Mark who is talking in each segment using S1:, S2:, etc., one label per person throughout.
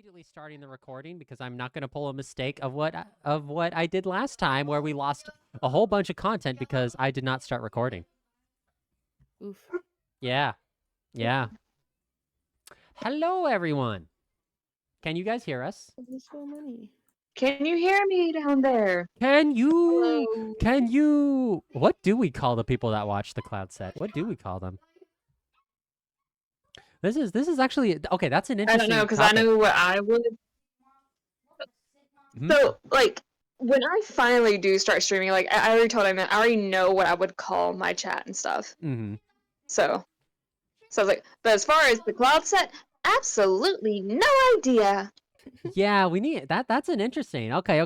S1: immediately starting the recording because I'm not going to pull a mistake of what I did last time, where we lost a whole bunch of content because I did not start recording.
S2: Oof.
S1: Yeah. Hello, everyone. Can you guys hear us?
S2: There's so many.
S3: Can you hear me down there?
S1: Can you?
S2: Hello.
S1: Can you? What do we call the people that watch the Cloudset? What do we call them? This is actually okay. That's an
S3: I
S1: interesting.
S3: don't know, because I know what I would. So, like, when I finally do start streaming, like, I already told him that I already know what I would call my chat and stuff.
S1: Mm-hmm.
S3: So I was like, but as far as the Cloudset, absolutely no idea.
S1: Yeah, we need that. That's an interesting. Okay.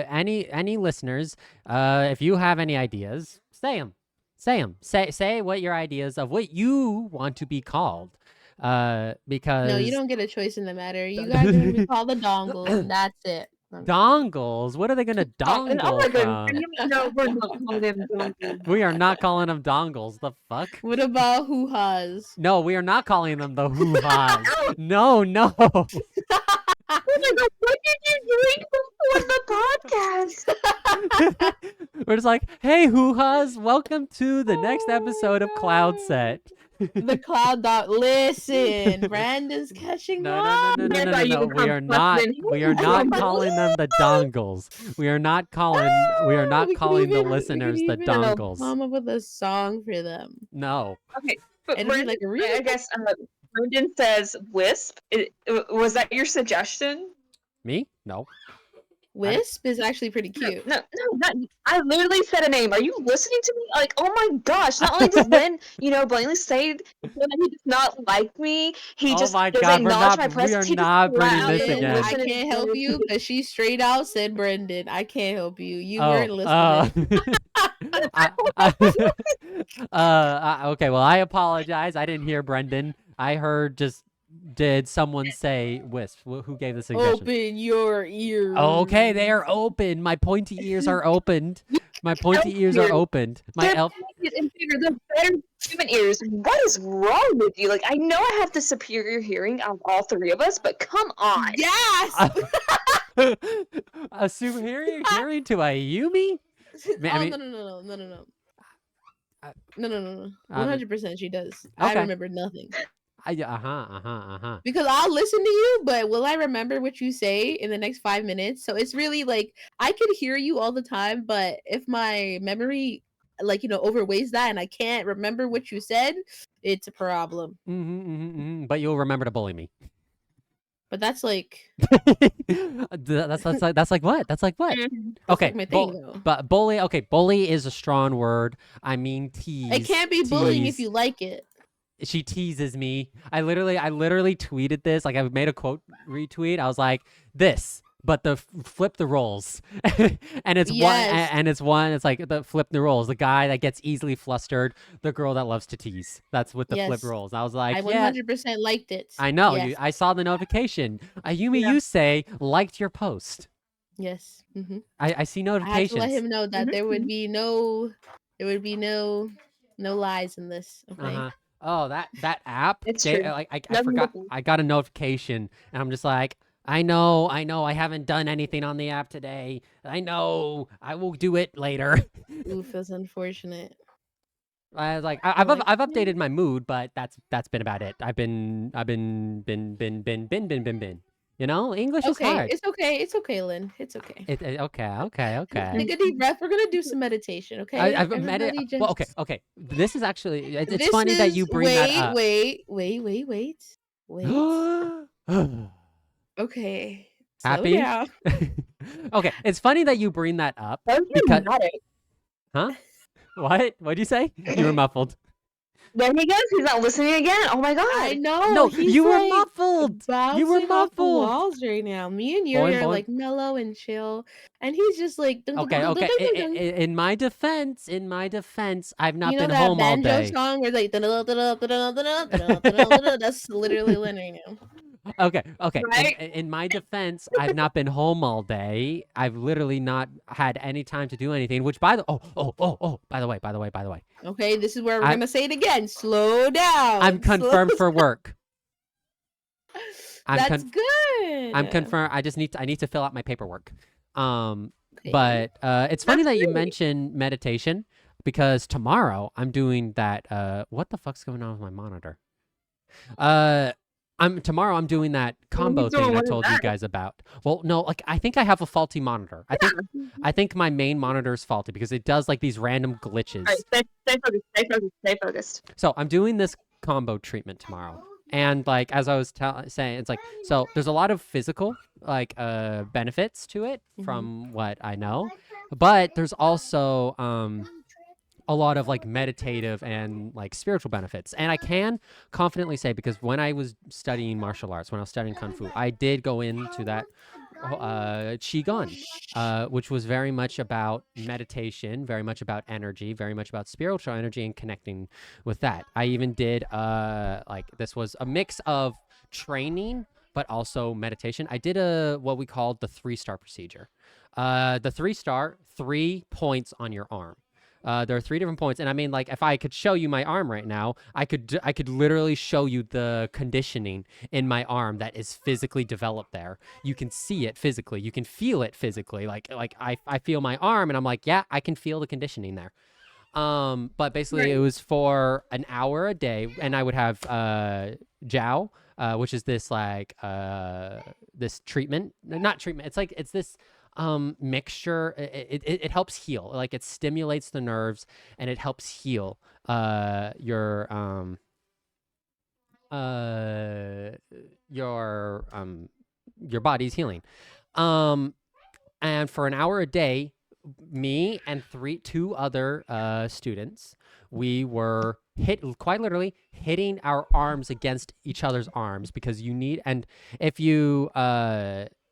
S1: Any listeners? If you have any ideas, say them. Say what your ideas of what you want to be called. Because
S2: No, you don't get a choice in the matter. You guys are gonna be called the dongles, and that's it.
S1: Dongles. What are they gonna dongle
S3: Oh my god!
S1: from?
S3: No, we're not calling them dongles.
S1: We are not calling them dongles. The fuck?
S2: What about hoo-has?
S1: No, we are not calling them the hoo-has. No.
S3: Oh my god, what did you drink before the podcast?
S1: We're just like, hey, hoo-has, welcome to the next episode of Cloudset.
S2: The cloud dot. Listen, Brandon's catching
S1: No.
S2: on.
S1: We are not calling them the dongles. We are not calling the listeners the dongles.
S2: Come up with a song for them.
S1: No.
S3: Okay, but
S2: It'd be
S3: Brendan,
S2: like a really
S3: I guess Brendan says Wisp. Was that your suggestion?
S1: Me? No.
S2: Wisp is actually pretty cute.
S3: No, I literally said a name. Are you listening to me? Like, oh my gosh! Not only does Lynn, blatantly say that he does not like me, he
S1: Oh
S3: just
S1: my
S3: doesn't
S1: God,
S3: acknowledge my
S1: we
S3: presence.
S1: are
S3: He just
S1: not bringing
S3: growls
S1: this
S3: and
S1: again.
S2: I
S3: listens
S2: can't help you because she straight out said Brendan. I can't help you. You
S1: Oh,
S2: weren't listening.
S1: Okay, well, I apologize. I didn't hear Brendan. I heard just, did someone say Wisp? Who gave the suggestion?
S2: Open your ears.
S1: Okay, they are open. My pointy ears are opened. My pointy ears are opened. My elf.
S3: They're better human ears. What is wrong with you? Like, I know I have the superior hearing of all three of us, but come on.
S2: Yes.
S1: A superior hearing to Ayumi?
S2: No. No. 100% she does. I
S1: Okay.
S2: remember nothing.
S1: Uh-huh.
S2: Because I'll listen to you, but will I remember what you say in the next 5 minutes? So it's really like I could hear you all the time, but if my memory overweighs that and I can't remember what you said, it's a problem.
S1: But you'll remember to bully me.
S2: But that's like
S1: that's like what? That's like what? Okay,
S2: like my thing, though.
S1: But bully. Okay, bully is a strong word. I mean, tease.
S2: It can't be bullying if you like it.
S1: She teases me. I literally tweeted this. Like, I made a quote retweet. I was like, this, but flip the roles. And it's one. It's like the flip the roles. The guy that gets easily flustered. The girl that loves to tease. That's with the flip roles. I was like,
S2: I 100% liked it.
S1: I know.
S2: Yes.
S1: I saw the notification. Ayumi, you say liked your post.
S2: Yes. Mm-hmm.
S1: I see notifications.
S2: I had to let him know that there would be no lies in this. Okay.
S1: Oh, that app.
S3: It's true.
S1: I forgot. I got a notification, and I'm just like, I know. I haven't done anything on the app today. I know. I will do it later.
S2: Oof, that's unfortunate.
S1: I was like, I've updated my mood, but that's been about it. I've been. You know, English is hard.
S2: It's okay, Lynn. It's okay.
S1: Okay.
S2: Take a deep breath. We're gonna do some meditation, okay?
S1: I've meditated. Well, okay. This is actually. It's funny that you bring that up.
S2: Wait. Okay.
S1: Happy?
S2: Slow down.
S1: Okay, it's funny that you bring that up.
S3: Because...
S1: Huh? What? What'd you say? You were muffled.
S3: There he goes. He's not listening again. Oh my god.
S2: I know.
S1: No,
S2: he's
S1: you were
S2: like
S1: muffled. You were
S2: bouncing off the
S1: muffled.
S2: walls right now. Me and Yuri are like mellow and chill, and he's just like.
S1: Okay. In my defense, I've not been home all day.
S2: Song where it's like that's literally Lynn right now.
S1: Okay.
S3: Right?
S1: In my defense, I've not been home all day. I've literally not had any time to do anything. Which, by the way.
S2: Okay, this is where we're gonna say it again. Slow down.
S1: I'm confirmed for work.
S2: That's good.
S1: I'm confirmed. I need to fill out my paperwork.
S2: Okay.
S1: But it's funny
S3: That's
S1: that you
S3: great.
S1: mentioned meditation because tomorrow I'm doing that. What the fuck's going on with my monitor? Tomorrow I'm doing that combo thing I told you guys about. Well, no, like I think I have a faulty monitor. I think my main monitor is faulty because it does like these random glitches.
S3: All right, stay focused. Stay focused. Stay focused.
S1: So I'm doing this combo treatment tomorrow. And like as I was saying, it's like so there's a lot of physical like benefits to it from what I know, but there's also a lot of like meditative and like spiritual benefits. And I can confidently say because when I was studying martial arts, when I was studying kung fu, I did go into that qigong, which was very much about meditation, very much about energy, very much about spiritual energy and connecting with that. I even did like this was a mix of training but also meditation. I did what we called the 3-star procedure. The 3-star, 3 points on your arm. There are 3 different points, and I mean, like, if I could show you my arm right now, I could literally show you the conditioning in my arm that is physically developed there. You can see it physically, you can feel it physically. Like I feel my arm, and I'm like, yeah, I can feel the conditioning there. But basically, it was for an hour a day, and I would have Jiao, which is this like this treatment, not treatment. It's this. Mixture. It helps heal. Like it stimulates the nerves and it helps heal your body's healing. And for an hour a day, me and 2 other students, we were quite literally hitting our arms against each other's arms because you need, and if you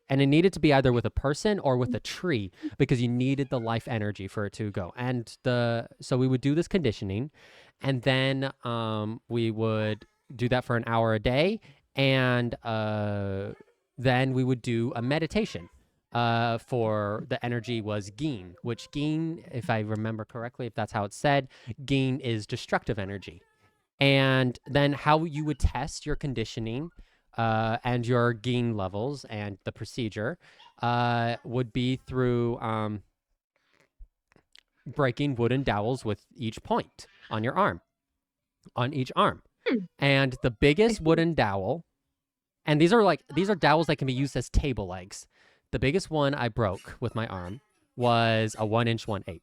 S1: and it needed to be either with a person or with a tree because you needed the life energy for it to go. And so we would do this conditioning, and then we would do that for an hour a day, and then we would do a meditation. For the energy was Gin, which Gin, if I remember correctly, if that's how it's said, Gin is destructive energy. And then how you would test your conditioning and your Gin levels and the procedure would be through breaking wooden dowels with each point on your arm, on each arm. And the biggest wooden dowel, and these are dowels that can be used as table legs. The biggest one I broke with my arm was a 1" 1/8.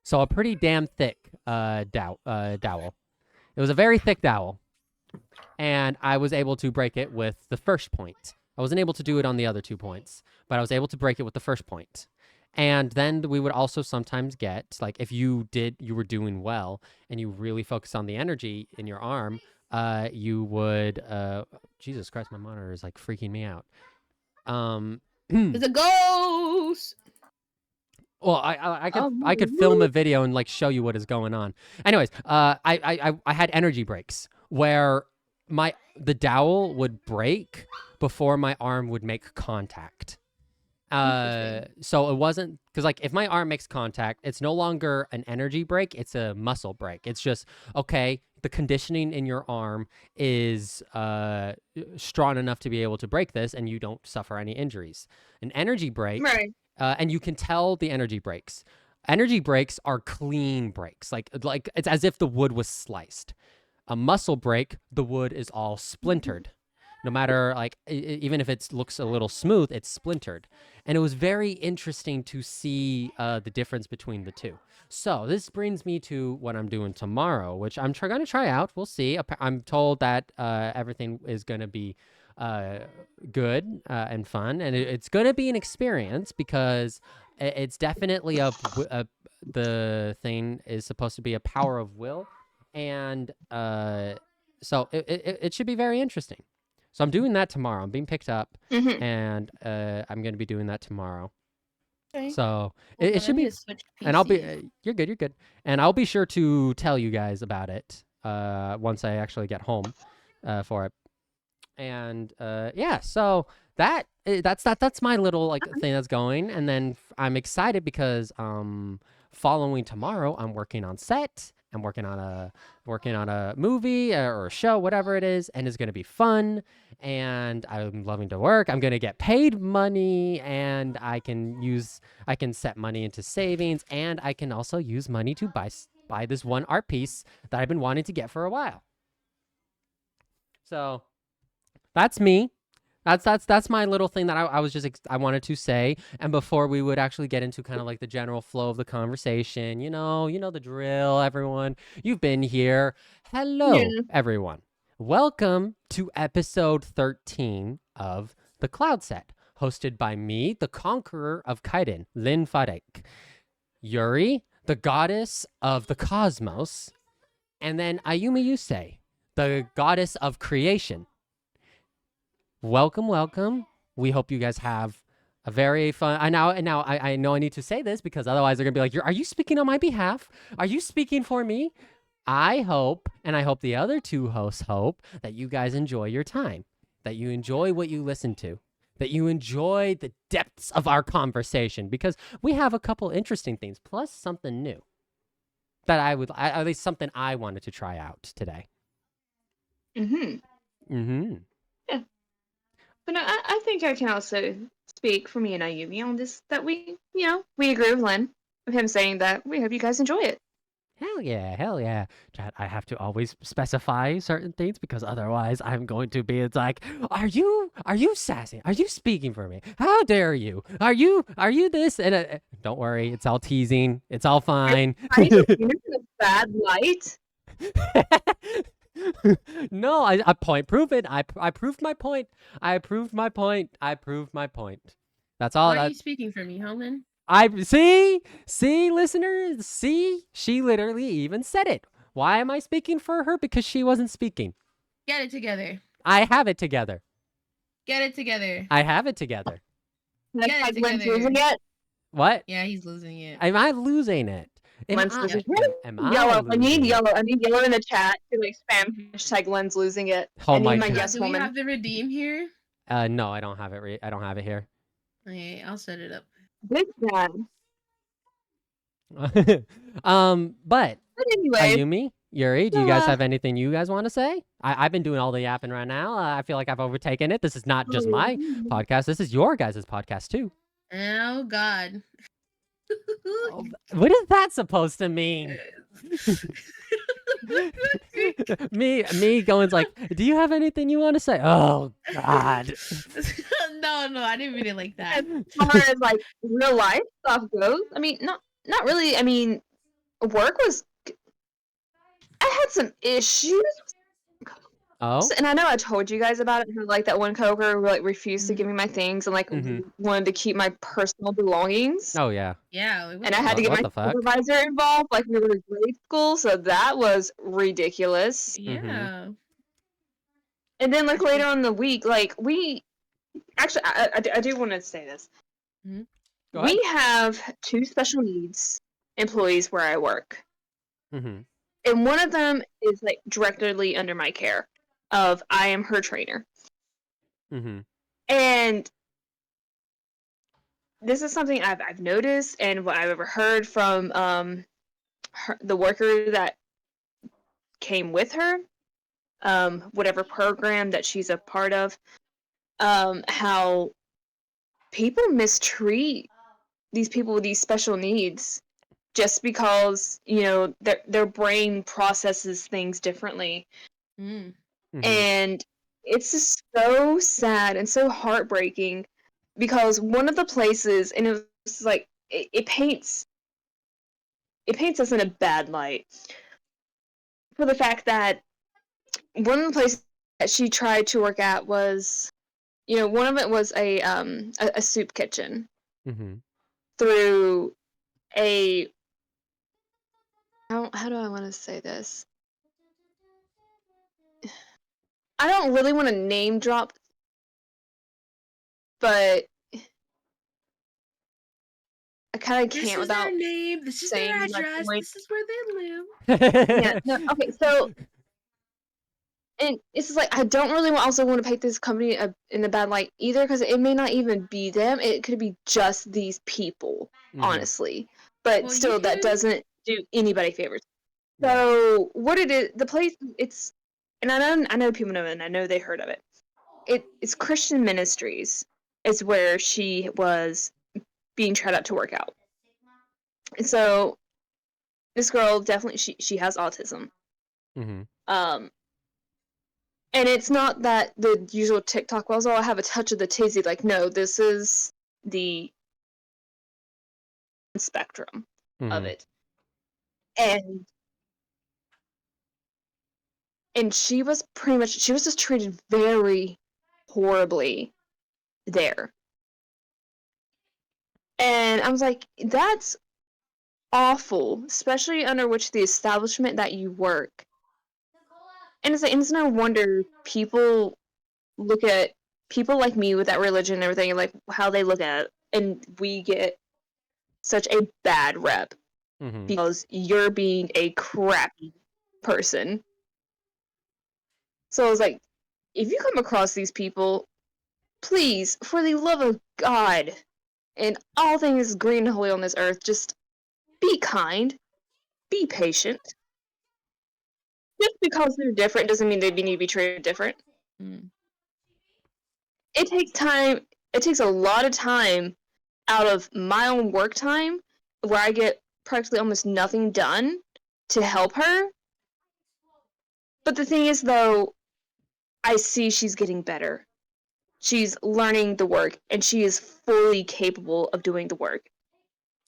S1: So a pretty damn thick dowel. It was a very thick dowel. And I was able to break it with the first point. I wasn't able to do it on the other 2 points, but I was able to break it with the first point. And then we would also sometimes get, like, if you were doing well and you really focus on the energy in your arm, you would, Jesus Christ, my monitor is like freaking me out.
S2: It's a ghost.
S1: Well, I could film a video and like show you what is going on. Anyways, I had energy breaks where the dowel would break before my arm would make contact. So it wasn't because like if my arm makes contact, it's no longer an energy break, it's a muscle break. It's just okay, the conditioning in your arm is strong enough to be able to break this and you don't suffer any injuries. An energy break,
S3: Right.
S1: And you can tell the energy breaks. Energy breaks are clean breaks. Like it's as if the wood was sliced. A muscle break, the wood is all splintered. No matter, like, even if it looks a little smooth, it's splintered. And it was very interesting to see the difference between the two. So this brings me to what I'm doing tomorrow, which I'm going to try out. We'll see. I'm told that everything is going to be good and fun. And it's going to be an experience because it's definitely the thing is supposed to be a power of will. And so it should be very interesting. So I'm doing that tomorrow. I'm being picked up, and I'm going to be doing that tomorrow.
S2: Okay.
S1: So it should be, and I'll be. You're good. You're good. And I'll be sure to tell you guys about it once I actually get home for it. And yeah, so that's my little like thing that's going. And then I'm excited because following tomorrow, I'm working on set. I'm working on a movie or a show, whatever it is, and it's gonna be fun. And I'm loving to work. I'm gonna get paid money, and I can set money into savings, and I can also use money to buy this one art piece that I've been wanting to get for a while. So that's me. That's my little thing that I was just I wanted to say. And before we would actually get into kind of like the general flow of the conversation, you know the drill, everyone. You've been here. Hello, everyone. Welcome to episode 13 of the Cloudset, hosted by me, the conqueror of Kaiden, Lin Farek, Yuri, the goddess of the cosmos, and then Ayumi Yusei, the goddess of creation. Welcome. We hope you guys have a very fun. I know I need to say this because otherwise they're gonna be like, "Are you speaking on my behalf? Are you speaking for me?" I hope, and I hope the other two hosts hope that you guys enjoy your time, that you enjoy what you listen to, that you enjoy the depths of our conversation, because we have a couple interesting things plus something new that at least something I wanted to try out today.
S3: Yeah. But no, I think I can also speak for me and Ayumi on this, that we agree with Len, with him saying that we hope you guys enjoy it.
S1: Hell yeah. Chat, I have to always specify certain things because otherwise I'm going to be, it's like, are you sassy? Are you speaking for me? How dare you? Are you this? And don't worry, it's all teasing. It's all fine.
S3: Are you in a bad light?
S1: No, I point prove it. I proved my point. I proved my point. That's all.
S2: Why are you speaking for me, Holman?
S1: I see, listeners, see, she literally even said it. Why am I speaking for her? Because she wasn't speaking.
S2: Get it together.
S1: I have it together.
S2: Get it together.
S1: I have it together.
S2: Get it together.
S3: Losing it?
S1: What?
S2: Yeah, he's losing it.
S1: Am I losing it?
S3: Yellow. I need yellow. I need yellow in the chat to like spam hashtag Len's losing it.
S1: Oh
S3: I need
S1: my
S3: my
S1: God.
S3: yes
S2: Do
S3: woman.
S2: we have the redeem here?
S1: No, I don't have it. I don't have it here.
S2: Okay, I'll set it up.
S3: Big fan.
S1: But
S3: anyway,
S1: Ayumi, Yuri, do you guys have anything you guys want to say? I've been doing all the yapping right now. I feel like I've overtaken it. This is not just my podcast. This is your guys' podcast too.
S2: Oh God.
S1: What is that supposed to mean? me going like, do you have anything you want to say? Oh God.
S2: No, I didn't mean it like that.
S3: As far as like real life stuff goes, I mean, not really. I mean, work was. I had some issues.
S1: Oh.
S3: And I know I told you guys about it. How, like that one coworker who like refused to give me my things and like wanted to keep my personal belongings.
S1: Oh yeah.
S2: Yeah.
S3: And I had to get my supervisor involved. Like we were in grade school, so that was ridiculous.
S2: Yeah.
S3: And then like later on in the week, like we actually, I do want to say this. We have 2 special needs employees where I work. And one of them is like directly under my care of I am her trainer. And this is something I've noticed and what I've ever heard from the worker that came with her, whatever program that she's a part of, how people mistreat these people with these special needs just because, you know, their brain processes things differently. And it's just so sad and so heartbreaking because one of the places, and it was like, it paints us in a bad light for the fact that one of the places that she tried to work at was, you know, one of it was a soup kitchen through a, how do I want to say this? I don't really want to name drop, but I kind of can't without
S2: saying their name. This is their address.
S3: Like,
S2: this is where they live.
S3: Yeah. No. Okay. So, and it's just like I don't really also want to paint this company in a bad light either because it may not even be them. It could be just these people, honestly. But still, that doesn't do anybody favors. So what it is, the place, it's, and I know people know it, and I know they heard of it. It's Christian Ministries is where she was being tried out to work out. And so this girl definitely she has autism. And it's not that the usual TikTok was, oh, I have a touch of the tizzy. Like, no, this is the spectrum of it. And she was just treated very horribly there. And I was like, that's awful, especially under which the establishment that you work. And it's no wonder people look at people like me with that religion and everything, and like how they look at it, and we get such a bad rep because you're being a crappy person. So I was like, if you come across these people, please, for the love of God, and all things green and holy on this earth, just be kind, be patient. Just because they're different doesn't mean they need to be treated different. It takes time. It takes a lot of time out of my own work time, where I get practically almost nothing done to help her. But the thing is, though, I see she's getting better. She's learning the work, and she is fully capable of doing the work.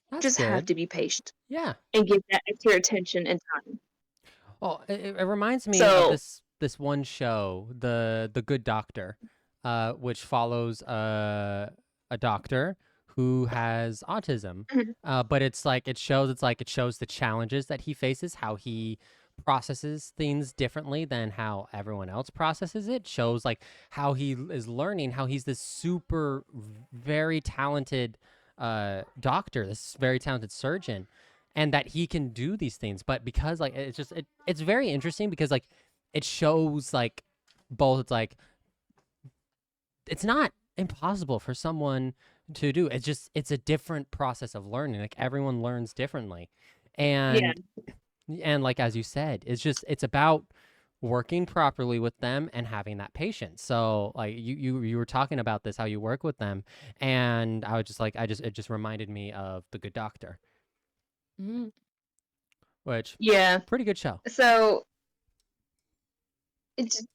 S1: That's
S3: just
S1: good.
S3: have to be patient.
S1: Yeah.
S3: And give that extra attention and time.
S1: Oh, it reminds me of this one show, the Good Doctor, which follows a doctor who has autism. But it's like it shows the challenges that he faces, how he processes things differently than how everyone else processes it. Shows like how he is learning, how he's this super very talented doctor, this very talented surgeon, and that he can do these things. But because like it's very interesting because like it shows like both, it's like it's not impossible for someone to do. It's a different process of learning. Like everyone learns differently. And like as you said, it's about working properly with them and having that patience. So like you were talking about this, how you work with them, and I was just like it just reminded me of The Good Doctor. Which pretty good show.
S3: So it's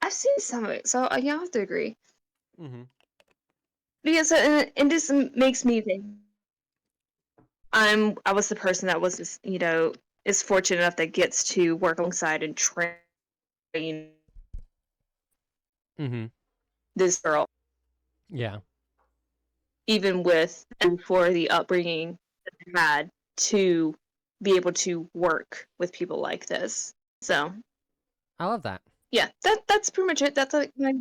S3: I've seen some of it, so yeah, I have to agree. But yeah, so and this makes me think I was the person that was just, is fortunate enough that gets to work alongside and train this girl.
S1: Yeah.
S3: Even with and for the upbringing that I had to be able to work with people like this. So
S1: I love that.
S3: Yeah, that's pretty much it. That's like my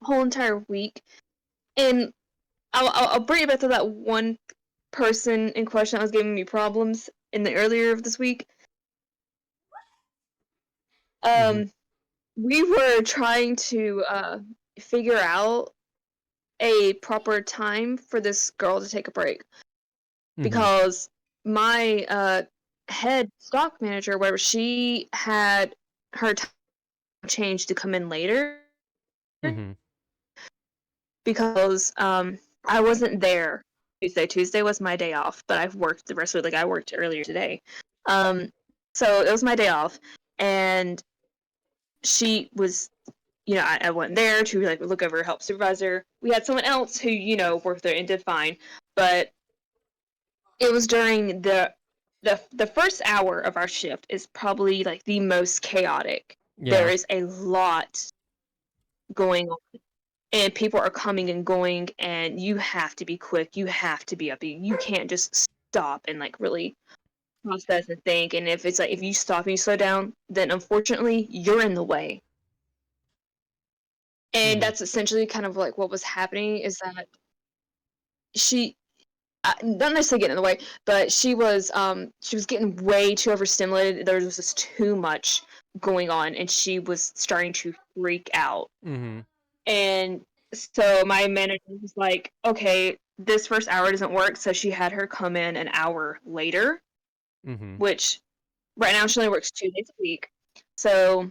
S3: whole entire week. And I'll bring it back to that one person in question that was giving me problems in the earlier of this week. We were trying to figure out a proper time for this girl to take a break. Because my head stock manager, where she had her time changed to come in later. Because I wasn't there Tuesday. Tuesday was my day off, but I've worked the rest of it. Like I worked earlier today. So it was my day off, and she was, I went there to like look over help supervisor. We had someone else who, worked there and did fine, but it was during the first hour of our shift is probably like the most chaotic. Yeah. There is a lot going on. And people are coming and going, and you have to be quick. You have to be upbeat. You can't just stop and like really process and think. And if it's like if you stop and you slow down, then unfortunately you're in the way. And that's essentially kind of like what was happening. Is that she, not necessarily getting in the way, but she was getting way too overstimulated. There was just too much going on, and she was starting to freak out. And so my manager was like, okay, this first hour doesn't work. So she had her come in an hour later, which right now she only works 2 days a week. So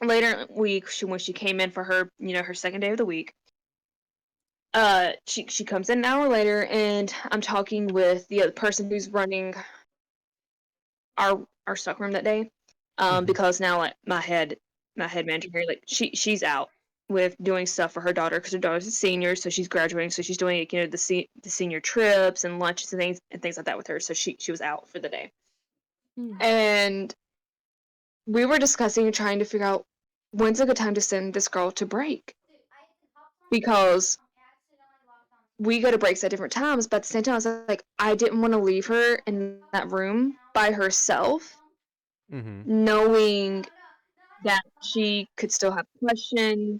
S3: later week, when she came in for her, her second day of the week, she comes in an hour later, and I'm talking with the other person who's running our stockroom that day, because now like my head manager here, like she's out with doing stuff for her daughter because her daughter's a senior, so she's graduating, so she's doing the senior trips and lunches and things like that with her. So she was out for the day, and we were discussing and trying to figure out when's a good time to send this girl to break, because we go to breaks at different times, but at the same time, I was like, I didn't want to leave her in that room by herself, knowing that she could still have questions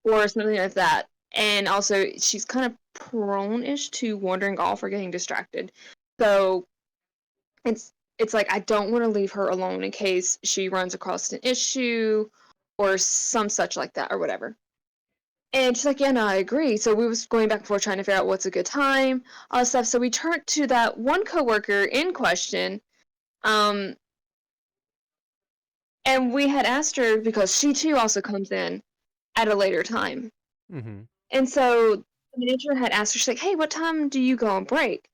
S3: or something like that. And also, she's kind of prone-ish to wandering off or getting distracted. So it's like I don't want to leave her alone in case she runs across an issue or some such like that or whatever. And she's like, yeah, no, I agree. So we was going back and forth trying to figure out what's a good time, all this stuff. So we turned to that one coworker in question, and we had asked her because she too also comes in at a later time. And so the manager had asked her, she's like, hey, what time do you go on break?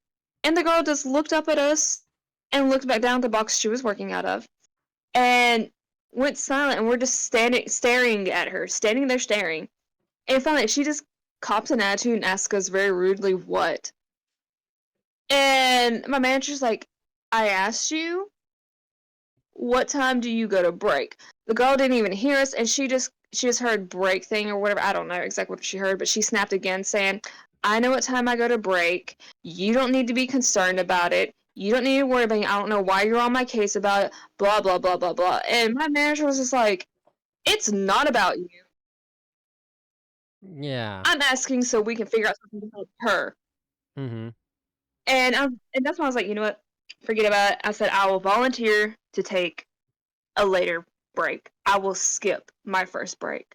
S3: And the girl just looked up at us and looked back down at the box she was working out of and went silent, and we're just staring at her, standing there staring. And finally, she just cops an attitude and asks us very rudely, what? And my manager's like, I asked you, what time do you go to break? The girl didn't even hear us, and she just heard break thing or whatever. I don't know exactly what she heard, but she snapped again saying, I know what time I go to break. You don't need to be concerned about it. You don't need to worry about it. I don't know why you're on my case about it. Blah, blah, blah, blah, blah. And my manager was just like, it's not about you.
S1: Yeah.
S3: I'm asking so we can figure out something to help her. And that's when I was like, you know what? Forget about it. I said, I will volunteer to take a later break. I will skip my first break.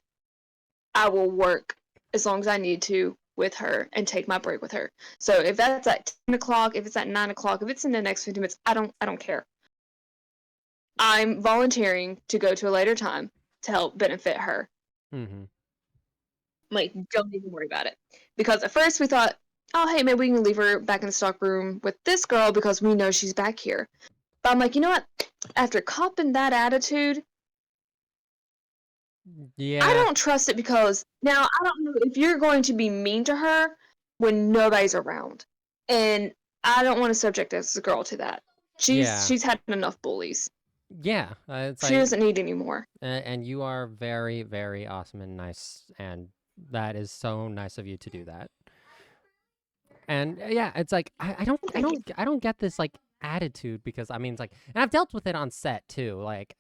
S3: I will work as long as I need to with her and take my break with her. So if that's at 10 o'clock, if it's at 9 o'clock, if it's in the next 15 minutes, I don't care. I'm volunteering to go to a later time to help benefit her. Like, don't even worry about it. Because at first we thought, oh, hey, maybe we can leave her back in the stock room with this girl because we know she's back here. But I'm like, you know what? After copping that attitude, I don't trust it, because now I don't know if you're going to be mean to her when nobody's around. And I don't want to subject this girl to that. She's had enough bullies.
S1: Yeah. It's
S3: she doesn't need any more.
S1: And you are very, very awesome and nice, and that is so nice of you to do that. And yeah, it's like I don't get this like attitude, because I mean it's like, and I've dealt with it on set too. Like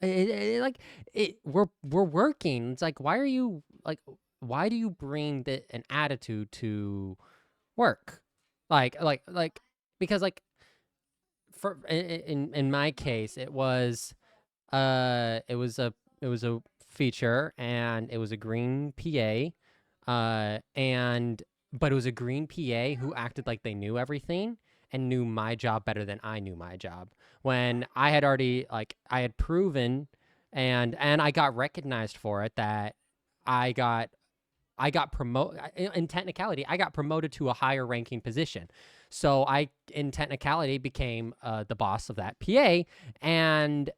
S1: we're working. It's like, why are you like, why do you bring an attitude to work? Like because like for in my case it was a feature, and it was a green PA, but it was a green PA who acted like they knew everything and knew my job better than I knew my job, when I had already I had proven and I got recognized for it, that I got promoted. In technicality, I got promoted to a higher ranking position. So I, in technicality, became the boss of that PA. And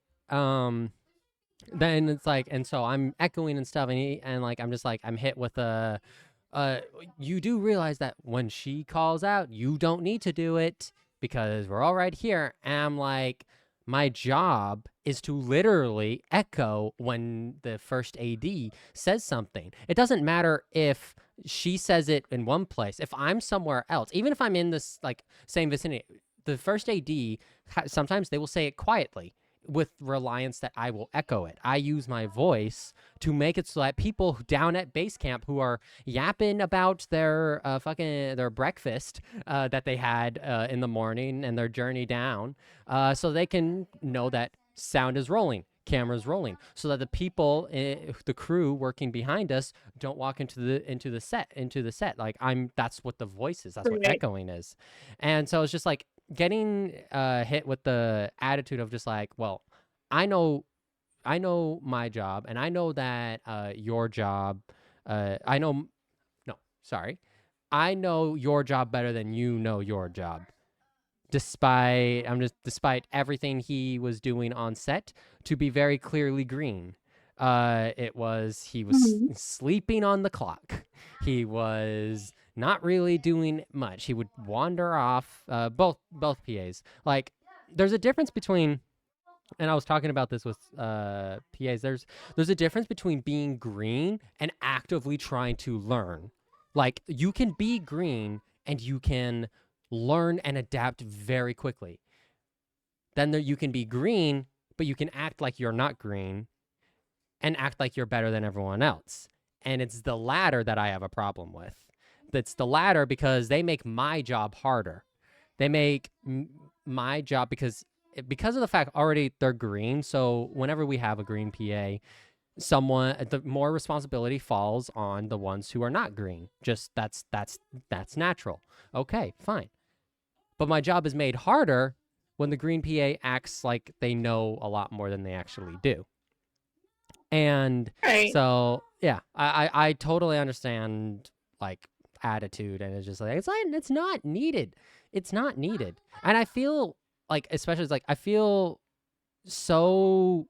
S1: then it's like, and so I'm echoing and stuff, and like I'm just like, I'm hit with you do realize that when she calls out, you don't need to do it because we're all right here. And I'm like, my job is to literally echo when the first AD says something. It doesn't matter if she says it in one place. If I'm somewhere else, even if I'm in this like same vicinity, the first AD, sometimes they will say it quietly with reliance that I will echo it. I use my voice to make it so that people down at base camp who are yapping about their their breakfast that they had in the morning and their journey down, so they can know that sound is rolling, cameras rolling, so that the people, the crew working behind us, don't walk into the set. Like that's what the voice is. That's what echoing is. And so it's just like, getting hit with the attitude of just like, well, I know my job, and I know that your job, I know, no, sorry, I know your job better than you know your job. Despite everything he was doing on set to be very clearly green. He was sleeping on the clock. He was not really doing much. He would wander off. Both PAs. Like, there's a difference between, and I was talking about this with PAs. There's a difference between being green and actively trying to learn. Like, you can be green and you can learn and adapt very quickly. Then you can be green, but you can act like you're not green and act like you're better than everyone else. And it's the latter that I have a problem with. It's the latter because they make my job harder. They make my job because of the fact already they're green. So whenever we have a green PA, the more responsibility falls on the ones who are not green. Just that's natural. Okay, fine. But my job is made harder when the green PA acts like they know a lot more than they actually do. And so, yeah, I totally understand, like, attitude, and it's just like, it's not needed. It's not needed. And I feel like, especially, like, I feel so,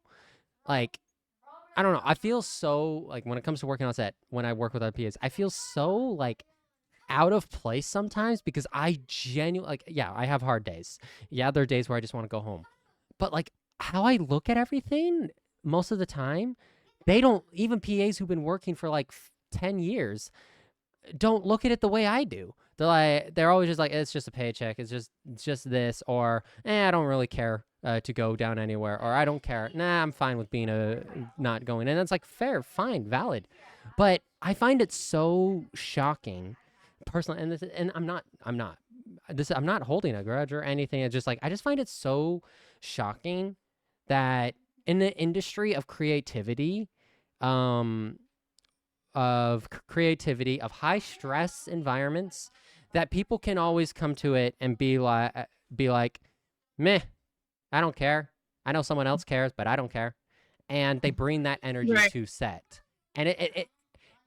S1: like, I don't know. I feel so, like, when it comes to working on set, when I work with other PAs, I feel so, like, out of place sometimes because I genuinely, like, yeah, I have hard days. Yeah, there are days where I just want to go home. But, like, how I look at everything most of the time, they don't, even PAs who've been working for like 10 years, don't look at it the way I do. They're always just like, it's just a paycheck. It's just this, or I don't really care to go down anywhere, or I don't care. Nah, I'm fine with being not going. And it's like, fair, fine, valid. But I find it so shocking, personally, and I'm not holding a grudge or anything. It's just like, I just find it so shocking that in the industry of creativity, of high stress environments, that people can always come to it and be like, meh, I don't care. I know someone else cares, but I don't care. And they bring that energy to set. And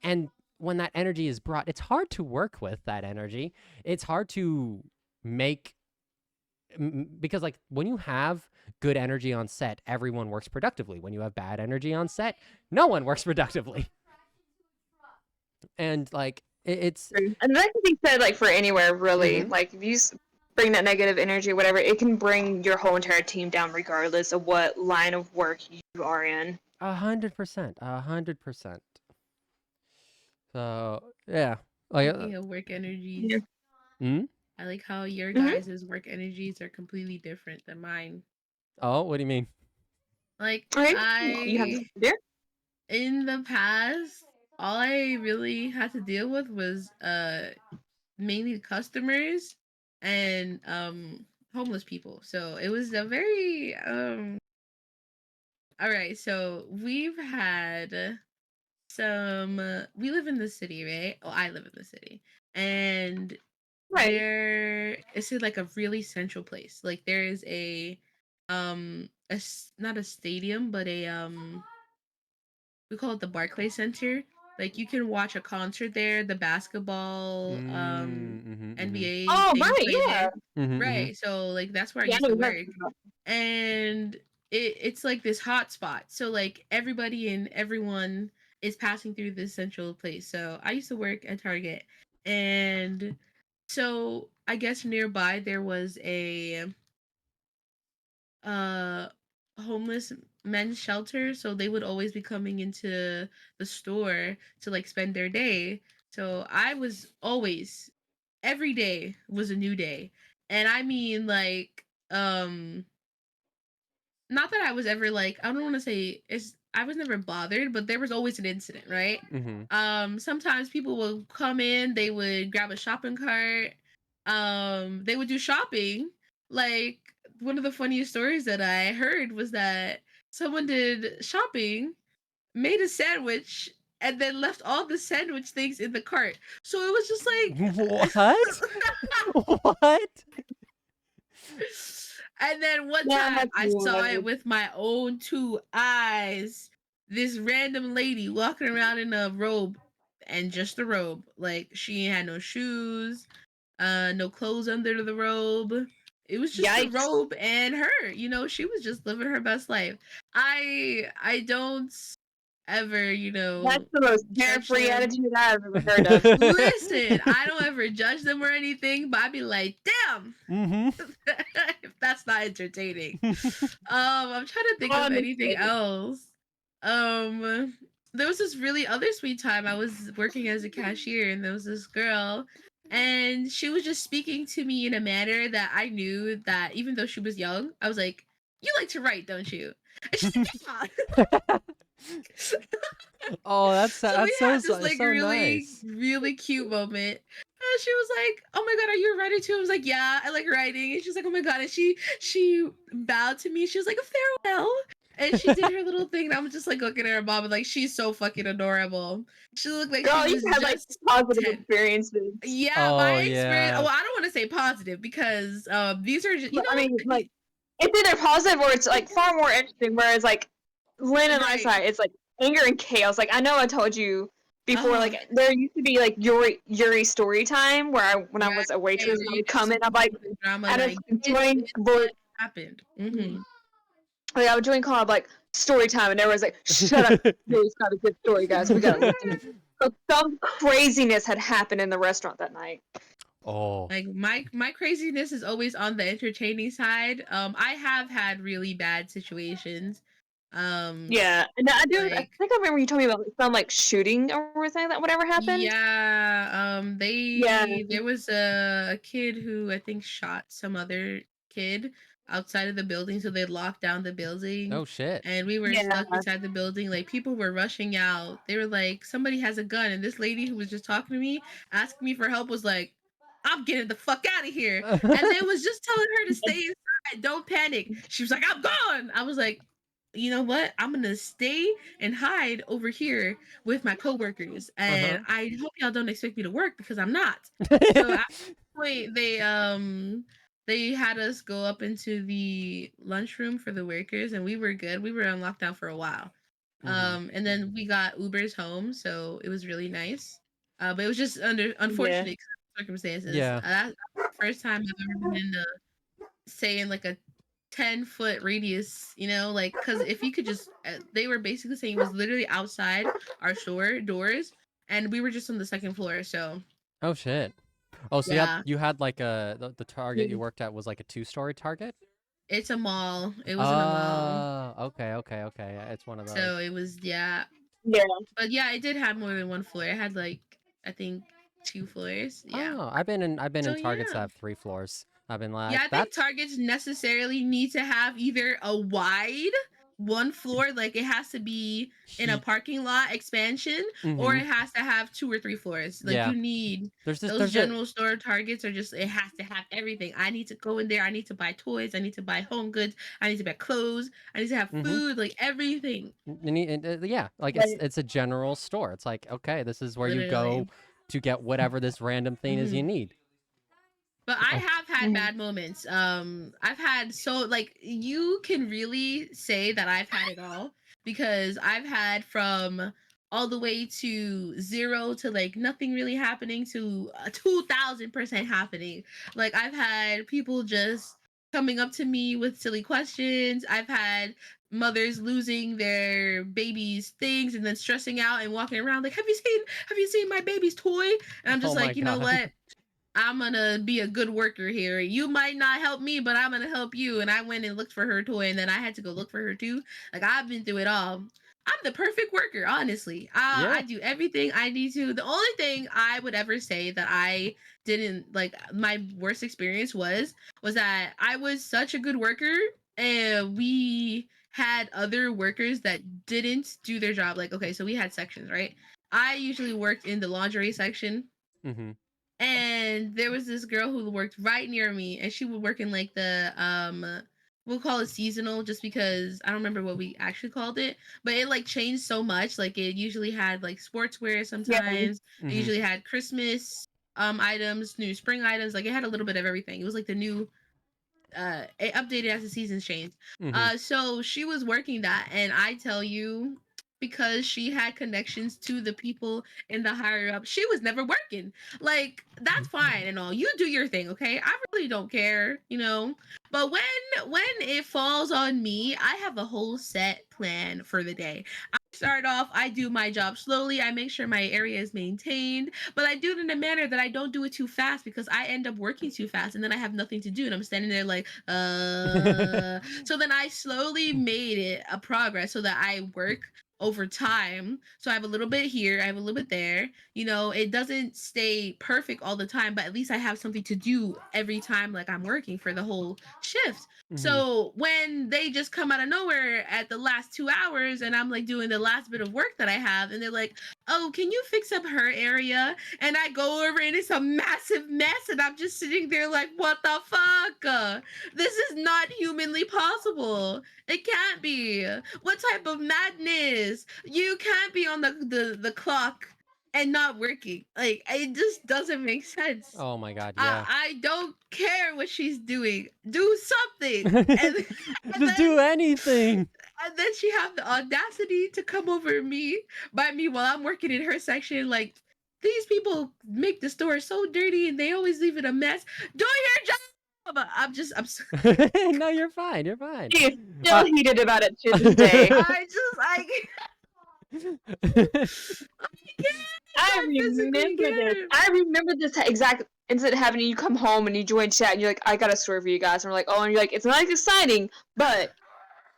S1: and when that energy is brought, it's hard to work with that energy. It's hard to make, because, like, when you have good energy on set, everyone works productively. When you have bad energy on set, no one works productively. And, like, it's,
S3: and that can be said, like, for anywhere, really. Like, if you bring that negative energy or whatever, it can bring your whole entire team down regardless of what line of work you are in.
S1: 100%. 100%. So, yeah. Like,
S2: work energies. I like how your guys' work energies are completely different than mine.
S1: Oh, what do you mean?
S2: Like,
S3: you have
S2: in the past, all I really had to deal with was mainly customers and homeless people. So it was a very all right, so we've had some we live in the city, right? Oh, I live in the city. And there is like a really central place. Like, there is not a stadium, but we call it the Barclays Center. Like, you can watch a concert there, the basketball NBA right. So, like, that's where I used to work. And it's like this hot spot. So, like, everybody and everyone is passing through this central place. So I used to work at Target, and so I guess nearby there was a homeless men's shelter, so they would always be coming into the store to, like, spend their day. So I was always, every day was a new day. And I mean, like, not that I was ever, like, I don't want to say I was never bothered, but there was always an incident, right? Sometimes people would come in, they would grab a shopping cart, they would do shopping. Like, one of the funniest stories that I heard was that someone did shopping, made a sandwich, and then left all the sandwich things in the cart. So it was just like,
S1: what? What?
S2: And then one
S3: Yeah,
S2: time
S3: that's
S2: I saw it
S3: wild.
S2: with my own two eyes. This random lady walking around in a robe and just a robe. Like she had no shoes, no clothes under the robe. It was just the
S3: Yikes.
S2: robe and her. You know, she was just living her best life. I don't ever,
S3: That's the most
S2: judge
S3: carefree
S2: them.
S3: attitude I've ever heard of.
S2: Listen, I don't ever judge them or anything, but I'd be like, damn,
S1: Mm-hmm.
S2: if that's not entertaining. I'm trying to think of anything
S3: Honestly.
S2: else. There was this really other sweet time. I was working as a cashier, and there was this girl, and she was just speaking to me in a manner that I knew that even though she was young, I was like, "You like to write, don't you?" And she's like, "Yeah."
S1: Oh, that's
S2: So we had this
S1: that's
S2: like
S1: so
S2: really,
S1: nice.
S2: really cute moment. And she was like, "Oh my god, are you a writer too?" I was like, "Yeah, I like writing." And she's like, "Oh my god!" And she bowed to me. She was like, "Farewell." And she did her little thing. And I'm just like looking at her mom and like she's so fucking adorable. She looked like she
S3: Girl, you
S2: was
S3: had like
S2: just
S3: positive
S2: 10.
S3: experiences.
S2: Yeah, my
S1: Oh
S2: experience.
S1: yeah.
S2: Well, I don't want to say positive because these are just
S3: I mean, like, it's either positive or it's like far more interesting. Whereas like Lynn and my
S2: right.
S3: side, it's like anger and chaos. Like I know I told you before,
S2: Oh,
S3: like there used to be like Yuri story time where when I
S2: right.
S3: was a waitress and I
S2: You
S3: would
S2: just
S3: come in, I'm like
S2: drama
S3: at a
S2: like
S3: joint
S2: it's
S3: board,
S2: what happened. Mm-hmm.
S3: like I would join call, I'm like story time, and everyone's like, "Shut up, Yuri's got a good story, guys. We gotta listen." So some craziness had happened in the restaurant that night.
S1: Oh.
S2: Like my craziness is always on the entertaining side. I have had really bad situations.
S3: Yeah, and I do. I
S2: Like
S3: think I remember you told me about some like shooting or something that whatever happened.
S2: yeah,
S3: Yeah,
S2: there was a kid who I think shot some other kid outside of the building, so they locked down the building.
S1: Oh shit.
S2: And we were
S3: yeah.
S2: stuck inside the building. Like people were rushing out. They were like, somebody has a gun, and this lady who was just talking to me, asking me for help, was like, I'm getting the fuck out of here. And they was just telling her to stay inside. Don't panic. She was like, I'm gone. I was like, you know what? I'm gonna stay and hide over here with my coworkers.
S1: Uh-huh.
S2: And I hope y'all don't expect me to work because I'm not. So at that point, they had us go up into the lunchroom for the workers, and we were good. We were on lockdown for a while.
S1: Mhm.
S2: And then we got Ubers home, so it was really nice. But it was just under
S3: Yeah.
S2: unfortunate circumstances.
S1: Yeah.
S2: That's the first time I've ever been in say in like a 10-foot radius, like because if you could just, they were basically saying it was literally outside our store doors, and we were just on the second floor. So
S1: Oh shit. Oh, so
S2: yeah,
S1: you had like the Target you worked at was like a 2-story Target?
S2: it's a mall. It was in a mall,
S1: Oh, okay. Yeah, it's one of
S2: so
S1: those.
S2: it was yeah.
S3: Yeah.
S2: But yeah, it did have more than one floor. It had like I think 2 floors. Yeah.
S1: Oh, I've been
S2: So
S1: in Targets that
S2: yeah.
S1: have 3 floors. I've been
S2: Yeah,
S1: like,
S2: I think
S1: that's
S2: Targets necessarily need to have either a wide one floor, like it has to be in a
S1: he.
S2: parking lot expansion, or
S1: Mm-hmm.
S2: it has to have 2 or 3 floors. Like
S1: Yeah.
S2: you need those
S1: There's a
S2: general store Targets are just, it has to have everything. I need to go in there. I need to buy toys. I need to buy home goods. I need to buy clothes. I need to have
S1: mm-hmm.
S2: food, like everything.
S1: Yeah, like
S3: Right.
S1: it's a general store. It's like, okay, this is where you go
S2: Literally.
S1: to get whatever this random thing is you
S2: Mhm.
S1: need.
S2: But I
S1: Oh,
S2: have had
S3: Mhm.
S2: bad moments. I've had, so like you can really say that I've had it all because I've had from all the way to zero to like nothing really happening to 2,000% happening. Like I've had people just coming up to me with silly questions. I've had mothers losing their babies' things and then stressing out and walking around like, have you seen my baby's toy? And I'm
S1: oh
S2: just
S1: my
S2: like, you know
S1: god.
S2: what? I'm gonna be a good worker here. You might not help me, but I'm gonna help you. And I went and looked for her toy, and then I had to go look for her too. Like I've been through it all. I'm the perfect worker, honestly.
S1: Yeah.
S2: I do everything I need to. The only thing I would ever say that I didn't like, my worst experience was that I was such a good worker, and we had other workers that didn't do their job. Like, okay, so we had sections, right? I usually worked in the lingerie section,
S1: Mm-hmm.
S2: and there was this girl who worked right near me, and she would work in like the we'll call it seasonal just because I don't remember what we actually called it, but it like changed so much. Like it usually had like sportswear
S3: Yeah.
S2: sometimes. It
S1: Mm-hmm.
S2: usually had Christmas items, new spring items. Like it had a little bit of everything. It was like the new it updated as the seasons changed.
S1: Mhm.
S2: So she was working that, and I tell you, because she had connections to the people in the higher up, she was never working. Like, that's fine and all. You do your thing, okay? I really don't care, you know. But when it falls on me, I have a whole set plan for the day. I start off, I do my job slowly. I make sure my area is maintained, but I do it in a manner that I don't do it too fast because I end up working too fast and then I have nothing to do and I'm standing there like, So then I slowly made it a progress so that I work over time. So I have a little bit here, I have a little bit there. You know, it doesn't stay perfect all the time, but at least I have something to do every time like I'm working for the whole shift.
S1: Mhm.
S2: So when they just come out of nowhere at the last 2 hours and I'm like doing the last bit of work that I have and they're like, oh, can you fix up her area? And I go over and it's a massive mess and I'm just sitting there like, what the fuck? This is not humanly possible. It can't be. What type of madness? You can't be on the clock and not working. Like, it just doesn't make sense.
S1: Oh my god, yeah.
S2: I don't care what she's doing. Do something. And
S1: Just do anything.
S2: and then she have the audacity to come over by me while I'm working in her section. Like, these people make the store so dirty and they always leave it a mess. Do your job. I'm
S1: No, you're fine. You're fine.
S3: She is still heated about it to this day. I remember this exact incident happening. You come home and you join chat and you're like, I got a story for you guys. And we're like, oh, and you're like, it's not exciting, but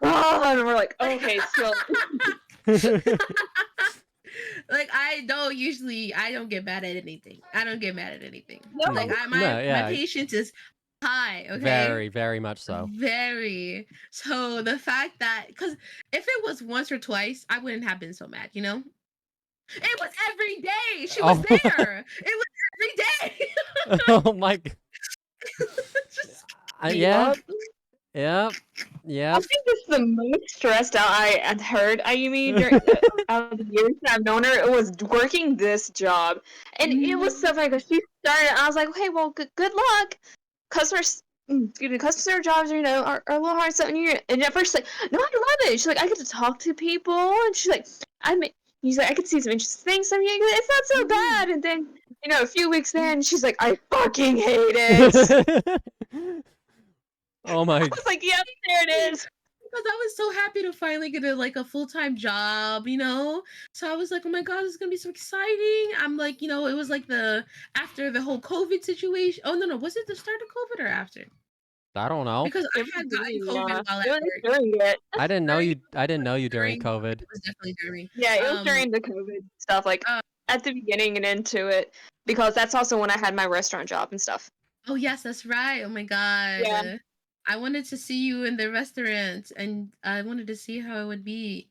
S3: and we're like, okay, so
S2: like I don't get mad at anything. I don't get mad at anything.
S3: No.
S2: Like my patience is high, okay?
S1: Very, very much so.
S2: Very. So the fact that, because if it was once or twice, I wouldn't have been so mad, you know? It was every day. She was there. It was every day.
S1: Oh my god. Yeah. Yep.
S3: I think it's the most stressed out I had heard Ayumi during the years that I've known her. It was working this job, and it was so funny because she started. I was like, "Okay, well, good luck." Customer jobs, are a little hard. So, and at first she's like, "No, I love it." She's like, "I get to talk to people," and she's like, He's like, "I could see some interesting things." I mean, it's not so bad. And then, a few weeks in, she's like, "I fucking hate it."
S1: Oh my!
S3: I was like, "Yep, there it is."
S2: Because I was so happy to finally get a full-time job, So I was like, oh my god, this is gonna be so exciting. I'm like, it was like after the whole COVID situation. Oh no, was it the start of COVID or after?
S1: I don't know.
S2: Because I had gotten COVID while at work.
S3: During it.
S1: I didn't know you during COVID.
S2: It was definitely during.
S3: Yeah, it was during the COVID stuff, like at the beginning and into it, because that's also when I had my restaurant job and stuff.
S2: Oh yes, that's right. Oh my god.
S3: Yeah.
S2: I wanted to see you in the restaurant, and I wanted to see how it would be.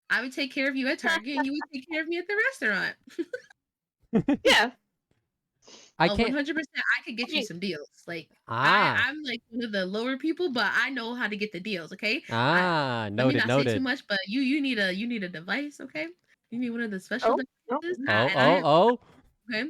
S2: I would take care of you at Target, and you would take care of me at the restaurant.
S3: Yeah.
S1: I can't.
S2: 100%. I could get you some deals. Like I'm like one of the lower people, but I know how to get the deals. Okay.
S1: Noted.
S2: Let me not
S1: Noted.
S2: say too much, but you need a device. Okay. You need one of the special devices. Okay.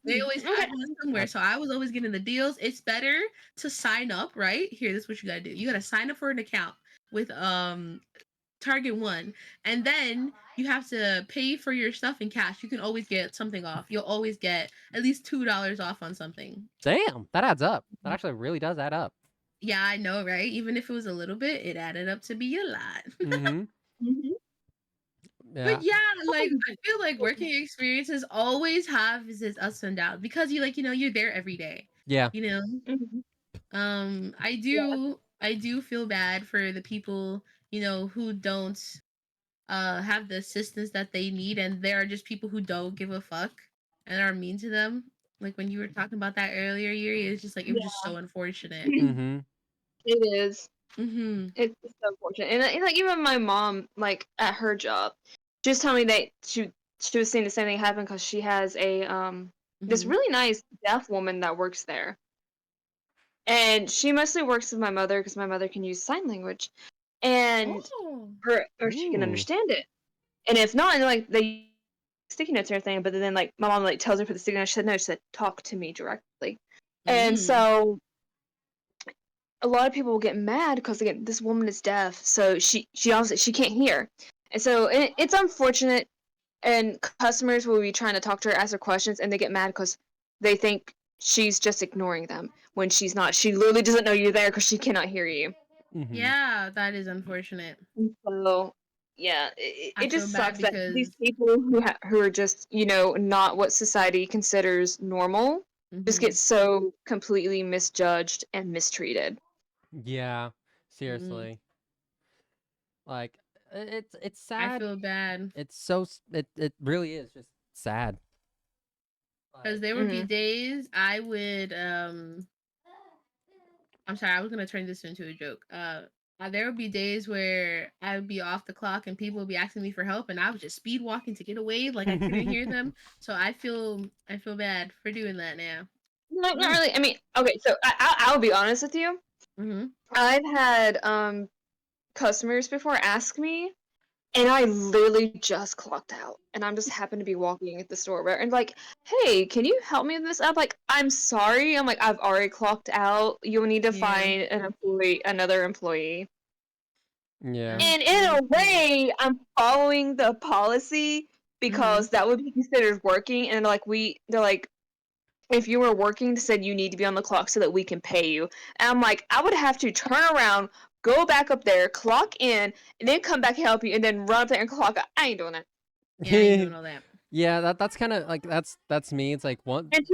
S2: They always had one somewhere. So I was always getting the deals. It's better to sign up, right? Here, this is what you gotta do. You gotta sign up for an account with Target One. And then you have to pay for your stuff in cash. You can always get something off. You'll always get at least $2 off on something.
S1: Damn, that adds up. That actually really does add up.
S2: Yeah, I know, right? Even if it was a little bit, it added up to be a lot.
S3: Mm-hmm.
S1: Yeah.
S2: But yeah, like I feel like working experiences always have this ups and downs because you're there every day.
S1: Yeah.
S3: Mm-hmm.
S2: I do feel bad for the people, who don't have the assistance that they need, and there are just people who don't give a fuck and are mean to them. Like when you were talking about that earlier, Yuri, it's just like it was just so unfortunate.
S1: Mm-hmm.
S3: It is.
S2: Mm-hmm.
S3: It's so unfortunate, and like even my mom, like at her job, she was telling me that she was seeing the same thing happen because she has a this really nice deaf woman that works there, and she mostly works with my mother because my mother can use sign language, and or she can understand it, and if not, and like they sticky notes or anything, but then like my mom like tells her for the sticky notes, she said no, she said talk to me directly, and so a lot of people will get mad because again, this woman is deaf, so she obviously she can't hear, and so it's unfortunate. And customers will be trying to talk to her, ask her questions, and they get mad because they think she's just ignoring them when she's not. She literally doesn't know you're there because she cannot hear you.
S1: Mm-hmm.
S2: Yeah, that is unfortunate.
S3: So, yeah, it just sucks that these
S2: because
S3: people who are just not what society considers normal just get so completely misjudged and mistreated.
S1: Yeah, seriously. Like it's sad.
S2: I feel bad
S1: It's so it really is just sad.
S2: because there would be days I would I'm sorry, I was gonna turn this into a joke. There would be days where I would be off the clock and people would be asking me for help, and I was just speed walking to get away, like I couldn't hear them. So I feel bad for doing that now.
S3: No, not really. I mean, okay, so I'll be honest with you. I've had customers before ask me, and I literally just clocked out, and I'm just happened to be walking at the store, and like, hey, can you help me with this? I'm like, I'm sorry. I'm like, I've already clocked out. You'll need to find another employee.
S1: Yeah.
S3: And in a way, I'm following the policy because that would be considered working, and they're like, if you were working, said you need to be on the clock so that we can pay you. And I'm like, I would have to turn around, go back up there, clock in, and then come back and help you, and then run up there and clock out. I ain't doing that.
S2: Yeah, I ain't doing all that.
S1: Yeah, that's kind of like that's me. It's like one.
S3: And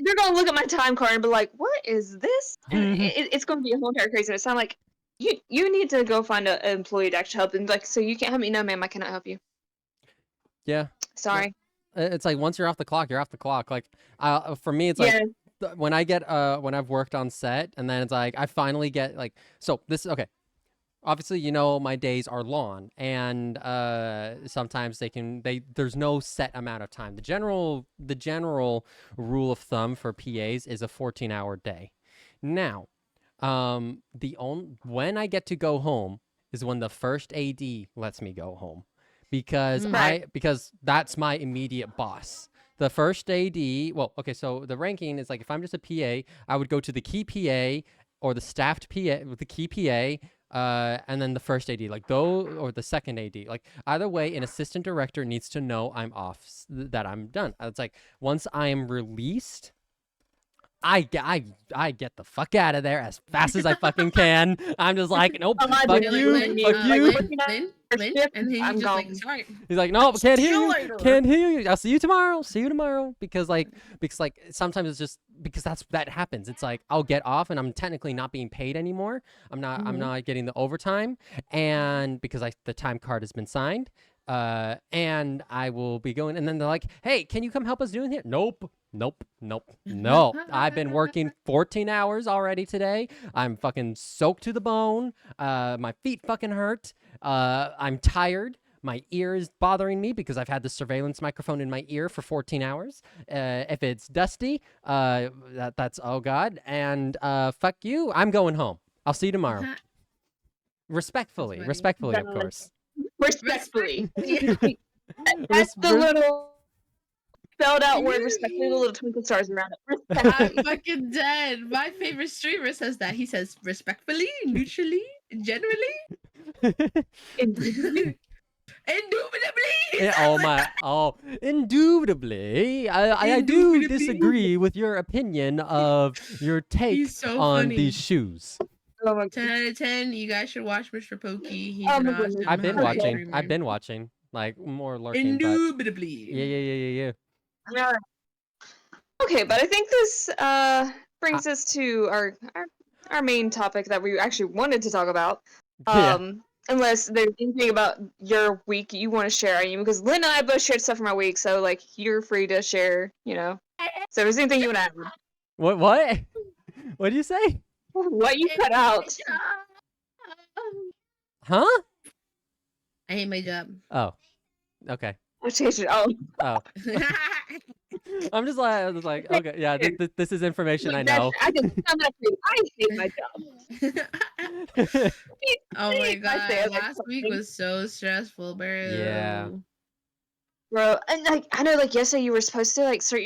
S3: they're gonna look at my time card and be like, "What is this?" And it's gonna be a whole entire craziness. So I'm like, you need to go find an employee to actually help. And like, so you can't help me? No, ma'am, I cannot help you.
S1: Yeah.
S3: Sorry.
S1: It's like once you're off the clock, you're off the clock. Like, for me, it's like when I get when I've worked on set, and then it's like I finally get like so this is okay. Obviously, my days are long, and sometimes there's no set amount of time. The general rule of thumb for PAs is a 14-hour day. Now, when I get to go home is when the first AD lets me go home. Because because that's my immediate boss. The first AD, well, okay, so the ranking is like if I'm just a PA, I would go to the key PA or the staffed PA with the key PA, and then the first AD, like or the second AD. Like either way, an assistant director needs to know I'm off, that I'm done. It's like once I am released, I get the fuck out of there as fast as I fucking can. I'm just like, nope, fuck you, fuck you.
S2: And he's just like, sorry.
S1: He's like, nope, can't hear you. Can't hear you. I'll see you tomorrow. See you tomorrow. Because sometimes it's just because that happens. It's like I'll get off and I'm technically not being paid anymore. I'm not getting the overtime, and because the time card has been signed. And I will be going, and then they're like, hey, can you come help us do it here? Nope. No. I've been working 14 hours already today. I'm fucking soaked to the bone. My feet fucking hurt. I'm tired. My ear is bothering me because I've had the surveillance microphone in my ear for 14 hours. If it's dusty, that's, oh God. And fuck you. I'm going home. I'll see you tomorrow. Respectfully, of course.
S3: Respectfully. That's the little spelled out word respectfully, the little twinkle stars around it.
S2: I'm fucking dead. My favorite streamer says that. He says respectfully, neutrally, generally. Indubitably.
S1: Indubitably. I do disagree with your opinion of your take on these shoes.
S2: 10 out of 10. You guys should watch Mr. Pokey. He's an awesome.
S1: I've been watching, like more lurking.
S2: Indubitably.
S1: Yeah.
S3: Okay, but I think this brings us to our main topic that we actually wanted to talk about. Unless there's anything about your week you want to share, Ayumi, because Lynn and I both shared stuff from our week, so like you're free to share, So if there's anything you want to add.
S1: What? What did you say?
S3: What you cut out?
S1: Huh?
S2: I hate my job.
S1: Oh, okay.
S3: I'll change it. Oh.
S1: I'm just like, okay, yeah. This is information I know.
S3: I hate my job.
S2: Oh my god! Last week was so stressful, bro.
S1: Yeah.
S3: Bro, and like I know, like yesterday you were supposed to like start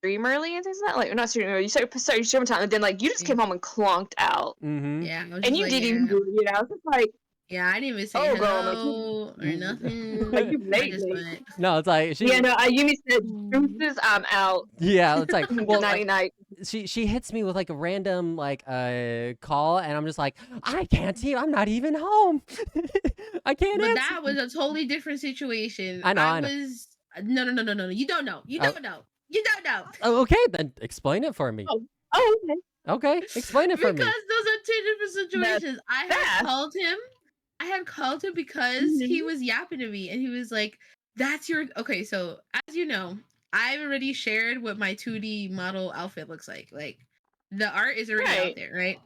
S3: stream early and things like that. Like, not stream early. You started stream time, and then like you just came home and clonked out.
S1: Mm-hmm.
S2: Yeah, I was
S3: And
S2: just
S3: you
S2: like,
S3: didn't
S2: yeah.
S3: even do it. I was just like,
S2: Yeah, I didn't even say
S3: oh, girl, like,
S2: hello or nothing.
S3: like you
S2: I
S3: late,
S2: just
S3: late.
S2: went.
S1: No, it's like she.
S3: Yeah, no. Ayumi said, "Deuces, I'm out."
S1: Yeah, it's like well,
S3: Nighty night.
S1: she hits me with like a random like call, and I'm just like, I can't see. I'm not even home. I can't
S2: But
S1: answer.
S2: that was a totally different situation.
S1: I know.
S2: was no. You don't know. You don't know. You don't know.
S1: Oh, okay, then explain it for me.
S3: Oh, okay.
S1: Okay, explain it for me.
S2: Because those are two different situations. I had called him because he was yapping to me, and he was like, "That's your okay." So as you know, I've already shared what my 2D model outfit looks like. Like the art is already out there, right?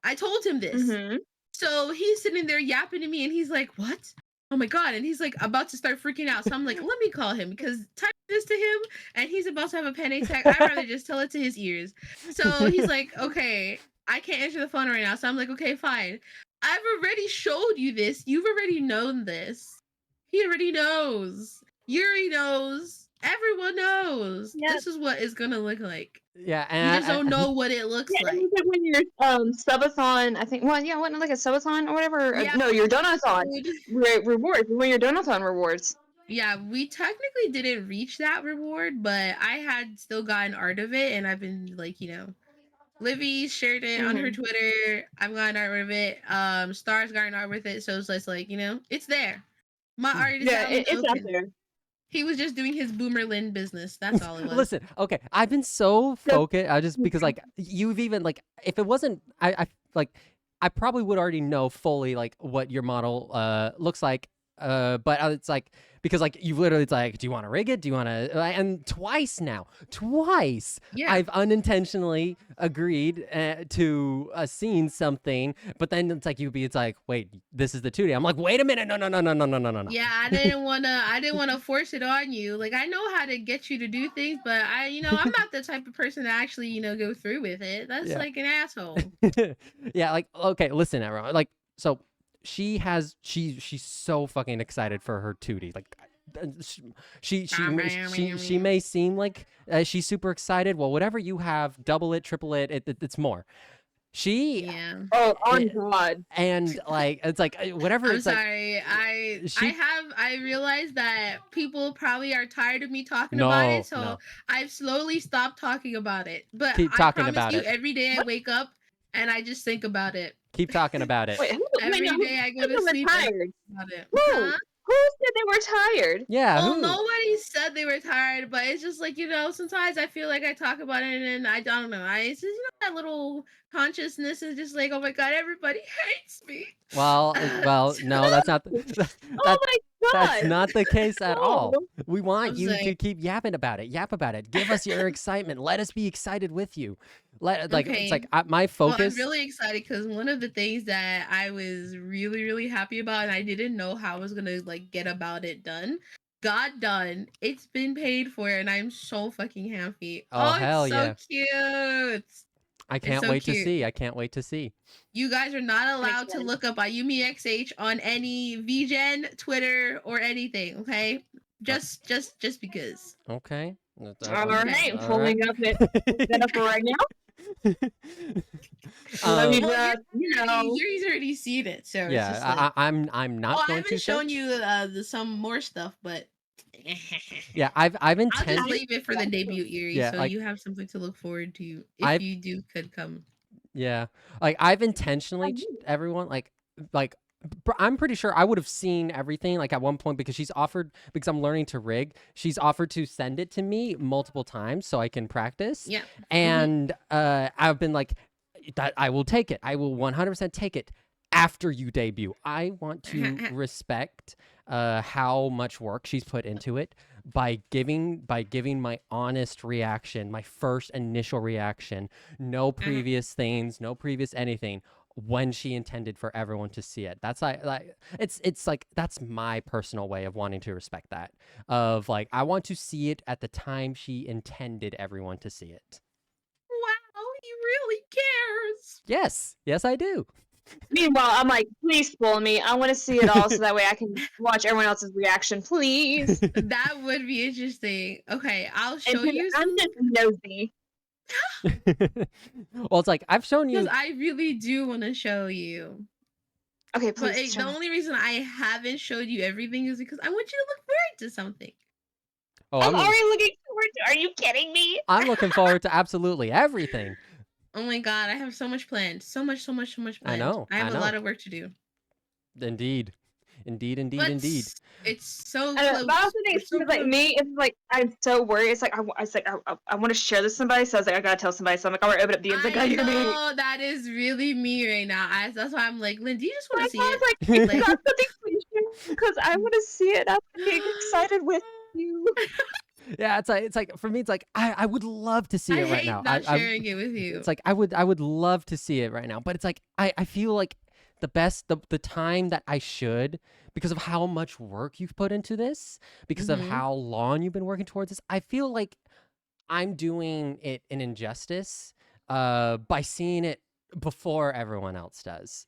S2: I told him this.
S3: Mm-hmm.
S2: So he's sitting there yapping to me, and he's like, "What? Oh my god!" And he's like about to start freaking out. So I'm like, "Let me call him," because type this to him, and he's about to have a panic attack. I'd rather just tell it to his ears. So he's like, "Okay, I can't answer the phone right now." So I'm like, "Okay, fine. I've already showed you this. You've already known this. He already knows. Yuri knows. Everyone knows.
S3: Yep.
S2: This is what it's gonna look like."
S1: Yeah,
S2: You
S1: and
S2: just don't know what it looks like.
S3: And when your subathon, I think, well, yeah, wasn't it like a subathon or whatever?
S2: Yeah.
S3: No, your donathon rewards. When your donathon rewards.
S2: Yeah, we technically didn't reach that reward, but I had still gotten art of it, and I've been like, Livy shared it on her Twitter. I've gotten art with it. Stars gotten art with it, so it's just like, it's there. My art is
S3: it's out there.
S2: He was just doing his Boomerlin business. That's all it was.
S1: Listen, okay, I've been so focused. I just because like you've even like if it wasn't, I like I probably would already know fully like what your model looks like. But it's like because like you've literally it's like, do you want to rig it? Do you want to? And twice
S2: Yeah.
S1: I've unintentionally agreed to scene something, but then it's like it's like, wait, this is the 2D. I'm like, wait a minute, no.
S2: Yeah, I didn't wanna force it on you. Like I know how to get you to do things, but I'm not the type of person to actually go through with it. That's like an asshole.
S1: Yeah, like okay, listen, everyone, like so. She's so fucking excited for her 2D. Like she may seem like she's super excited. Well, whatever you have, double it, triple it, it's more.
S3: Oh, on God.
S1: And like it's like whatever.
S2: I'm
S1: it's
S2: sorry.
S1: Like,
S2: I realized that people probably are tired of me talking about it, so I've slowly stopped talking about it. But
S1: keep talking about it.
S2: Every day I wake up and I just think about it.
S1: Keep talking about it.
S3: Wait,
S2: every day I go to sleep
S3: tired.
S2: About it.
S3: Who said they were tired?
S1: Yeah.
S2: Well,
S1: who?
S2: nobody said they were tired, but it's just like sometimes I feel like I talk about it and I don't know. It's just that little consciousness is just like, oh my god, everybody hates me.
S1: Well, no, that's not.
S3: Oh my God.
S1: That's not the case at all. We want you
S2: saying.
S1: to keep yapping about it. Yap about it. Give us your excitement. Let us be excited with you. It's like my focus.
S2: Well, I'm really excited because one of the things that I was really, really happy about, and I didn't know how I was gonna get about it done, got done. It's been paid for, and I'm so fucking happy.
S1: Oh hell
S2: it's so cute.
S1: I can't wait to see. I can't wait to see.
S2: You guys are not allowed to look up Ayumi XH on any VGen, Twitter, or anything. Okay, just because.
S1: Okay.
S3: All right, pulling up it up right now.
S2: Yuri's already seen it, so
S1: yeah,
S2: it's just like,
S1: I'm not going
S2: I
S1: to
S2: haven't shown you some more stuff, but
S1: yeah, I've intended.
S2: I'll just leave it for the debut, Yuri,
S1: yeah,
S2: so
S1: like,
S2: you have something to look forward to if you could come.
S1: Yeah, like I've intentionally everyone like I'm pretty sure I would have seen everything like at one point because because I'm learning to rig. She's offered to send it to me multiple times so I can practice.
S2: Yeah.
S1: And I've been like, that I will take it. I will 100% take it after you debut. I want to respect how much work she's put into it by giving my honest reaction, my first initial reaction, no previous things, no previous anything, when she intended for everyone to see it. That's like it's like that's my personal way of wanting to respect that. Of like I want to see it at the time she intended everyone to see it.
S2: Wow, he really cares.
S1: Yes, I do.
S3: Meanwhile, I'm like, please spoil me. I want to see it all so that way I can watch everyone else's reaction, please.
S2: That would be interesting. Okay, I'll show
S3: And
S2: you
S3: I'm
S2: some
S3: just nosy.
S1: Well, it's like I've shown
S2: because
S1: you.
S2: I really do want to show you.
S3: Okay,
S2: But
S3: please.
S2: the only reason I haven't showed you everything is because I want you to look forward to something.
S1: Oh,
S3: I'm already looking forward to. Are you kidding me?
S1: I'm looking forward to absolutely everything.
S2: Oh my god, I have so much planned. So much planned.
S1: I know.
S2: I
S1: I
S2: have a
S1: know.
S2: lot of work to do.
S1: Indeed.
S2: But
S1: Indeed.
S2: it's so
S3: But
S2: close.
S3: I also think
S2: We're
S3: it's
S2: so
S3: because, like
S2: close.
S3: me, it's like I'm so worried. It's like I want to share this with somebody, so I was like I gotta tell somebody. So I'm like, all right, open up DMs. Like,
S2: I
S3: you're gonna be.
S2: know that is really me right now. That's why I'm like, Lynn, do you just want to see
S3: I
S2: it?
S3: was like,
S2: Like-
S3: got something to share because I want to see it. I'm getting excited with you.
S1: Yeah, it's like for me, it's like I would love to see
S2: I
S1: it right
S2: hate
S1: now.
S2: not sharing it with you.
S1: It's like I would love to see it right now, but it's like I feel like the time that I should, because of how much work you've put into this, because of how long you've been working towards this, I feel like I'm doing it an injustice by seeing it before everyone else does.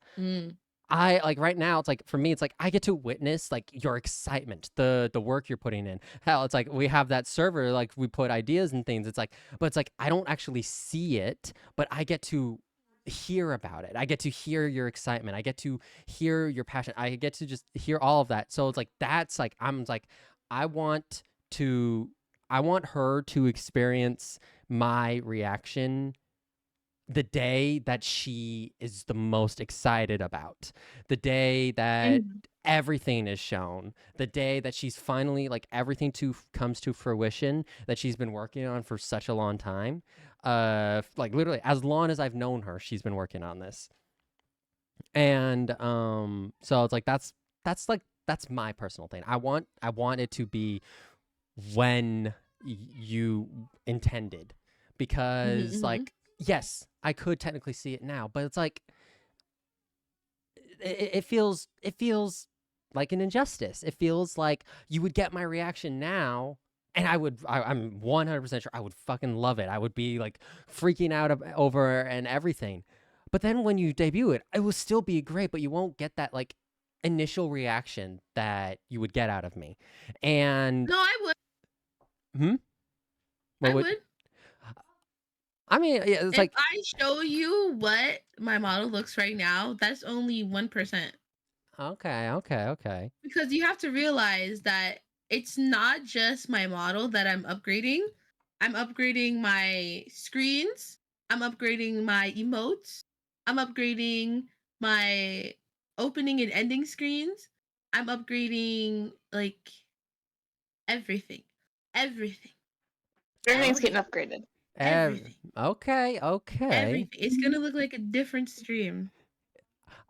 S1: I like right now, it's like for me, it's like I get to witness like your excitement, the work you're putting in. Hell, it's like we have that server, like we put ideas and things. It's like, but it's like I don't actually see it, but I get to hear about it. I get to hear your excitement. I get to hear your passion. I get to just hear all of that. So it's like that's like I'm like I want to I want her to experience my reaction the day that she is the most excited about, the day that everything is shown, the day that she's finally like everything comes to fruition that she's been working on for such a long time. Like literally as long as I've known her, she's been working on this. And so it's like that's my personal thing. I want it to be when you intended, because like yes, I could technically see it now, but it's like it feels like an injustice. It feels like you would get my reaction now, and I'm 100% sure I would fucking love it. I would be like freaking out over and everything. But then when you debut it, it will still be great, but you won't get that like initial reaction that you would get out of me. And
S2: no, I would. I would.
S1: I mean, yeah, it's
S2: if
S1: like
S2: I show you what my model looks right now, that's only 1%.
S1: Okay.
S2: Because you have to realize that it's not just my model that I'm upgrading. I'm upgrading my screens. I'm upgrading my emotes. I'm upgrading my opening and ending screens. I'm upgrading like everything.
S3: Everything's getting upgraded.
S2: Everything.
S1: Okay.
S2: Everything. It's gonna look like a different stream.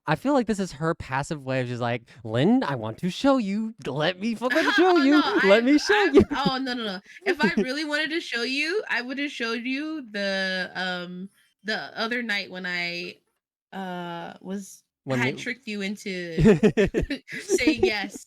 S1: I feel like this is her passive way of just like, Lynn, I want to show you. Let me fucking show you.
S2: No,
S1: Let me show you.
S2: Oh no. If I really wanted to show you, I would have showed you the other night when I tricked you into saying yes.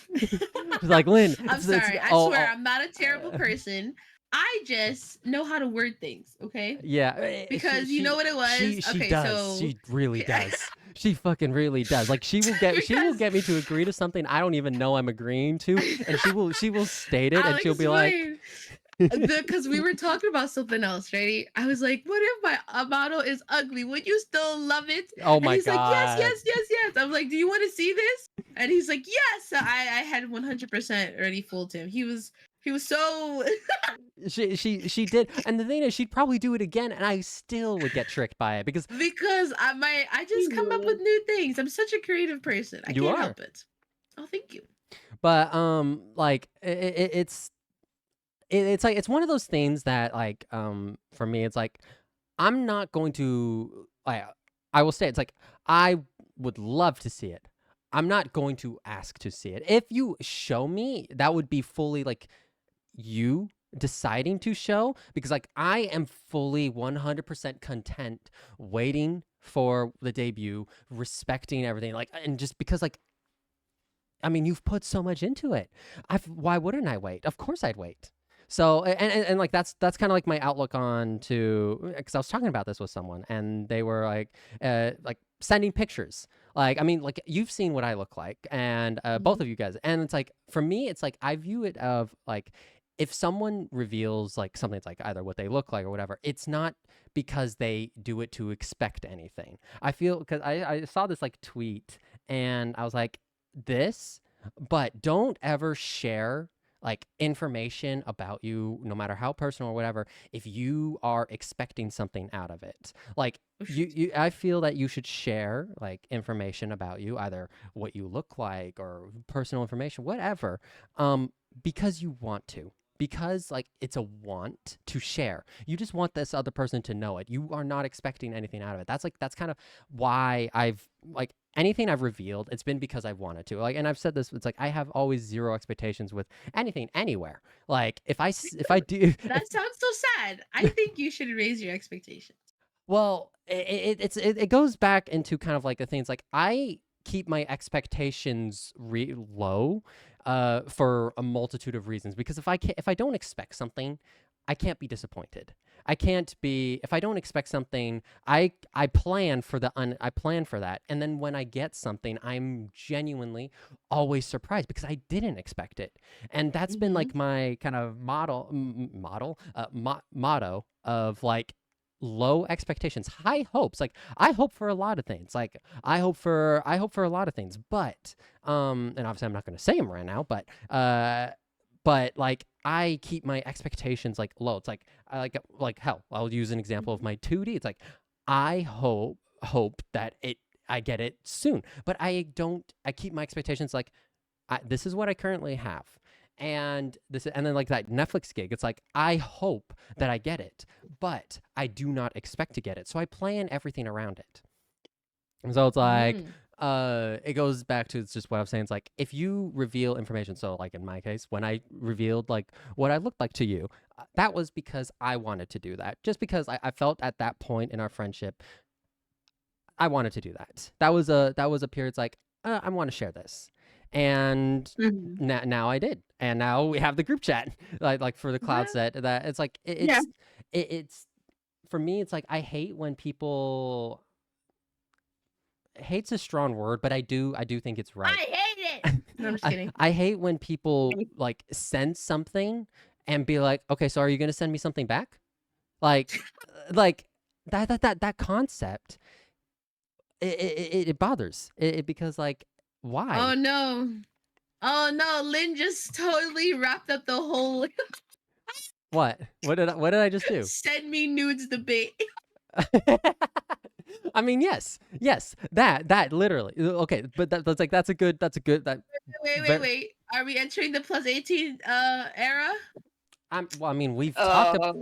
S1: It's like, Lynn,
S2: I'm sorry. I swear I'm not a terrible person. I just know how to word things, okay?
S1: Yeah.
S2: Because you know what it was?
S1: She
S2: okay,
S1: does.
S2: so
S1: She really does. She fucking really does. Like she will get me to agree to something I don't even know I'm agreeing to, and she will state it, and she'll be like,
S2: because we were talking about something else, right? I was like, what if my model is ugly? Would you still love it?
S1: Oh my
S2: he's
S1: god.
S2: Like, yes. I'm like, do you want to see this? And he's like, yes. So I had 100% already fooled him. He was so
S1: she did, and the thing is, she'd probably do it again, and I still would get tricked by it because
S2: I just come up with new things. I'm such a creative person. I can't help it. Oh, thank you.
S1: But like it's like it's one of those things that like for me it's like I'm not going to I will say it's like I would love to see it. I'm not going to ask to see it. If you show me, that would be fully like you deciding to show, because like I am fully 100% content waiting for the debut, respecting everything, like, and just because like I mean you've put so much into it. Why wouldn't I wait? Of course I'd wait. So and like that's kind of like my outlook on to, because I was talking about this with someone and they were like sending pictures. Like, I mean, like you've seen what I look like, and both of you guys, and it's like for me, it's like I view it of like if someone reveals like something, it's like either what they look like or whatever. It's not because they do it to expect anything. I feel because I saw this like tweet, and I was like, this, but don't ever share like information about you, no matter how personal or whatever, if you are expecting something out of it. Like I feel that you should share like information about you, either what you look like or personal information, whatever, because you want to. Because like it's a want to share. You just want this other person to know it. You are not expecting anything out of it. That's kind of why I've like anything I've revealed, it's been because I've wanted to. Like, and I've said this, it's like I have always zero expectations with anything anywhere. Like if I do
S2: That sounds so sad. I think you should raise your expectations.
S1: Well, it goes back into kind of like the things like I keep my expectations low for a multitude of reasons, because if I don't expect something, I can't be disappointed. I can't be if I don't expect something. I plan for I plan for that, and then when I get something, I'm genuinely always surprised because I didn't expect it, and that's been like my kind of motto of like low expectations, high hopes. Like I hope for a lot of things. Like I hope for a lot of things, but and obviously I'm not going to say them right now, but like I keep my expectations like low. It's like I like hell. I'll use an example of my 2D. It's like I hope that I get it soon, but I don't. I keep my expectations like this is what I currently have. And then like that Netflix gig, it's like I hope that I get it, but I do not expect to get it, so I plan everything around it. And so it's like it goes back to, it's just what I'm saying. It's like if you reveal information, so like in my case, when I revealed like what I looked like to you, that was because I wanted to do that, just because I felt at that point in our friendship I wanted to do that. That was a period. It's like I want to share this. And now I did, and now we have the group chat, like for the Cloudset. That it's like it's for me. It's like I hate when people. Hate's a strong word, but I do think it's right.
S2: I hate it. No, I'm just kidding.
S1: I hate when people like send something and be like, okay, so are you gonna send me something back? Like that concept. It bothers it because like. Why?
S2: Oh no, Lynn just totally wrapped up the whole
S1: What did I just do?
S2: Send me nudes debate.
S1: I mean, yes, that literally. Okay, but that's a good
S2: Wait. Are we entering the plus 18 era?
S1: Well, I mean, we've talked about,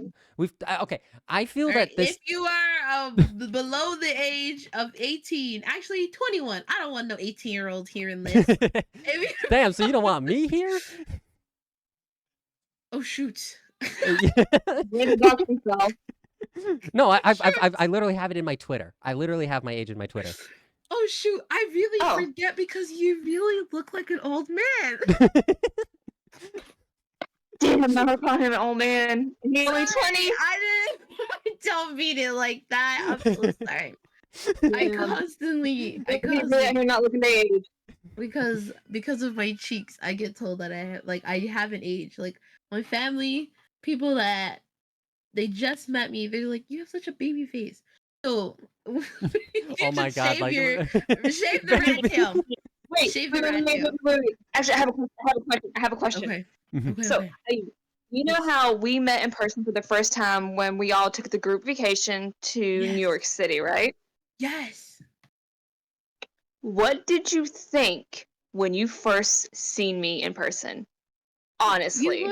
S1: okay. I feel that this.
S2: If you are below the age of 18, actually 21, I don't want no 18-year-old here in this.
S1: Damn, so you don't want me here?
S2: Oh shoot!
S1: No, I literally have it in my Twitter. I literally have my age in my Twitter.
S2: Oh shoot! I really forget because you really look like an old man.
S3: Damn, I'm never calling him an old man. He's only 20.
S2: I don't mean it like that. I'm so sorry. I constantly
S3: You're not looking at age.
S2: Because of my cheeks, I get told that I haven't aged. Like my family, people that they just met me, they're like, you have such a baby face. So
S1: oh my god,
S2: shave the rat tail.
S3: Wait. Actually, I have a question.
S2: Okay.
S3: So, you know how we met in person for the first time when we all took the group vacation to New York City, right?
S2: Yes.
S3: What did you think when you first seen me in person? Honestly.
S2: You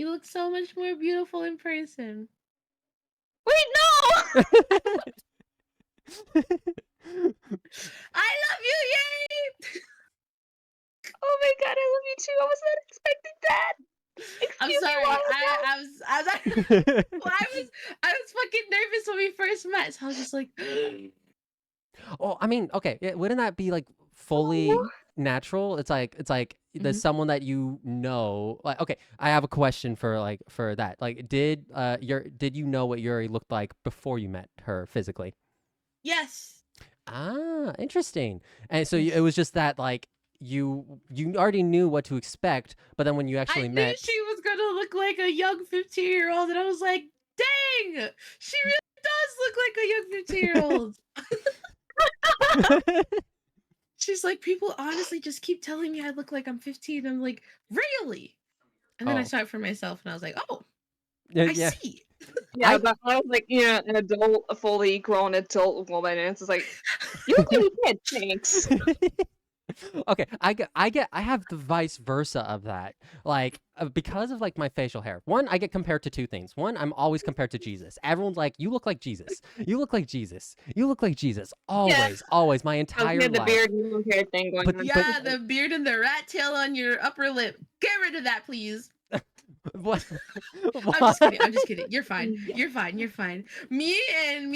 S2: looked so much more beautiful in person.
S3: Wait, no!
S2: I love you, yay!
S3: Oh my god, I love you too. I was not expecting that.
S2: I'm sorry. I was fucking nervous when we first met, so I was just like.
S1: Oh, I mean, okay, wouldn't that be like fully natural. It's like there's
S2: Mhm.
S1: someone that you know. Like, okay, I have a question for that. Like, did you know what Yuri looked like before you met her physically?
S2: Yes.
S1: Ah, interesting. And so it
S2: Yes.
S1: was just that like you already knew what to expect, but then when you
S2: I
S1: actually
S2: knew
S1: met.
S2: she was gonna look like a young 15-year-old, and I was like, dang, she really does look like a young 15-year-old. She's like, people honestly just keep telling me I look like I'm 15. I'm like, really? And then I
S1: Oh,
S2: saw it for myself, and I was like, oh,
S1: yeah,
S2: I
S1: yeah.
S2: see.
S3: Yeah,
S1: I
S3: but I was like, an adult, a fully grown adult woman, and it's just like, you look like a kid. Thanks.
S1: Okay, I have the vice versa of that. Like because of like my facial hair. One, I get compared to two things. One, I'm always compared to Jesus. Everyone's like, "You look like Jesus. You look like Jesus. You look like Jesus."
S3: Yeah,
S1: Always, always my
S3: I was
S1: entire
S3: near the
S1: life.
S3: beard and long hair thing going on.
S1: But
S2: Yeah, the beard and the rat tail on your upper lip. Get rid of that, please.
S1: what?
S2: I'm just kidding. I'm
S1: What?
S2: just kidding. You're fine. You're fine. You're fine. Me and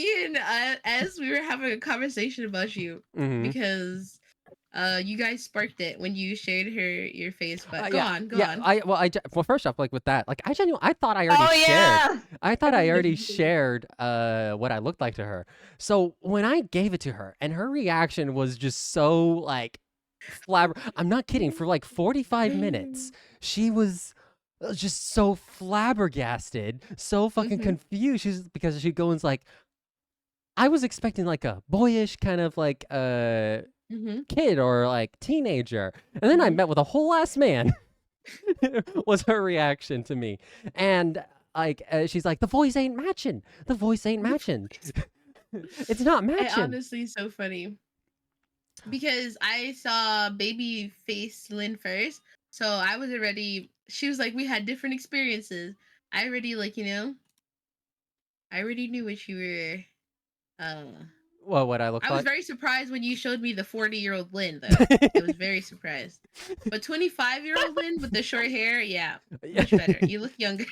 S2: Ez, we were having a conversation about you
S1: Hmm.
S2: because you guys sparked it when you shared your face. But go
S1: Yeah,
S2: on, go
S1: yeah.
S2: on.
S1: Well, first off, like with that, like I thought I already
S3: Oh
S1: shared.
S3: yeah.
S1: I thought I already shared what I looked like to her. So when I gave it to her, and her reaction was just so like I'm not kidding. For like 45 minutes, she was just so flabbergasted, so fucking
S2: Mm-hmm.
S1: confused. Because she goes like, I was expecting like a boyish kind of like
S2: Mm-hmm.
S1: kid or like teenager, and then I
S2: Mm-hmm.
S1: met with a whole ass man. Was her reaction to me, and like she's like, the voice ain't matching. The voice ain't matching. It's not
S2: It
S1: matching.
S2: honestly so funny because I saw baby face Lynn first, so I was already. She was like, we had different experiences. I already like I already knew what you were.
S1: Well, what I look
S2: I was
S1: like.
S2: very surprised when you showed me the 40-year-old Lynn, though. I was very surprised. But 25-year-old Lynn with the short hair, yeah, much better. You look younger.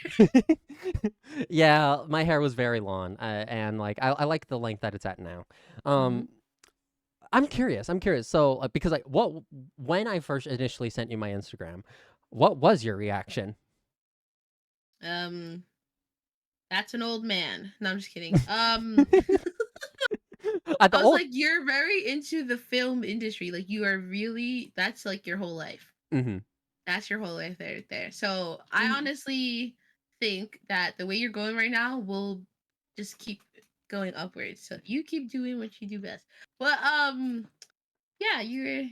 S1: Yeah, my hair was very long, and like I like the length that it's at now.
S2: Mm-hmm.
S1: Um, I'm curious. I'm curious. So, because like, when I first initially sent you my Instagram, what was your reaction?
S2: Um, that's an old man. No, I'm just kidding.
S1: At the
S2: I was
S1: old.
S2: like, you're very into the film industry. Like, you are really. That's like your whole life.
S1: Mm-hmm.
S2: That's your whole life there. So I honestly think that the way you're going right now will just keep going upwards. So you keep doing what you do best. But yeah, you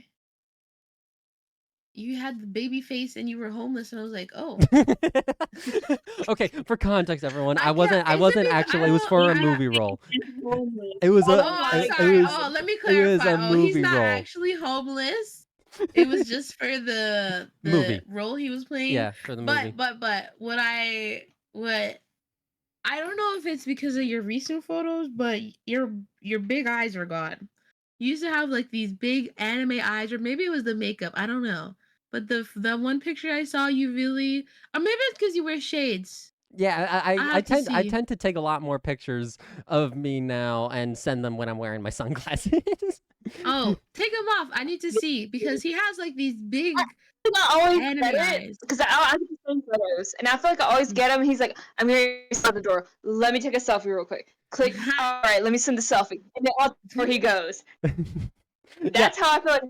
S2: had the baby face and you were homeless, and I was like, oh,
S1: Okay, for context, everyone,
S2: I can't.
S1: I
S2: Is it
S1: wasn't
S2: because I
S1: actually. It was
S2: don't?
S1: for a
S2: I don't.
S1: movie role.
S3: Homeless.
S1: It was a.
S3: Oh
S2: Oh, I'm
S3: my
S1: It
S2: sorry.
S1: was.
S2: Oh,
S3: god.
S2: let me
S1: It was
S2: clarify.
S1: a
S2: Oh, he's
S1: movie
S2: not
S1: role.
S2: actually homeless. It was just for the
S1: Movie.
S2: role he was playing.
S1: Yeah, for the
S2: But
S1: movie.
S2: what I don't know if it's because of your recent photos, but your big eyes are gone. You used to have like these big anime eyes, or maybe it was the makeup. I don't know. But the one picture I saw, you really, or maybe it's because you wear shades.
S1: Yeah,
S2: I have to
S1: I
S2: see.
S1: tend to take a lot more pictures of me now and send them when I'm wearing my sunglasses.
S2: Oh, take them off. I need to see because he has like these big
S3: I always
S2: anime
S3: get it
S2: eyes.
S3: because I get the same photos, and I feel like I always get him. He's like, "I'm going to start the door. Let me take a selfie real quick. Click. All right, let me send the selfie." And then before he goes,
S1: Yeah,
S3: that's how I feel like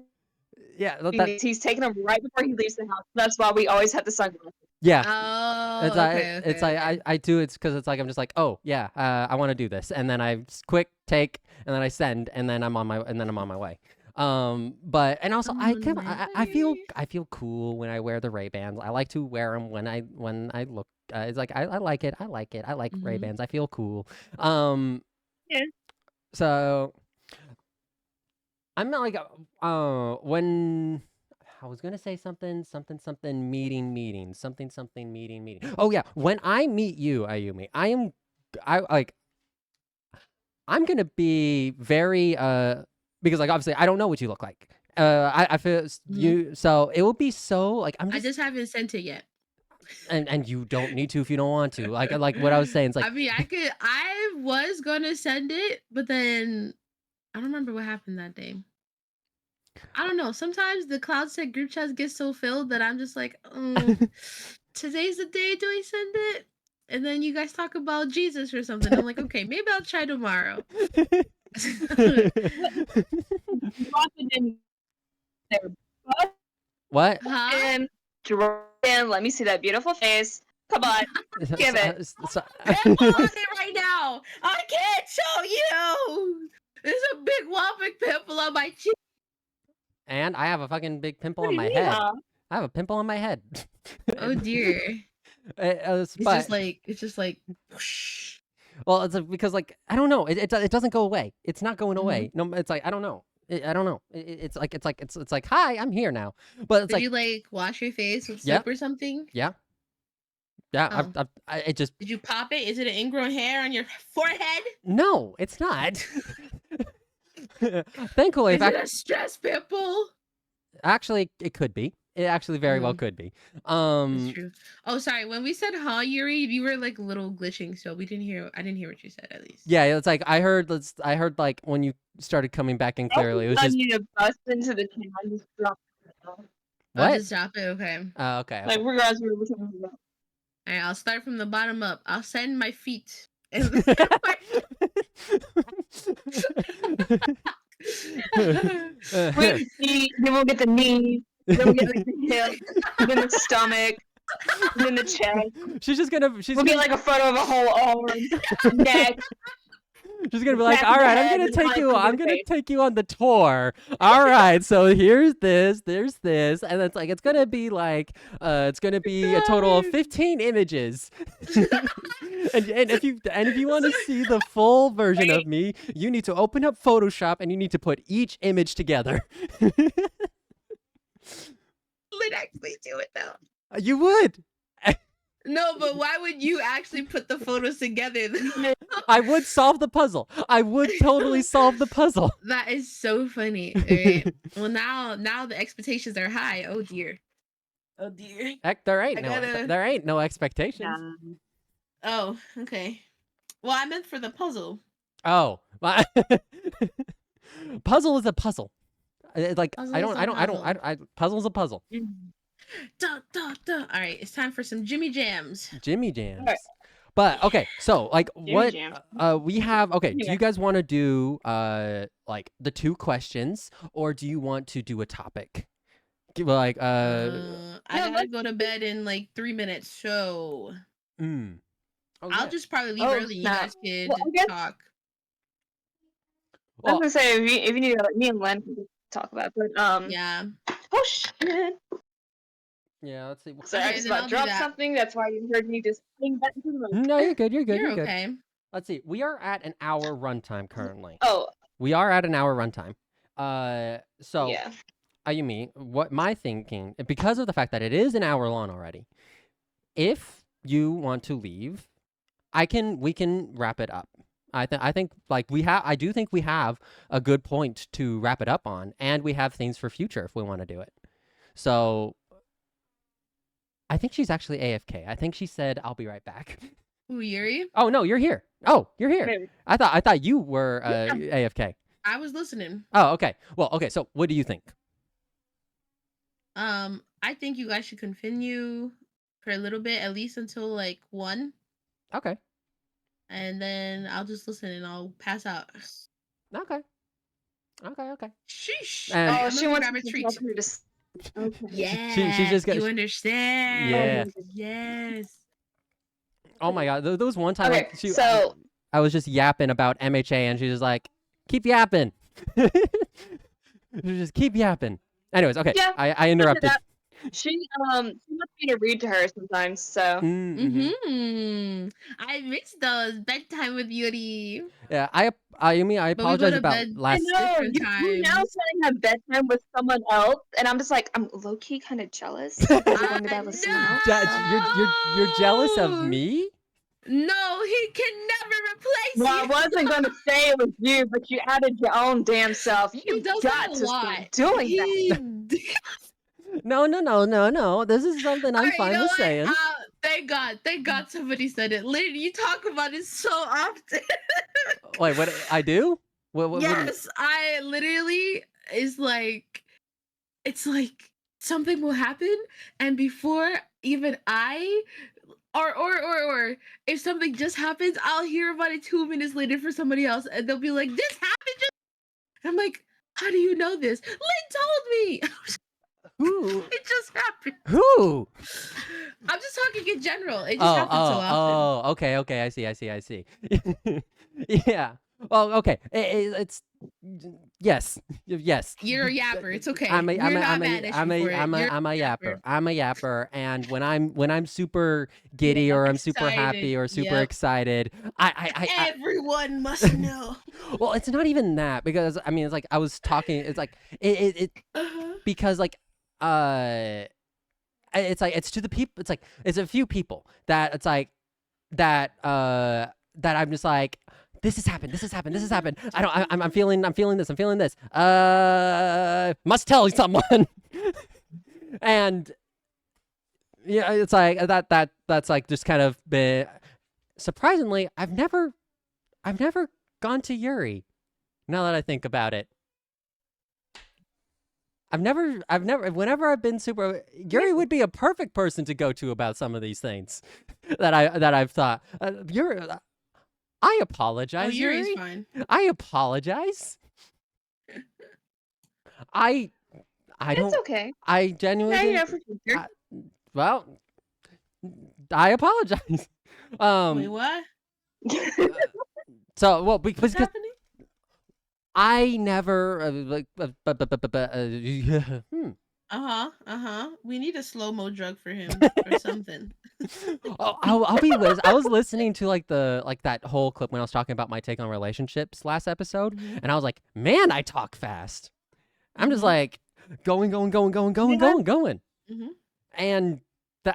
S1: yeah,
S3: he's taking them right before he leaves the house. That's why we always have the sunglasses.
S1: yeah.
S2: Oh, okay,
S1: It's
S2: okay, okay.
S1: I do it's because it's like I'm just like, oh yeah, I want to do this, and then I quick take, and then I send, and then I'm on my way. But and also
S2: On my way.
S1: I feel cool when I wear the Ray Bans. I like to wear them when I look. It's like I like it. I like it. I like Ray
S2: Mm-hmm.
S1: Bans. I feel cool. Um,
S3: Yeah.
S1: so I'm not like when I was gonna say something meeting. Oh yeah, when I meet you, Ayumi, I like I'm gonna be very because like obviously I don't know what you look like. I feel
S2: Mm-hmm.
S1: you so it will be so like I'm
S2: I
S1: just
S2: just haven't sent it yet.
S1: and you don't need to if you don't want to. Like what I was saying, it's like
S2: I mean, I could. I was gonna send it, but then I don't remember what happened that day. I don't know. Sometimes the Cloudset group chats get so filled that I'm just like, today's the day. Do I send it? And then you guys talk about Jesus or something. I'm like, okay, maybe I'll try tomorrow.
S1: What?
S2: Huh?
S3: And Jordan, let me see that beautiful face. Come on, give it.
S2: Pimple on it right now. I can't show you. There's a big whopping pimple on my cheek.
S1: And I have a fucking big pimple
S3: What
S1: on
S3: do
S1: my
S3: you mean,
S1: head.
S3: huh?
S1: I have a pimple on my head.
S2: Oh dear. It's
S1: but,
S2: just like whoosh.
S1: well, it's because like I don't know. It doesn't go away. It's not going away. No, it's like I don't know. I don't know. It's like hi, I'm here now. But it's
S2: Did
S1: like
S2: you like wash your face with
S1: Yeah.
S2: soap or something?
S1: yeah.
S2: Oh.
S1: It just
S2: Did you pop it? Is it an ingrown hair on your forehead?
S1: no, it's not. Thankfully,
S2: Is it a stress pimple?
S1: actually, it could be. It actually very well could be.
S2: That's true. Oh, sorry. When we said "huh, Yuri," you were like a little glitching, so we didn't hear. I didn't hear what you said at least.
S1: Yeah, it's like I heard like when you started coming back in clearly. It was just
S3: you to bust into the can. Just drop it.
S2: I'll
S1: what?
S2: just drop it. Okay.
S1: Okay.
S3: Like regardless of what we're talking about.
S2: All right. I'll start from the bottom up. I'll send my feet.
S3: Wait, then we'll get the knee, then we'll get like, the hip, then the stomach, then the chest.
S1: We'll
S3: get like a photo of a whole arm, neck.
S1: She's gonna be like,
S3: back
S1: all
S3: of the
S1: right,
S3: head,
S1: I'm
S3: and
S1: gonna
S3: face.
S1: take you on the tour. All right, so here's this, there's this, and it's like it's gonna be like it's gonna be a total of 15 images. and if you want to see the full version of me, you need to open up Photoshop and you need to put each image together.
S2: Let's actually do it though.
S1: You would.
S2: No, but why would you actually put the photos together?
S1: I would solve the puzzle. I would totally solve the puzzle.
S2: That is so funny. All right. Well, now the expectations are high. Oh dear. Oh dear.
S1: Heck, there ain't no expectations.
S2: Oh, okay. Well, I meant for the puzzle.
S1: Oh, puzzle is a puzzle. Like puzzle's a puzzle.
S2: Duh. All right, it's time for some Jimmy Jams.
S1: Jimmy Jams. Right. But okay, so like what we have. Okay, do you guys want to do like the 2 questions, or do you want to do a topic? Like
S2: I gotta go to bed in like 3 minutes, so
S1: Okay.
S2: I'll just probably leave early. You guys can talk.
S3: I was gonna say if you need to, like, me and Len can talk about it, but
S2: yeah.
S3: Oh shit.
S1: Yeah, let's see.
S3: Sorry, I just about dropped something. That's why you heard me just ping back into the room.
S1: No, you're good. You're good.
S2: You're
S1: good.
S2: Okay.
S1: Let's see. We are at an hour runtime currently.
S3: Oh.
S1: We are at an hour runtime. So
S3: yeah.
S1: Ayumi, what my thinking, because of the fact that it is an hour long already, if you want to leave, we can wrap it up. I think like I do think we have a good point to wrap it up on, and we have things for future if we want to do it. So I think she's actually AFK. I think she said, "I'll be right back."
S2: Ooh, Yuri?
S1: Oh no, you're here. Oh, you're here.
S3: Maybe.
S1: I thought you were AFK.
S2: I was listening.
S1: Oh, okay. Well, okay. So, what do you think?
S2: I think you guys should continue for a little bit, at least until like 1.
S1: Okay.
S2: And then I'll just listen and I'll pass out.
S1: Okay.
S2: Sheesh.
S1: And
S3: she wants
S2: to grab a treat.
S3: Okay.
S2: Yeah.
S1: She just got.
S2: You understand?
S1: Yeah.
S2: Yes.
S1: Oh my God! There was one time
S3: Okay,
S1: like,
S3: so
S1: I was just yapping about MHA, and she was like, "Keep yapping." Just keep yapping. Anyways, okay.
S3: Yeah,
S1: I interrupted.
S3: She wants me to read to her sometimes, so.
S2: I miss those bedtime with Yuri.
S1: Yeah, I apologize about last.
S3: I know, you now saying have bedtime with someone else, and I'm just like, I'm low key kind of jealous. You're
S1: jealous of me?
S2: No, he can never replace you.
S3: Well, I wasn't going to say it was you, but you added your own damn self. You got to stop doing that.
S1: No. This is something I'm fine with saying.
S2: Thank God somebody said it. Literally, you talk about it so often.
S1: Wait, what I do? What
S2: yes, I literally is like it's like something will happen, and before even I or if something just happens, I'll hear about it 2 minutes later for somebody else, and they'll be like, "This happened just." I'm like, "How do you know this?" Lynn told me.
S1: Who?
S2: It just happened.
S1: Who?
S2: I'm just talking in general. It just happens so often.
S1: Okay. I see. Yeah. Well, okay. It's yes.
S2: You're a yapper. It's okay.
S1: I'm a
S2: We're not mad at you for it. You're
S1: I'm a
S2: a
S1: yapper.
S2: yapper.
S1: I'm a yapper, and when I'm super giddy or I'm super happy
S2: Excited.
S1: or super
S2: Yep.
S1: excited,
S2: Everyone must know.
S1: well, it's not even that, because I mean, it's like I was talking. It's like it
S2: Uh-huh.
S1: because like it's like it's to the people. It's like it's a few people that it's like that I'm just like, this has happened. I don't. I'm feeling this. Must tell someone. And yeah, it's like that's like just kind of been surprisingly. I've never gone to Yuri. Now that I think about it, whenever I've been super, Yuri would be a perfect person to go to about some of these things that I've thought. Yuri, I apologize.
S2: Oh, Yuri's
S1: Yuri.
S2: fine.
S1: I apologize. I
S3: It's
S1: don't.
S3: okay.
S1: I genuinely.
S3: Now you know
S1: didn't-
S3: for future.
S1: well, I apologize.
S2: Wait, what?
S1: So well
S2: What's
S1: because
S2: happening?
S1: I never like
S2: We need a slow-mo drug for him or something.
S1: Oh, I was listening to like that whole clip when I was talking about my take on relationships last episode,
S2: Mhm.
S1: and I was like, man, I talk fast. I'm just
S2: Mhm.
S1: like going,
S2: Mhm.
S1: and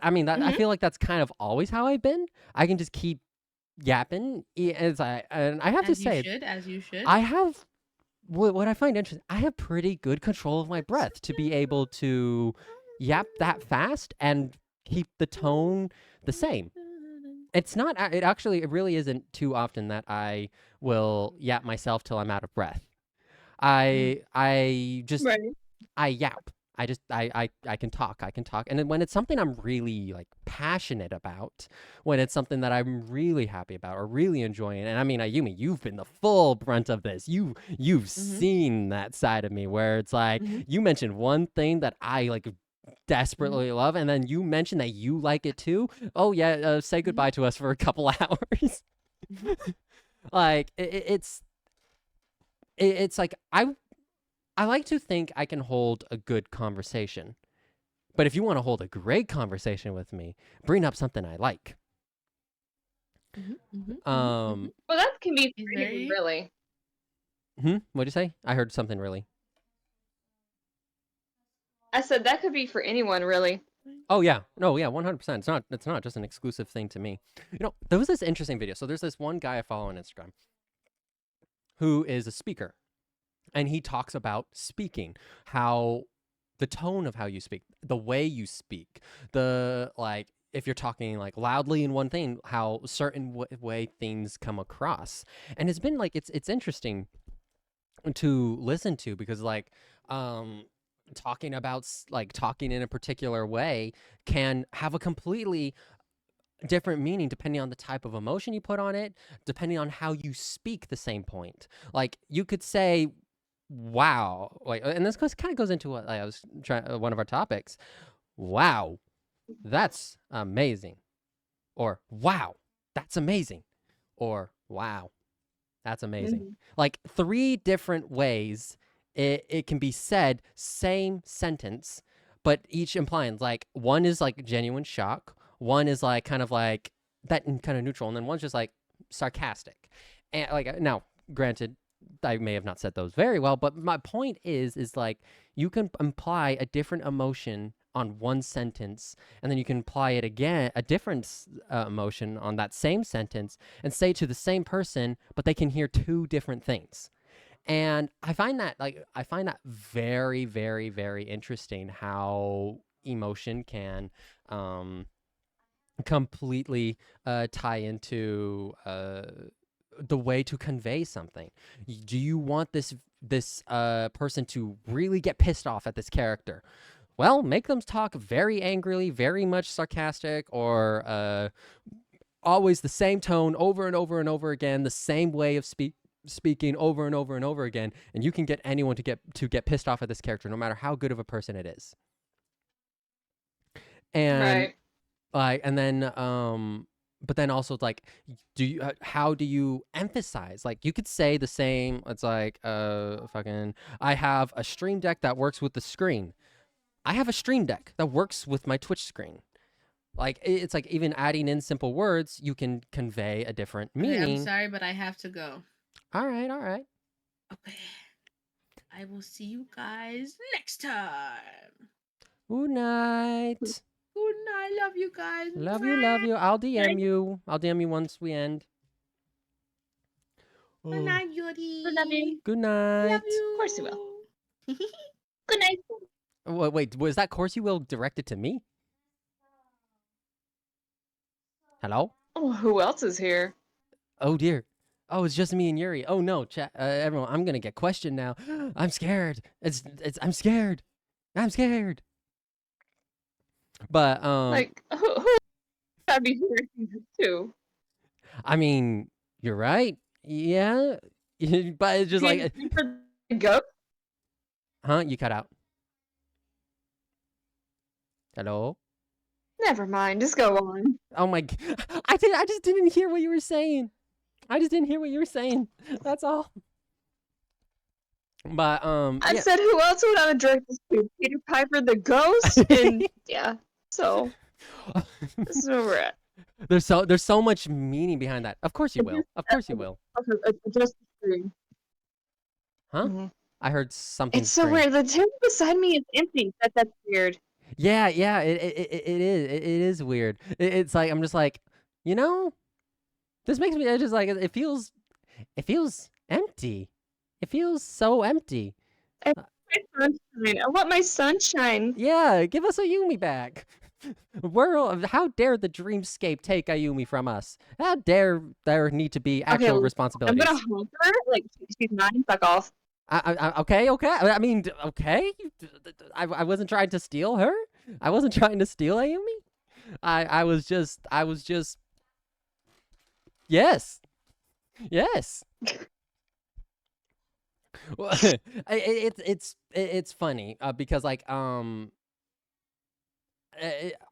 S1: I mean that I
S2: Mhm.
S1: feel like that's kind of always how I've been. I can just keep yapping, and I have to say,
S2: As you should.
S1: I have what I find interesting. I have pretty good control of my breath to be able to yap that fast and keep the tone the same. It's not. It actually. It really isn't too often that I will yap myself till I'm out of breath. I just
S3: Right.
S1: I yap. I can talk. And then when it's something I'm really like passionate about, when it's something that I'm really happy about or really enjoying, and I mean, Ayumi, you've been the full brunt of this. You've seen that side of me where it's like you mentioned one thing that I like desperately love, and then you mentioned that you like it too. Oh yeah, say goodbye to us for a couple hours. Like it's like I like to think I can hold a good conversation. But if you want to hold a great conversation with me, bring up something I like.
S3: Well, that can be
S2: He's
S3: for anyone,
S2: very-
S3: really.
S1: What'd you say? I heard something really.
S3: I said that could be for anyone, really.
S1: Oh yeah. No, yeah, 100%. It's not just an exclusive thing to me. You know, there was this interesting video. So there's this one guy I follow on Instagram who is a speaker. And he talks about speaking, how the tone of how you speak, the way you speak, the like if you're talking like loudly in one thing, how certain way things come across. And it's been like it's interesting to listen to because like talking about like talking in a particular way can have a completely different meaning depending on the type of emotion you put on it, depending on how you speak the same point. Like you could say wow, like, and this kind of goes into what I was trying one of our topics. Wow, that's amazing, or wow, that's amazing, or wow, that's amazing. Like 3 different ways it can be said, same sentence, but each implying like one is like genuine shock, one is like kind of like that kind of neutral, and then one's just like sarcastic. And like now, granted, I may have not said those very well, but my point is like you can imply a different emotion on one sentence, and then you can apply it again, a different emotion on that same sentence, and say to the same person, but they can hear 2 different things. And I find that very, very, very interesting how emotion can completely tie into the way to convey something. Do you want this person to really get pissed off at this character? Well, make them talk very angrily, very much sarcastic, or always the same tone over and over and over again, the same way of speaking over and over and over again, and you can get anyone to get pissed off at this character, no matter how good of a person it is. And
S3: Right.
S1: and then but then also like, how do you emphasize? Like, you could say the same. It's like fucking, I have a stream deck that works with the screen. I have a stream deck that works with my Twitch screen. Like, it's like, even adding in simple words, you can convey a different meaning.
S2: Okay, I'm sorry, but I have to go.
S1: All right.
S2: Okay. I will see you guys next time.
S1: Good night.
S2: Good night. Love you guys.
S1: Love you. I'll DM you. I'll DM you once we end.
S2: Good night, Yuri.
S3: Love you.
S1: Good night.
S2: Love you.
S3: Of course you will. Good night.
S1: Wait, was that course you will directed to me? Hello?
S3: Oh, who else is here?
S1: Oh dear. Oh, it's just me and Yuri. Oh no, chat, everyone, I'm gonna get questioned now. I'm scared. I'm scared. I'm scared. But
S3: Like, who I'd be here too?
S1: I mean, you're right. Yeah, but it's just like,
S3: Go.
S1: huh? You cut out. Hello?
S3: Never mind. Just go on.
S1: Oh my! I just didn't hear what you were saying. That's all. But
S3: I
S1: yeah.
S3: said, who else would I direct this to? Peter Piper the ghost? And yeah, so this is where we're at.
S1: There's so much meaning behind that. Of course you will. Of course you will.
S3: Just the screen.
S1: Huh?
S3: Mhm.
S1: I heard something.
S3: It's so weird. The table beside me is empty. That's weird.
S1: Yeah, it is weird. It's like, I'm just like, this makes me, just like, it feels empty. It feels so empty.
S3: My sunshine. I want my sunshine.
S1: Yeah, give us Ayumi back. How dare the dreamscape take Ayumi from us? How dare there need to be actual responsibilities?
S3: I'm gonna hold her like she's mine. Fuck off.
S1: Okay. I mean, okay. I wasn't trying to steal her. I wasn't trying to steal Ayumi. I was just. Yes. Well, it's funny because like I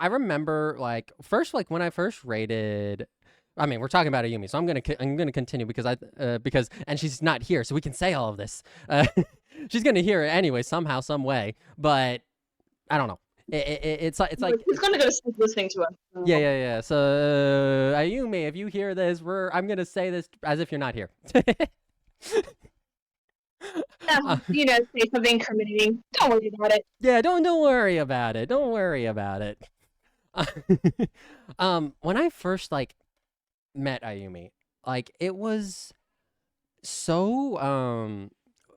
S1: remember like when I first rated. I mean, we're talking about Ayumi, so I'm gonna continue because and she's not here, so we can say all of this. She's gonna hear it anyway, somehow, some way. But I don't know. It's like
S3: he's gonna go sleep listening to us.
S1: Yeah. So Ayumi, if you hear this, I'm gonna say this as if you're not here.
S3: Say something incriminating. Don't worry about it.
S1: Yeah, don't worry about it. Don't worry about it. When I first met Ayumi, it was so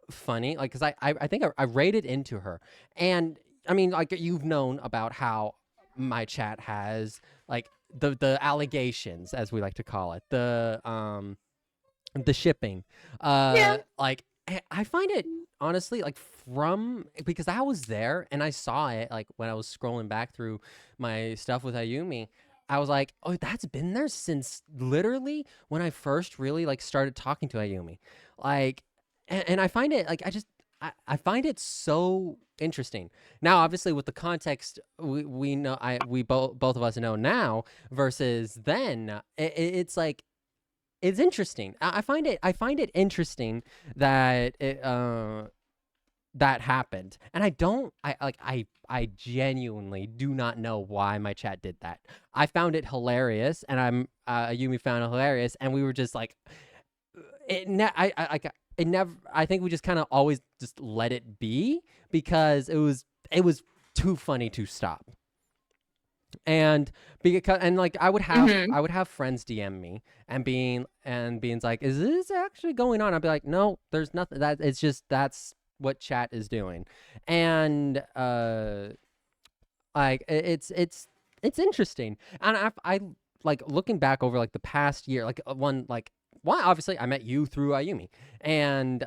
S1: funny, because I think I rated into her, and I mean, you've known about how my chat has the allegations, as we like to call it, the shipping.
S3: Yeah.
S1: I find it honestly because I was there and I saw it when I was scrolling back through my stuff with Ayumi. I was like, oh, that's been there since literally when I first really started talking to Ayumi. And I find it I find it so interesting. Now, obviously, with the context we know, we both of us know now versus then, it's it's interesting. I find it interesting that that happened, and I genuinely do not know why my chat did that. I found it hilarious, and Yumi found it hilarious, and we were just like, it never. I think we just kind of always just let it be because it was too funny to stop. And I would have friends DM me and being like, is this actually going on? I'd be like, no, there's nothing. That's what chat is doing. And it's interesting. And I looking back over the past year, one, obviously, I met you through Ayumi, and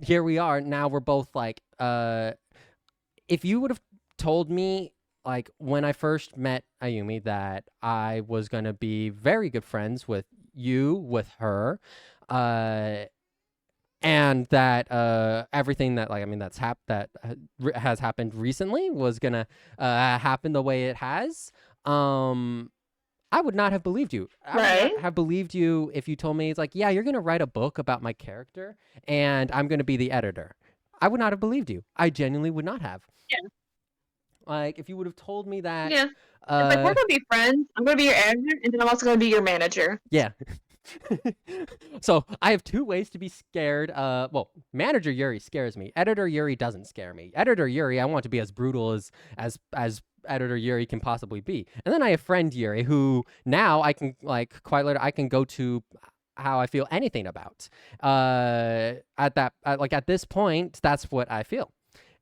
S1: here we are. Now we're both like, if you would have told me like when I first met Ayumi that I was gonna be very good friends with you, with her, uh, and that everything that has happened recently was gonna happen the way it has, I would not have believed you. I would
S3: Right.
S1: not have believed you if you told me it's like, yeah, you're gonna write a book about my character and I'm gonna be the editor. I would not have believed you. I genuinely would not have.
S3: Yeah.
S1: Like if you would have told me that,
S3: Yeah. It's like, we're gonna be friends. I'm gonna be your editor, and then I'm also gonna be your manager.
S1: yeah. So I have two ways to be scared. Well, manager Yuri scares me. Editor Yuri doesn't scare me. Editor Yuri, I want to be as brutal as editor Yuri can possibly be. And then I have friend Yuri, who now I can like quite literally I can go to how I feel anything about. At this point, that's what I feel,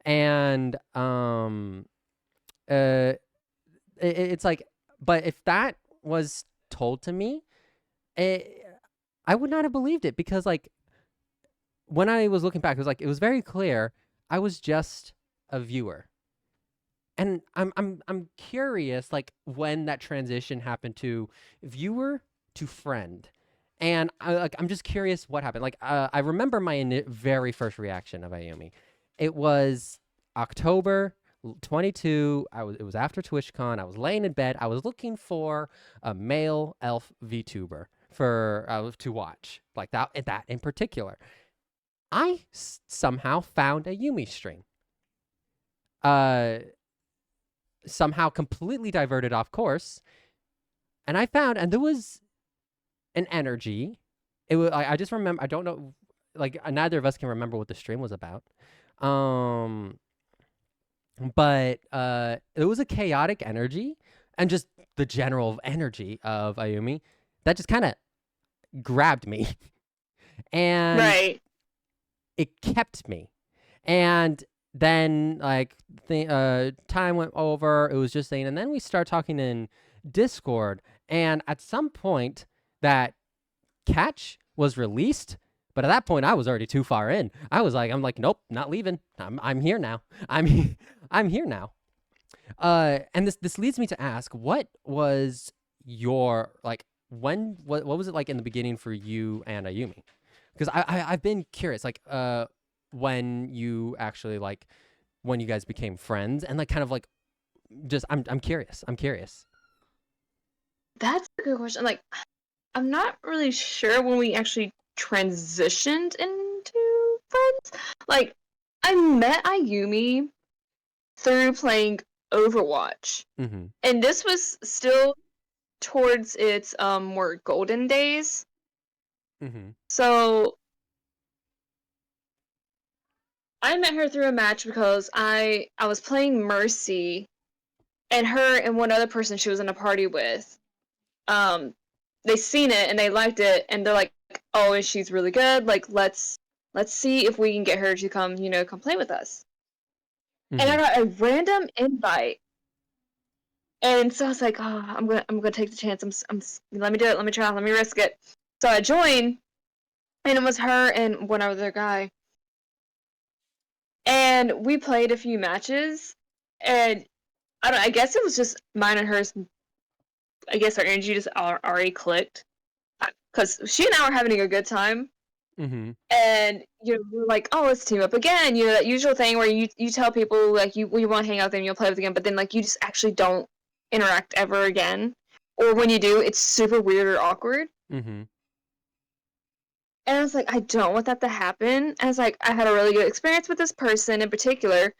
S1: and it's like, but if that was told to me, I would not have believed it because like when I was looking back, it was very clear I was just a viewer. And I'm curious like when that transition happened to viewer to friend. And I'm just curious what happened. Like I remember my very first reaction of Ayumi. It was October 22. It was after TwitchCon. I was laying in bed. I was looking for a male elf VTuber for to watch. Like that in particular. I somehow found a Yumi stream. Somehow completely diverted off course, and there was an energy. It was I just remember, I don't know, like neither of us can remember what the stream was about, but it was a chaotic energy and just the general energy of Ayumi that just kind of grabbed me and
S3: Right.
S1: it kept me. And then like time went over, it was just saying, and then we start talking in Discord, and at some point that catch was released, but at that point I was already too far in. I'm like nope, not leaving. I'm here now. I'm here now. And this leads me to ask, what was your like what was it like in the beginning for you and Ayumi? Because I've been curious, like when you actually like when you guys became friends, and like kind of like just I'm curious. I'm curious.
S3: That's a good question. Like, I'm not really sure when we actually transitioned into friends. Like, I met Ayumi through playing Overwatch,
S1: Mm-hmm.
S3: and this was still towards its more golden days.
S1: Mm-hmm.
S3: So I met her through a match because I was playing Mercy, and her and one other person she was in a party with, they seen it and they liked it, and they're like, oh, she's really good. Like, let's see if we can get her to come, come play with us.
S1: Mm-hmm.
S3: And I got a random invite, and so I was like, oh, I'm gonna take the chance. Let me do it. Let me try. Let me risk it. So I joined, and it was her and one other guy. And we played a few matches, and I guess it was just mine and hers. I guess our energy just already clicked, because she and I were having a good time.
S1: Mm-hmm.
S3: And we're like, oh, let's team up again. That usual thing where you tell people like you want to hang out with them, you'll play with them again, but then like you just actually don't interact ever again, or when you do, it's super weird or awkward.
S1: Mm-hmm.
S3: And I was like, I don't want that to happen. And I was like, I had a really good experience with this person in particular.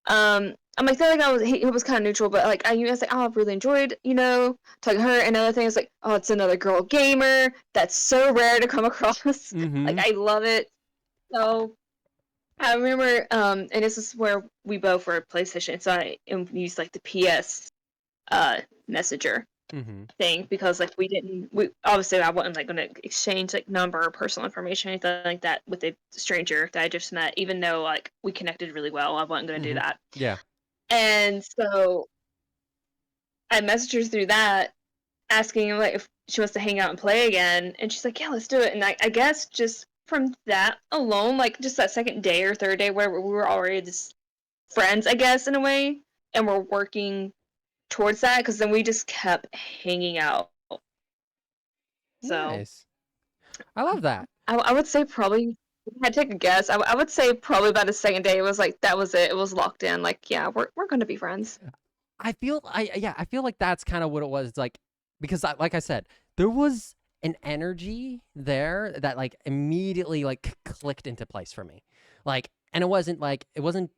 S3: I'm like, I feel like it was kind of neutral, but like I was like, oh, I've really enjoyed, talking to her. And another thing is like, oh, it's another girl gamer. That's so rare to come across.
S1: Mm-hmm.
S3: Like, I love it. So I remember, and this is where we both were PlayStation, so I used like the PS messenger
S1: Mm-hmm.
S3: thing, because like we obviously I wasn't like gonna exchange like number or personal information or anything like that with a stranger that I just met, even though like we connected really well. I wasn't gonna do that.
S1: Yeah.
S3: And so I messaged her through that, asking like if she wants to hang out and play again, and she's like, yeah, let's do it. And I guess just from that alone, like just that second day or third day where we were already just friends, I guess, in a way, and we're working towards that, because then we just kept hanging out. So
S1: Nice. I love that.
S3: I would say probably, if I had to take a guess, I would say probably about the second day it was like that was it. It was locked in. Like, yeah, we're gonna be friends.
S1: I feel like that's kind of what it was. It's like, because like I said, there was an energy there that like immediately like clicked into place for me. Like, and it wasn't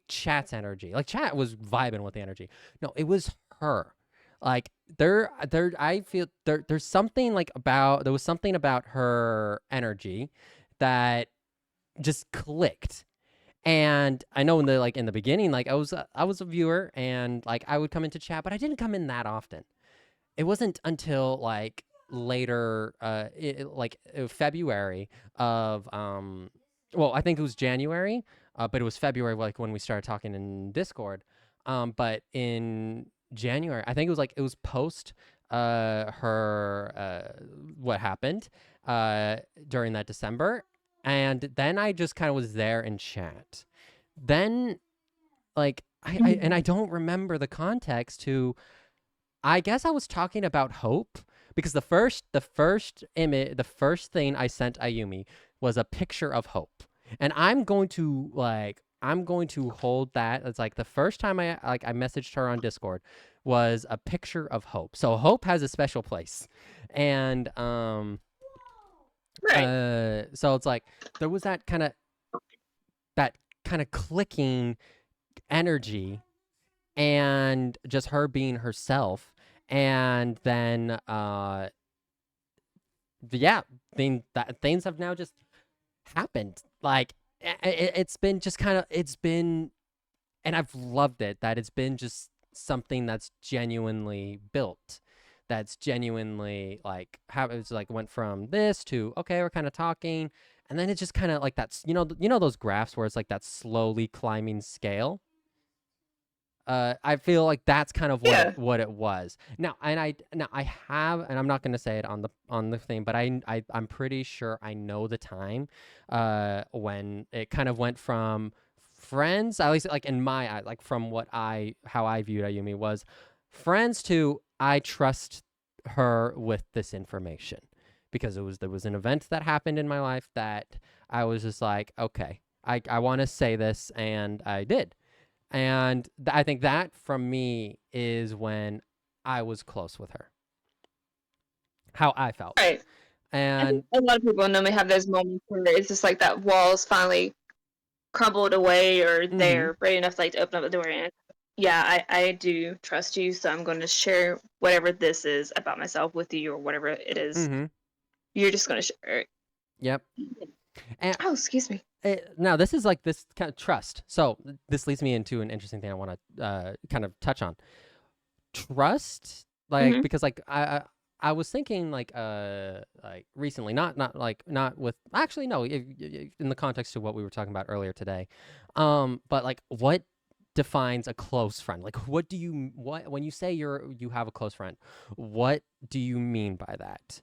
S1: Chat's energy. Like Chat was vibing with the energy. No, it was her. Like I feel there's something like there was something about her energy that just clicked. And I know in the beginning, like I was a viewer and like I would come into chat, but I didn't come in that often. It wasn't until like later, February of well, I think it was January, but it was February like when we started talking in Discord. But in January, I think it was post her what happened during that December, and then I just kind of was there in chat. Then like I don't remember the context to. I guess I was talking about hope because the first thing I sent Ayumi was a picture of hope. And I'm going to hold that. It's like the first time I messaged her on Discord was a picture of hope. So hope has a special place. And
S3: Right.
S1: so it's like there was that kind of clicking energy and just her being herself, and then yeah, things have now just happened. Like it's been just kind of it's been, and I've loved it that it's been just something that's genuinely built, that's genuinely like how it's like went from this to okay, we're kind of talking, and then it's just kind of like that's those graphs where it's like that slowly climbing scale. I feel like that's kind of
S3: Yeah.
S1: what it was. Now, I have, and I'm not gonna say it on the thing, but I'm pretty sure I know the time, when it kind of went from friends, at least like in my eye, like from how I viewed Ayumi was friends to I trust her with this information, because there was an event that happened in my life that I was just like, okay, I want to say this, and I did. And I think that from me is when I was close with her. How I felt.
S3: Right. I think
S1: And
S3: a lot of people normally have those moments where it's just like that wall's finally crumbled away, or
S1: mhm.
S3: they're ready enough like to open up the door. And yeah, I do trust you, so I'm going to share whatever this is about myself with you, or whatever it is.
S1: Mhm.
S3: You're just going to share it.
S1: Yep. And
S3: Oh, excuse me.
S1: now this is like this kind of trust. So this leads me into an interesting thing I want to kind of touch on. Trust, like,
S3: Mm-hmm.
S1: because like I was thinking like recently, not with actually no, in the context of what we were talking about earlier today, but like what defines a close friend? Like what when you say you have a close friend, what do you mean by that?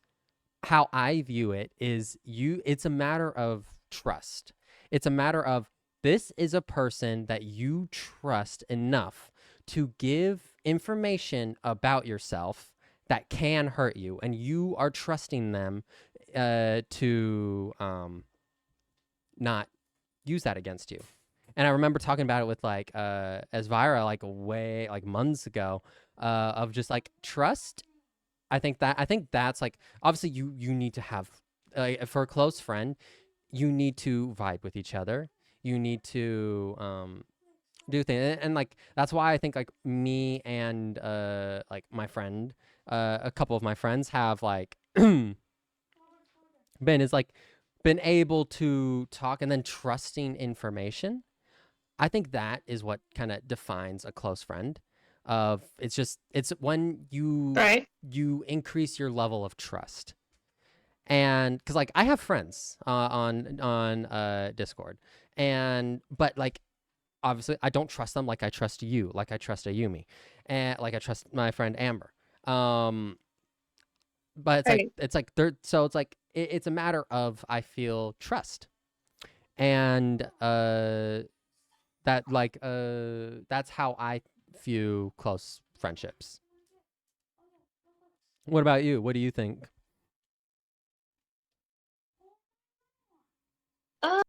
S1: How I view it is it's a matter of trust. It's a matter of this is a person that you trust enough to give information about yourself that can hurt you, and you are trusting them to not use that against you. And I remember talking about it with like Esvira like way like months ago, of just like trust. I think that's like obviously you need to have for a close friend, you need to vibe with each other. You need to do things, and like that's why I think like me and like my friend, a couple of my friends have like been is like been able to talk and then trusting information. I think that is what kind of defines a close friend. Of it's when
S3: Right.
S1: you increase your level of trust. And because like I have friends on Discord, and but like obviously I don't trust them like I trust you, like I trust Ayumi, and like I trust my friend Amber. Um, But
S3: Right.
S1: it's like they're so it's like it's a matter of, I feel, trust. And that's how I view close friendships. What about you? What do you think?
S3: Uh,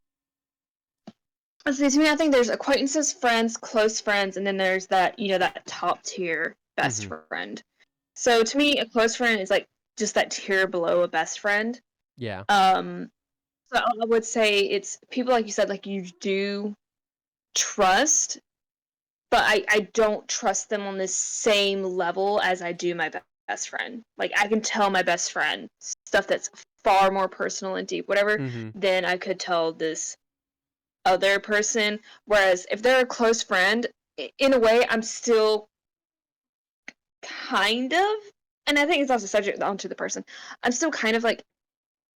S3: See, to me, I think there's acquaintances, friends, close friends, and then there's that, that top tier best
S1: Mhm.
S3: friend. So to me, a close friend is like just that tier below a best friend.
S1: Yeah.
S3: So I would say it's people like you said, like you do trust, but I don't trust them on the same level as I do my best friend. Like I can tell my best friend stuff that's far more personal and deep, whatever,
S1: Mhm.
S3: than I could tell this other person. Whereas if they're a close friend, in a way, I'm still kind of, and I think it's also subject onto the person. I'm still kind of like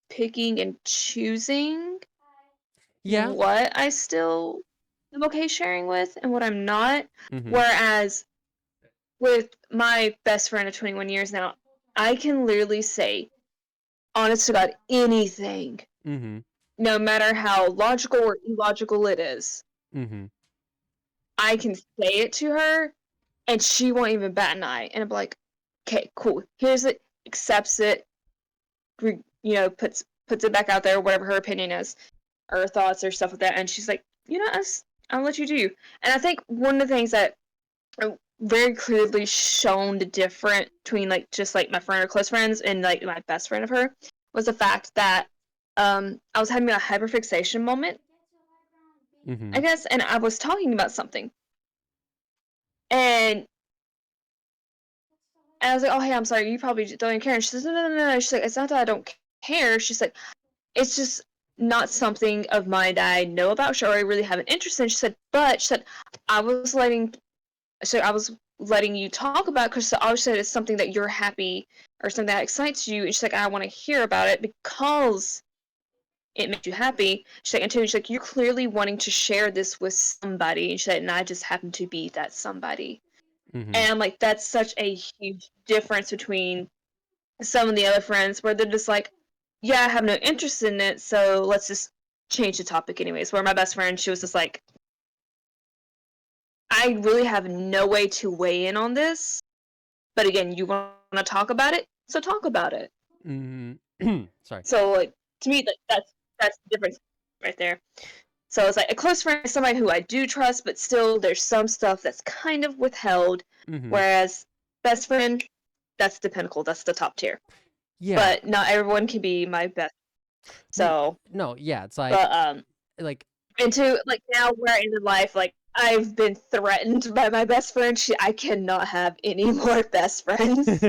S3: picking and choosing
S1: Yeah.
S3: what I still am okay sharing with and what I'm not.
S1: Mhm.
S3: Whereas with my best friend of 21 years now, I can literally say, honest to God, anything,
S1: Mhm.
S3: no matter how logical or illogical it is.
S1: Mhm.
S3: I can say it to her and she won't even bat an eye. And I'm like, okay, cool. Here's it, accepts it, puts it back out there, whatever her opinion is, or thoughts or stuff like that. And she's like, I'll let you do. And I think one of the things that very clearly shown the difference between like just like my friend or close friends and like my best friend of her was the fact that I was having a hyperfixation moment, I
S1: Mhm.
S3: guess, and I was talking about something. And I was like, "Oh, hey, I'm sorry. You probably don't even care." And she says, "No, no, no, no." She's like, "It's not that I don't care." She's like, "It's just not something of mine that I know about, or I really have an interest in." She said, I was letting, I was letting you talk about because I always said it's something that you're happy or something that excites you." And she's like, "I want to hear about it because it makes you happy." She's like, "And two, she's like, you're clearly wanting to share this with somebody." And she said, "And I just happen to be that somebody."
S1: Mhm.
S3: And I'm like, that's such a huge difference between some of the other friends where they're just like, yeah, I have no interest in it, so let's just change the topic anyways. Where my best friend, she was just like, I really have no way to weigh in on this, but again, you want to talk about it, so talk about it.
S1: Mhm. Sorry.
S3: So like to me, that's the difference right there. So it's like a close friend is somebody who I do trust, but still there's some stuff that's kind of withheld.
S1: Mhm.
S3: Whereas best friend, that's the pinnacle, that's the top tier.
S1: Yeah.
S3: But not everyone can be my best. So,
S1: No, yeah, it's
S3: but
S1: like
S3: and to like now where in life, like I've been threatened by my best friend. I cannot have any more best friends.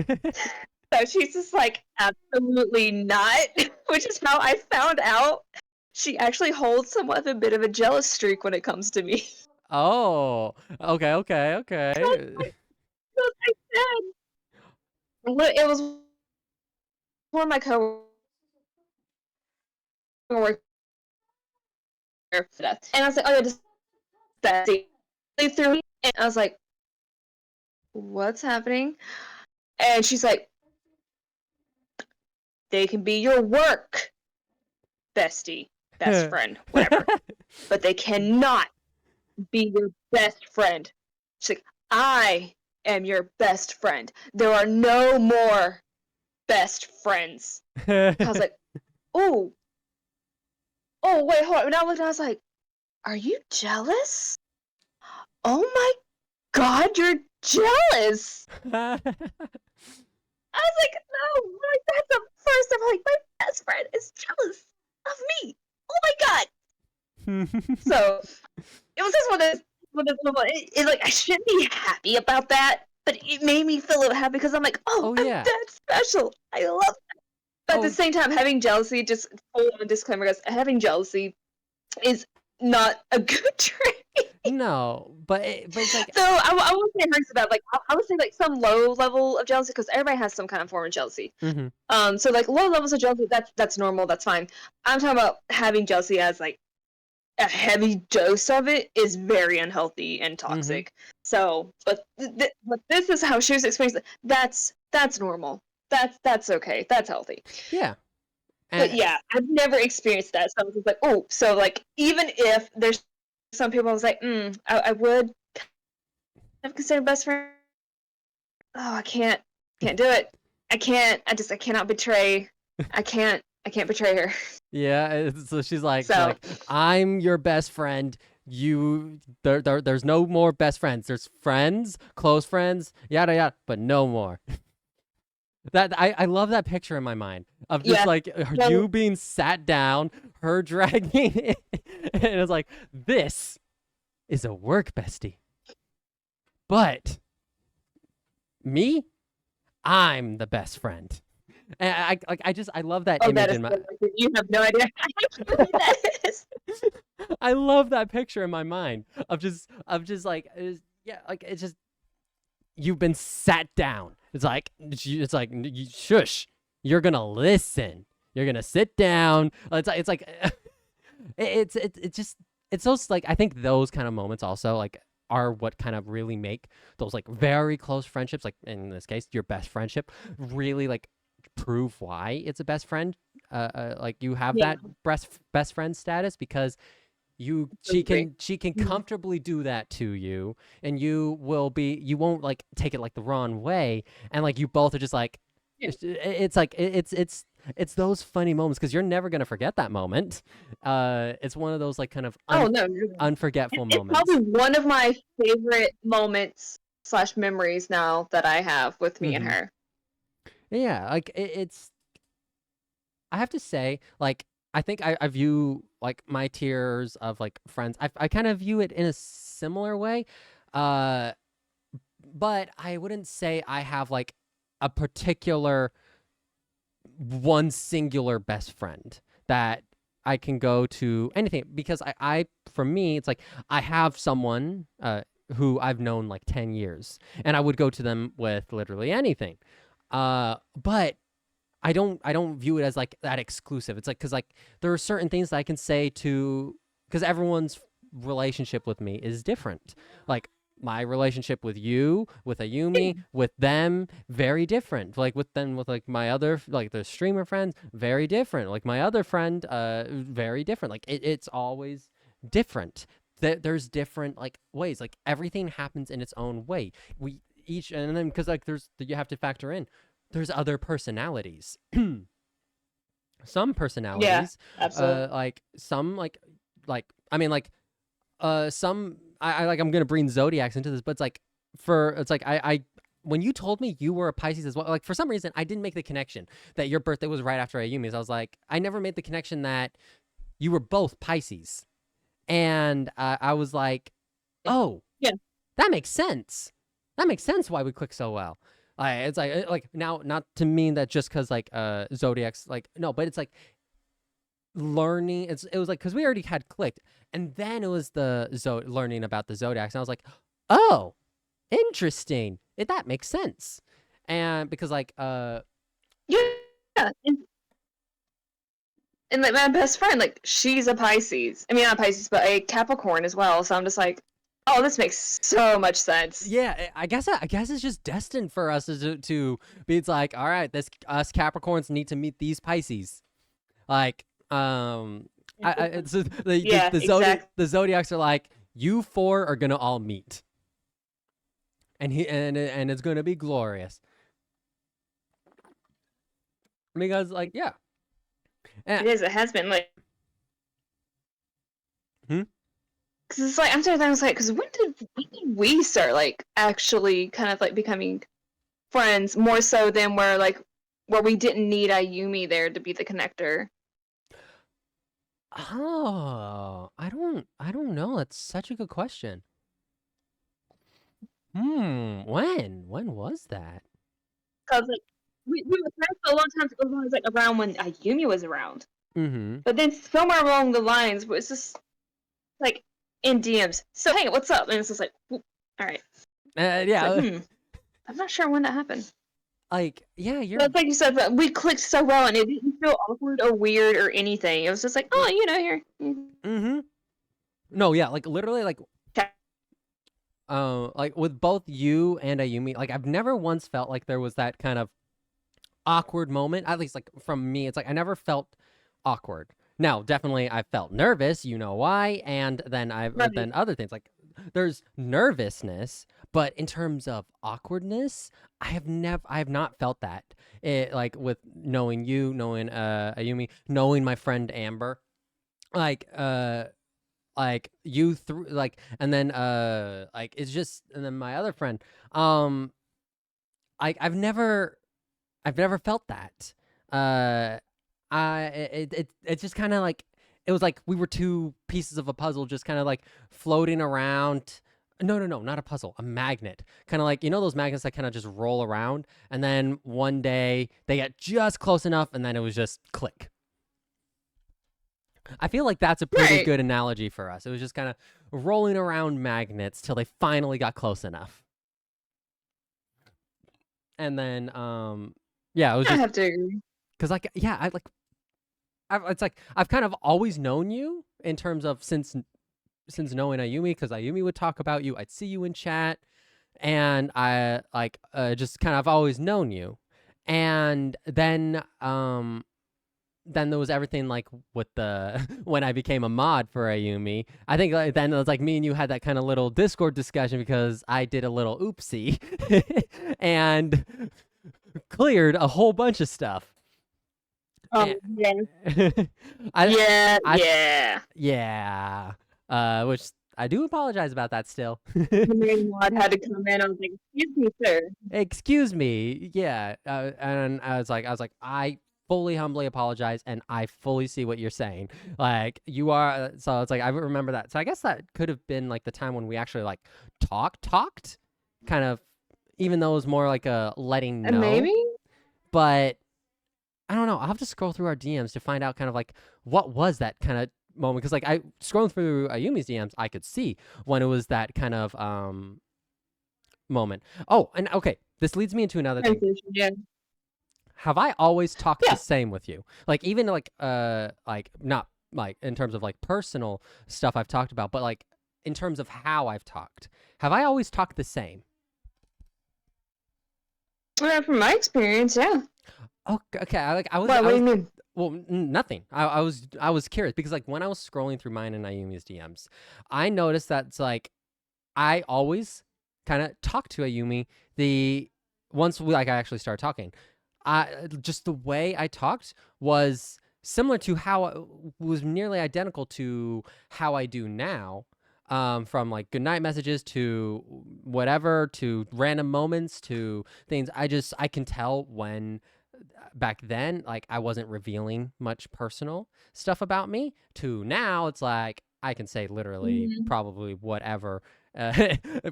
S3: So she's just like, absolutely not. Which is how I found out she actually holds somewhat of a bit of a jealous streak when it comes to me.
S1: Oh, okay, okay,
S3: So
S1: okay.
S3: I said, it was one of my coworkers, and I was like, oh yeah, just Bessie. They threw me, and I was like, what's happening? And she's like, they can be your work bestie, best friend, whatever, but they cannot be your best friend. She's like, I am your best friend. There are no more best friends. I was like, oh, wait, hold on. And I looked, and I was like, are you jealous? Oh my God, you're jealous. I was like, no, like that's the first time like my best friend is jealous of me. Oh my God. So it was just like I shouldn't be happy about that, but it made me feel a little happy because I'm like, oh,
S1: Oh
S3: I'm
S1: yeah.
S3: that special. I love that. But at the
S1: Oh
S3: same time, having jealousy, just full on disclaimer, guys, having jealousy is not a good trait.
S1: no, but it's like
S3: So I won't say it hurts about like I would say like some low level of jealousy because everybody has some kind of form of jealousy.
S1: mhm.
S3: So like low levels of jealousy, that's normal, that's fine. I'm talking about having jealousy as like a heavy dose of it is very unhealthy and
S1: Mhm.
S3: toxic. So, but this is how she was experiencing it. That's normal. that's okay. That's healthy.
S1: Yeah.
S3: But yeah, I've never experienced that. So I was just like, oh, so like even if there's some people I was like, I would have considered best friend. Oh, I can't do it. I cannot betray. I can't betray her.
S1: Yeah, so she's like,
S3: So
S1: I'm your best friend. There's no more best friends. There's friends, close friends, yada yada, but no more. That I love that picture in my mind of just like you being sat down, her dragging it, and it's like, this is a work bestie. But me, I'm the best friend. And I love that image in my.
S3: You have no idea what that is.
S1: I love that picture in my mind of just like it's just you've been sat down. It's like shush. You're gonna listen. You're gonna sit down. It's like it's those like I think those kind of moments also like are what kind of really make those like very close friendships, like in this case your best friendship, really like prove why it's a best friend. Like you have that best friend status because she can comfortably do that to you, and you won't like take it like the wrong way, and like you both are just like it's like it's those funny moments because you're never gonna forget that moment. It's one of those like kind of unforgettable moments.
S3: It's probably one of my favorite moments / memories now that I have with me and her.
S1: Yeah, like it's I have to say, like I think I view like my tiers of like friends. I kind of view it in a similar way, but I wouldn't say I have like a particular one singular best friend that I can go to anything because I for me it's like I have someone who I've known like 10 years and I would go to them with literally anything, but I don't view it as like that exclusive. It's like because like there are certain things that I can say to because everyone's relationship with me is different. Like my relationship with you, with Ayumi, with them, very different. Like with like my other like the streamer friends, very different. Like my other friend, very different. Like it's always different. There's different like ways. Like everything happens in its own way. We each and then because like you have to factor in. There's other personalities. Some personalities,
S3: absolutely.
S1: like some like I mean like some I like I'm gonna bring zodiacs into this, but it's like I when you told me you were a Pisces as well, like for some reason I didn't make the connection that your birthday was right after Ayumi's. I was like I never made the connection that you were both Pisces, and I was like, oh
S3: yeah,
S1: that makes sense. That makes sense why we click so well. It's like now, not to mean that just because like zodiacs like no, but it's like learning. It was like because we already had clicked, and then it was the learning about the zodiacs, and I was like, oh, interesting. That makes sense, and because like
S3: yeah, and like my best friend, like she's a Pisces. I mean, not a Pisces, but a Capricorn as well. So I'm just like, oh, this makes so much sense.
S1: Yeah, I guess it's just destined for us to be. It's like, all right, us Capricorns need to meet these Pisces. Like, it's the zodiacs are like, you four are gonna all meet, and it's gonna be glorious. Because like, yeah,
S3: it is. It has been like. Because it's like I'm sitting there, I was like, because when did we start like actually kind of like becoming friends more so than where we didn't need Ayumi there to be the connector?
S1: Oh, I don't know. That's such a good question. When was that?
S3: Because like we were friends for a long time. It was like around when Ayumi was around.
S1: Mm-hmm.
S3: But then somewhere along the lines, it's just like. In DMs. So hey, what's up? And it's just like, all right.
S1: Yeah.
S3: Like, I'm not sure when that happened.
S1: Like, yeah,
S3: But like you said, that we clicked so well, and it didn't feel awkward or weird or anything. It was just like, oh, here.
S1: Mm-hmm. No, yeah, like literally, like, like with both you and Ayumi, like I've never once felt like there was that kind of awkward moment, at least like from me, it's like I never felt awkward. Now, definitely I felt nervous, you know why, and then then other things like there's nervousness, but in terms of awkwardness, I have not felt that. Like with knowing you, knowing Ayumi, knowing my friend Amber, like you through like, and then like it's just, and then my other friend, I've never felt that. Uh, it's just kind of like it was like we were two pieces of a puzzle, just kind of like floating around. No, no, no, not a puzzle, a magnet. Kind of like, you know, those magnets that kind of just roll around, and then one day they get just close enough, and then it was just click. I feel like that's a pretty good analogy for us. It was just kind of rolling around magnets till they finally got close enough. And then, yeah, it was just,
S3: I have to agree.
S1: because like, yeah, it's like I've kind of always known you in terms of since knowing Ayumi, because Ayumi would talk about you. I'd see you in chat, and I like just kind of always known you, and then there was everything like with the when I became a mod for Ayumi. I think like, then it was like me and you had that kind of little Discord discussion because I did a little oopsie and cleared a whole bunch of stuff.
S3: Oh, yeah.
S1: Yeah. Which I do apologize about that still.
S3: The main mod had to come in. I was like, "Excuse me, sir."
S1: Excuse me. Yeah. And I was like, I fully humbly apologize, and I fully see what you're saying. Like you are. So it's like I remember that. So I guess that could have been like the time when we actually like talked, kind of, even though it was more like a letting know.
S3: Maybe.
S1: But I don't know. I'll have to scroll through our DMs to find out kind of like what was that kind of moment, because like I scrolling through Ayumi's DMs, I could see when it was that kind of moment. Oh, and okay, this leads me into another thing.
S3: Yeah.
S1: Have I always talked the same with you? Like even like not like in terms of like personal stuff I've talked about, but like in terms of how I've talked. Have I always talked the same?
S3: From my experience, yeah.
S1: Oh, okay. I was.
S3: What do you mean?
S1: Well, nothing. I was curious because like when I was scrolling through mine and Ayumi's DMs, I noticed that it's like I always kind of talk to Ayumi. Once I actually started talking, just the way I talked was similar to how was nearly identical to how I do now. From like goodnight messages to whatever, to random moments, to things. I can tell when back then like I wasn't revealing much personal stuff about me, to now it's like I can say literally probably whatever,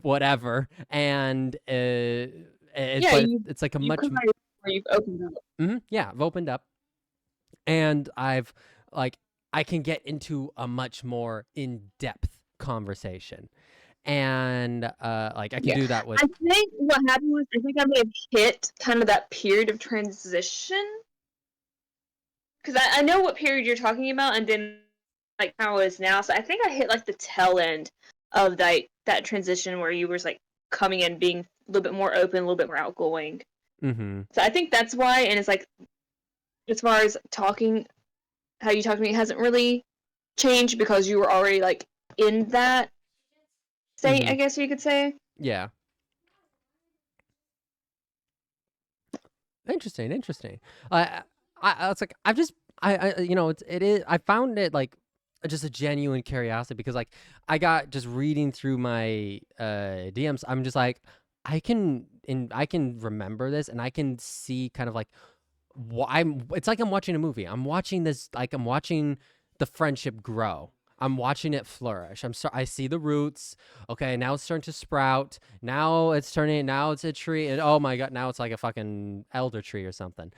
S1: whatever, and it's like a much
S3: you've opened up.
S1: Yeah, I've opened up, and I've like I can get into a much more in-depth conversation, and like I can do that with.
S3: I think what happened was I think I may have hit kind of that period of transition, because I know what period you're talking about, and then like how it is now. So I think I hit like the tail end of that transition where you were like coming in, being a little bit more open, a little bit more outgoing. So I think that's why, and it's like as far as talking, how you talk to me hasn't really changed because you were already like in that state, I guess you could say.
S1: Yeah. Interesting. It's like I've just you know it is I found it like just a genuine curiosity, because like I got just reading through my DMs, I'm just like I can remember this, and I can see kind of like it's like I'm watching a movie. I'm watching this, like I'm watching the friendship grow. I'm watching it flourish. I see the roots. Okay, now it's starting to sprout. Now it's a tree, and oh my god, now it's like a fucking elder tree or something.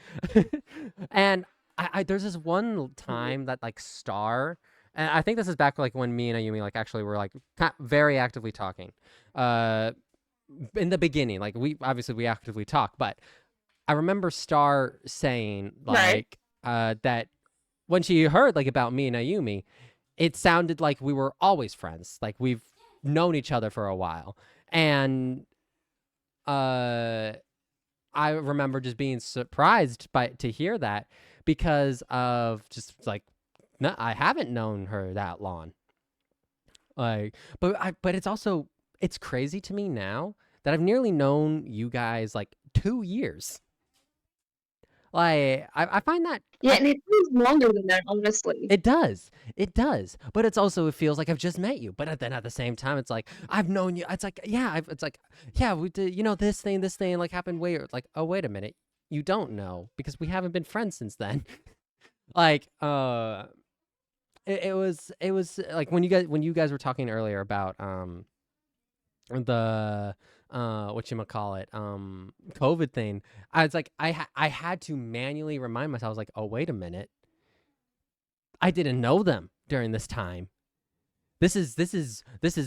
S1: And I there's this one time that like Star, and I think this is back like when me and Ayumi like actually were like very actively talking. In the beginning, like we actively talk, but I remember Star saying like that when she heard like about me and Ayumi, it sounded like we were always friends, like we've known each other for a while. And I I remember just being surprised to hear that because of just like no, I haven't known her that long. Like, but it's crazy to me now that I've nearly known you guys like 2 years. Like, I find that
S3: Yeah, and it feels longer than that, honestly.
S1: it does. It does. But it's also, it feels like I've just met you. But then at the same time, it's like, I've known you. It's like, yeah, it's like, yeah, we did, this thing, like happened way, like, oh, wait a minute. You don't know because we haven't been friends since then. Like, it was like when you guys were talking earlier about, the whatchamacallit, COVID thing. I was like, I had to manually remind myself. I was like, oh, wait a minute. I didn't know them during this time. This is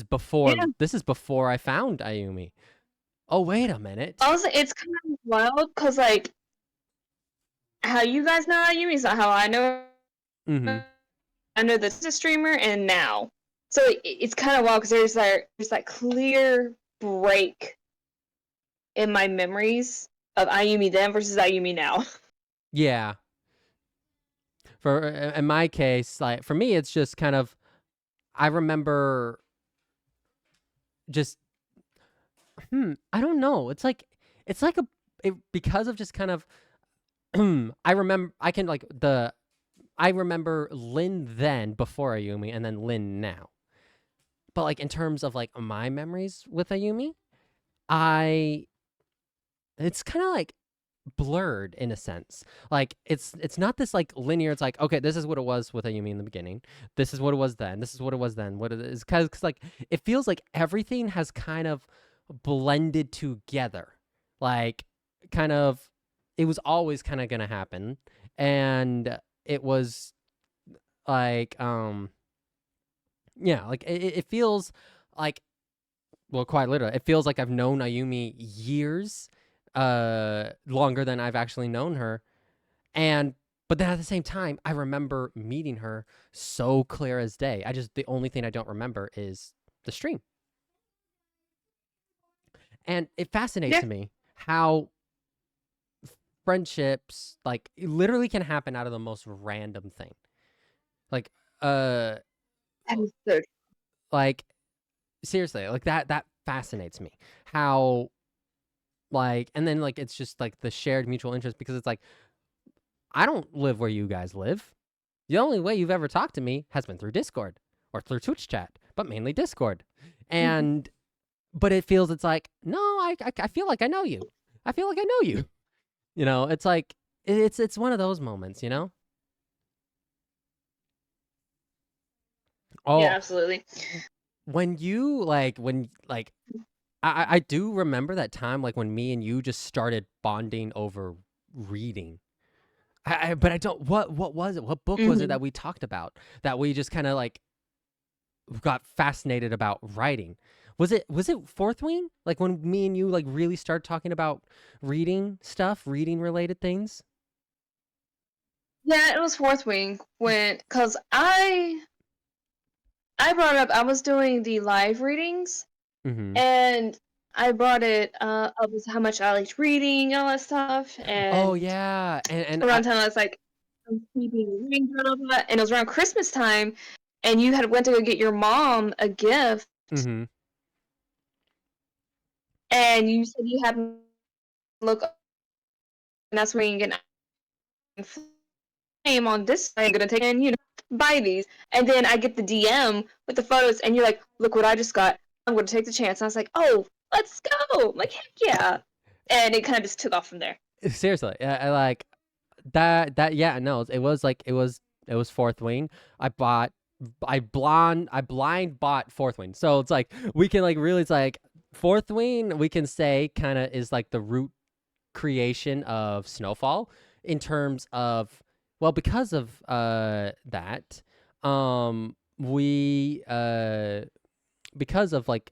S1: before
S3: Yeah.
S1: this is before I found Ayumi. Oh, wait a minute.
S3: Also, it's kind of wild because, like, how you guys know Ayumi is not how I know.
S1: Mm-hmm.
S3: I know this is a streamer, and now, so it's kind of wild because there's that clear break in my memories of Ayumi then versus Ayumi now.
S1: Yeah. For in my case, like for me, it's just kind of I remember just I don't know. It's like because of just kind of I remember I remember Lynn then before Ayumi and then Lynn now. But like in terms of like my memories with Ayumi, it's kind of like blurred in a sense. Like it's not this like linear. It's like, okay, this is what it was with Ayumi in the beginning. This is what it was then. This is what it was then. What it is, because like it feels like everything has kind of blended together. Like kind of it was always kind of gonna happen, and it was like yeah, like it feels like, well, quite literally, it feels like I've known Ayumi years, longer than I've actually known her. And but then at the same time, I remember meeting her so clear as day. The only thing I don't remember is the stream. And it fascinates
S3: Yeah.
S1: me how friendships like literally can happen out of the most random thing. Like
S3: That is so
S1: like seriously, like that fascinates me. How like and then like it's just like the shared mutual interest because it's like I don't live where you guys live. The only way you've ever talked to me has been through Discord or through Twitch chat, but mainly Discord. And but it feels it's like no, I feel like I know you. I feel like I know you. It's like it's one of those moments. Oh,
S3: yeah, absolutely.
S1: when I do remember that time like when me and you just started bonding over reading. But I don't. What was it? What book was it that we talked about that we just kind of like got fascinated about writing? Was it Fourth Wing? Like when me and you like really started talking about reading stuff, reading related things.
S3: Yeah, it was Fourth Wing because I brought up I was doing the live readings, and I brought it up with how much I liked reading and all that stuff. And
S1: oh yeah, and
S3: around time I was like, I'm keeping reading and all that, and it was around Christmas time, and you had went to go get your mom a gift,
S1: mm-hmm.
S3: and you said you hadn't look, and that's when you get name on this. I'm gonna take and buy these, and then I get the DM with the photos, and you're like, look what I just got. I'm gonna take the chance. And I was like, oh, let's go! I'm like, heck yeah! And it kind of just took off from there.
S1: Seriously, I like that. Yeah, no, it was like it was Fourth Wing. I blind bought Fourth Wing, so it's like we can like really it's like Fourth Wing. We can say kind of is like the root creation of Snowfall in terms of because of that we because of like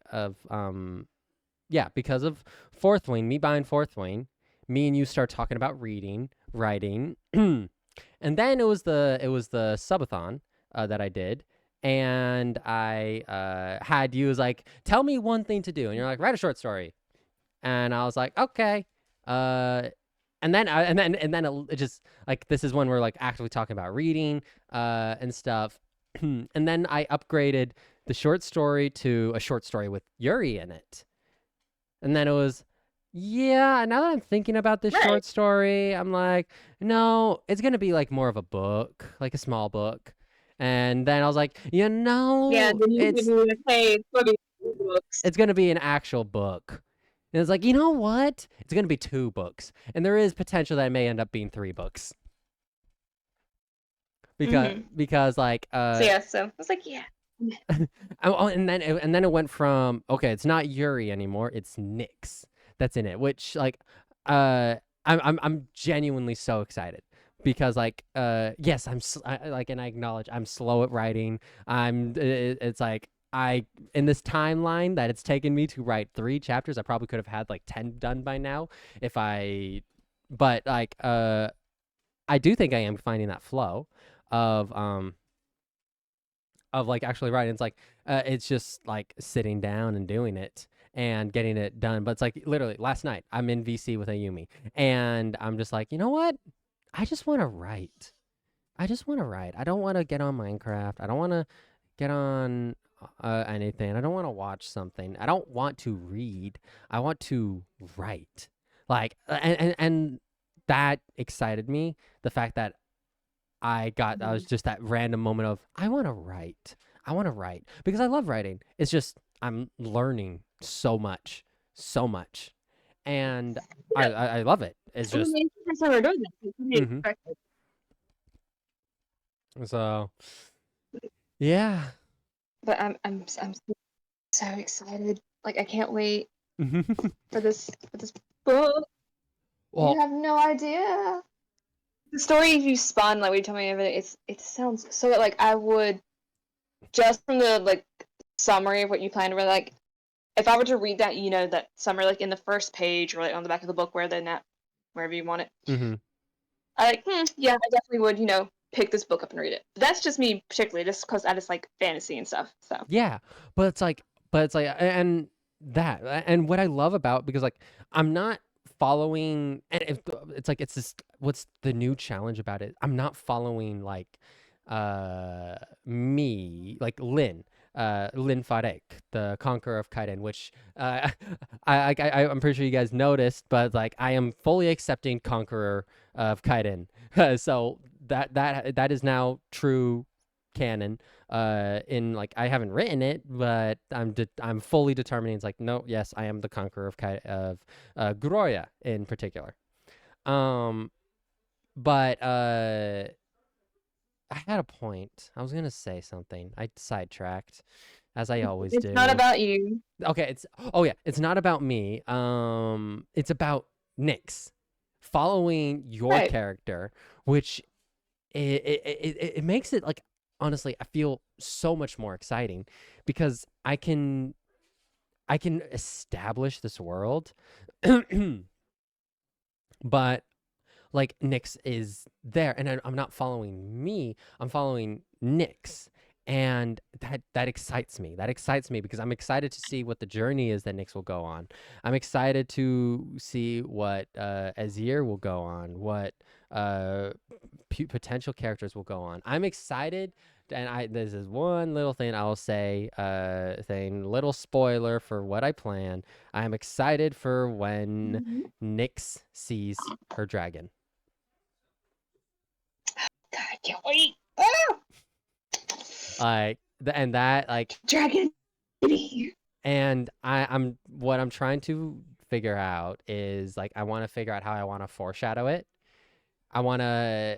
S1: because of Fourth Wing, me buying Fourth Wing, me and you start talking about reading, writing, and then it was the subathon that I did, and I had you was like, tell me one thing to do, and you're like, write a short story, and I was like, okay, And then it just like this is when we're like actively talking about reading and stuff. And then I upgraded the short story to a short story with Yuri in it. And then it was, yeah, now that I'm thinking about this short story, I'm like, no, it's going to be like more of a book, like a small book. And then I was like,
S3: Yeah, then you
S1: it's
S3: can like, hey, it's gonna be books.
S1: it's going to be an actual book. And it's like, you know what? It's going to be 2 books. And there is potential that it may end up being 3 books. Because like
S3: So I was like, yeah.
S1: and then it went from, okay, it's not Yuri anymore, it's Nyx that's in it, which like I'm genuinely so excited because like yes, like, and I acknowledge I'm slow at writing. It's like I in this timeline that it's taken me to write 3 chapters, I probably could have had like 10 done by now if I but like I do think I am finding that flow of like actually writing. It's like it's just like sitting down and doing it and getting it done. But it's like literally last night I'm in VC with Ayumi and I'm just like, you know what? I just want to write. I just want to write. I don't want to get on Minecraft. I don't want to get on anything. I don't want to watch something. I don't want to read. I want to write. Like and that excited me. The fact that I was just that random moment of I want to write. I want to write because I love writing. It's just I'm learning so much, and I love it. It's just
S3: we're doing that.
S1: So yeah.
S3: But I'm so excited. Like I can't wait for this book.
S1: Well,
S3: you have no idea. The story you spun, like when you told me of it, it sounds so like I would just from the like summary of what you planned. Where like if I were to read that, you know, that summary like in the first page or like on the back of the book where they're not wherever you want it. I like yeah, I definitely would, you know, pick this book up and read it. But that's just me particularly, just because I just like fantasy and stuff. So
S1: yeah, but it's like and that and what I love about because like I'm not following and it's like it's this what's the new challenge about it, I'm not following like me like Lin Farek, the conqueror of Kaiden, which I'm pretty sure you guys noticed, but like I am fully accepting conqueror of Kaiden. So that is now true canon. In like I haven't written it, but I'm fully determining. It's like no, yes, I am the conqueror of Groya in particular. But I had a point. I was gonna say something. I sidetracked, as I always do.
S3: It's not about you.
S1: Okay. It's not about me. It's about Nyx following your character, which it makes it like honestly, I feel so much more exciting because I can establish this world, but like Nyx is there, and I'm not following me. I'm following Nyx, and that excites me. That excites me because I'm excited to see what the journey is that Nyx will go on. I'm excited to see what Azir will go on, what potential characters will go on. I'm excited, and this is one little thing I'll say, little spoiler for what I plan. I'm excited for when Nyx sees her dragon.
S3: God, I can't wait.
S1: Like and that like
S3: dragon.
S1: And I'm what I'm trying to figure out is like I want to figure out how I want to foreshadow it. I want to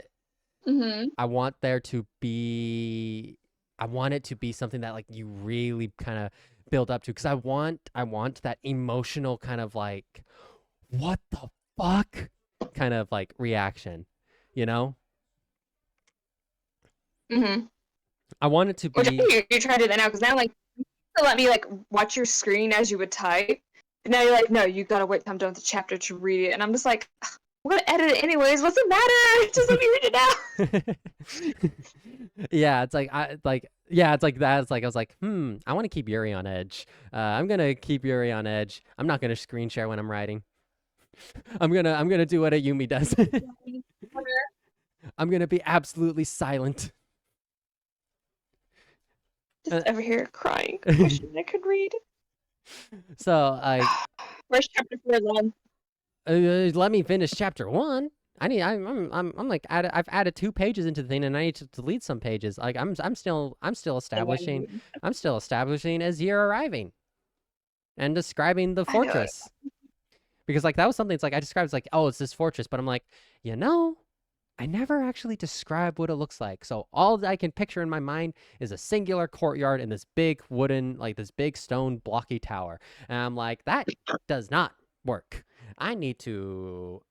S1: I want there to be I want it to be something that like you really kind of build up to, because I want that emotional kind of like what the fuck kind of like reaction, you know? I want it to be.
S3: You're trying to do that now because now like you let me like watch your screen as you would type. And now you're like, no, you gotta wait till I'm done with the chapter to read it. And I'm just like, I'm gonna edit it anyways. What's it matter? Just let me read it now.
S1: Yeah, it's like it's like that. It's like I was like, I want to keep Yuri on edge. I'm gonna keep Yuri on edge. I'm not gonna screen share when I'm writing. I'm gonna do what Ayumi does. I'm gonna be absolutely silent.
S3: Just over here crying, wishing I could read.
S1: So
S3: Where's chapter 4 then?
S1: let me finish chapter 1. I'm like I've added 2 pages into the thing, and I need to delete some pages. Like I'm still establishing Azir arriving and describing the fortress. Because like that was something. It's like I described. It's like, oh, it's this fortress, but I'm like, I never actually describe what it looks like. So all that I can picture in my mind is a singular courtyard and this big wooden, like this big stone blocky tower. And I'm like, that does not work. I need to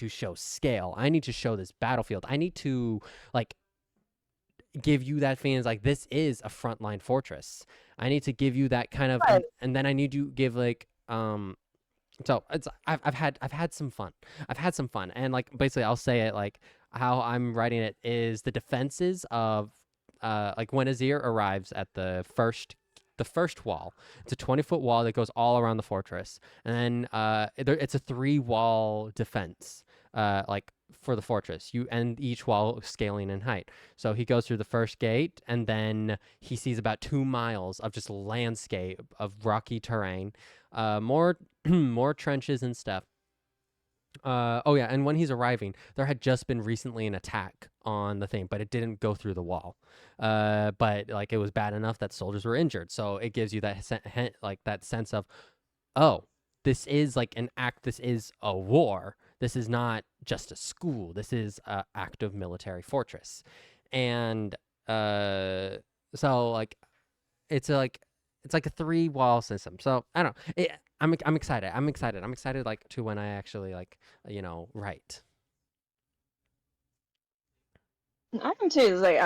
S1: show scale. I need to show this battlefield. I need to like give you that feeling like this is a frontline fortress. I need to give you that kind of, and then I need to give like so it's I've had some fun. I've had some fun, and like basically I'll say it like how I'm writing it is the defenses of like when Azir arrives at the first wall. It's a 20-foot wall that goes all around the fortress, and then it's a 3-wall defense like for the fortress. And each wall scaling in height. So he goes through the first gate, and then he sees about 2 miles of just landscape of rocky terrain, more trenches and stuff. Oh yeah, and when he's arriving, there had just been recently an attack on the thing, but it didn't go through the wall. But like it was bad enough that soldiers were injured, so it gives you that like that sense of, oh, this is like an act. This is a war. This is not just a school. This is an active military fortress, and so like it's like a 3-wall system. So I don't know. I'm excited. I'm excited like to when I actually like write.
S3: I am too. It's like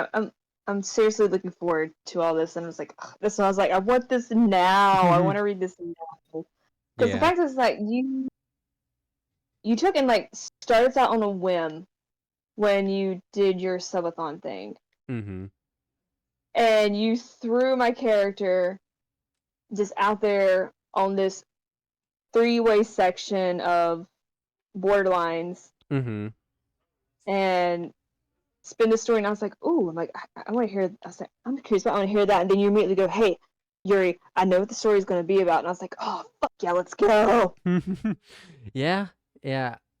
S3: I'm seriously looking forward to all this, and I was like, this one. I was like, I want this now. I want to read this now. Because the fact is, like you took and like started out on a whim when you did your subathon thing, and you threw my character just out there on this 3-way section of borderlines, and spin the story. And I was like, "Ooh!" I'm like, I want to hear. I was like, I'm curious, but I want to hear that. And then you immediately go, "Hey, Yuri, I know what the story is going to be about." And I was like, "Oh, fuck yeah, let's go!"
S1: Yeah.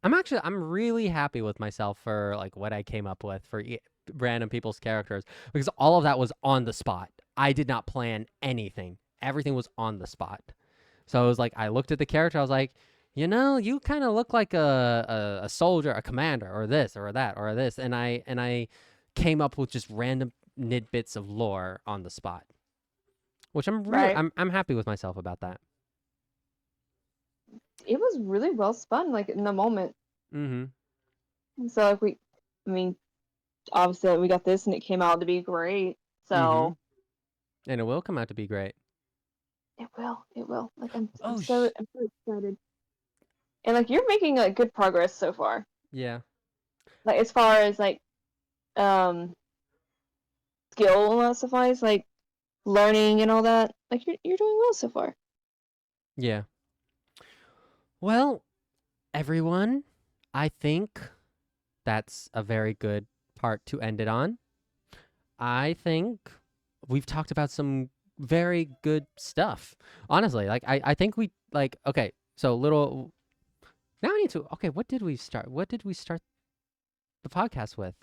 S1: I'm really happy with myself for like what I came up with for random people's characters, because all of that was on the spot. I did not plan anything. Everything was on the spot. So it was like I looked at the character. I was like, you kind of look like a soldier, a commander, or this, or that, or this, and I came up with just random tidbits of lore on the spot, which I'm really, I'm happy with myself about that.
S3: It was really well spun, like in the moment. So like obviously we got this, and it came out to be great. So,
S1: and it will come out to be great.
S3: It will. Like I'm so excited. And like you're making like good progress so far.
S1: Yeah.
S3: Like as far as like skill and that stuff wise, like learning and all that. Like you're doing well so far.
S1: Yeah. Well, everyone, I think that's a very good part to end it on. I think we've talked about some very good stuff. Honestly, like I think we like okay, so little now I need to what did we start the podcast with?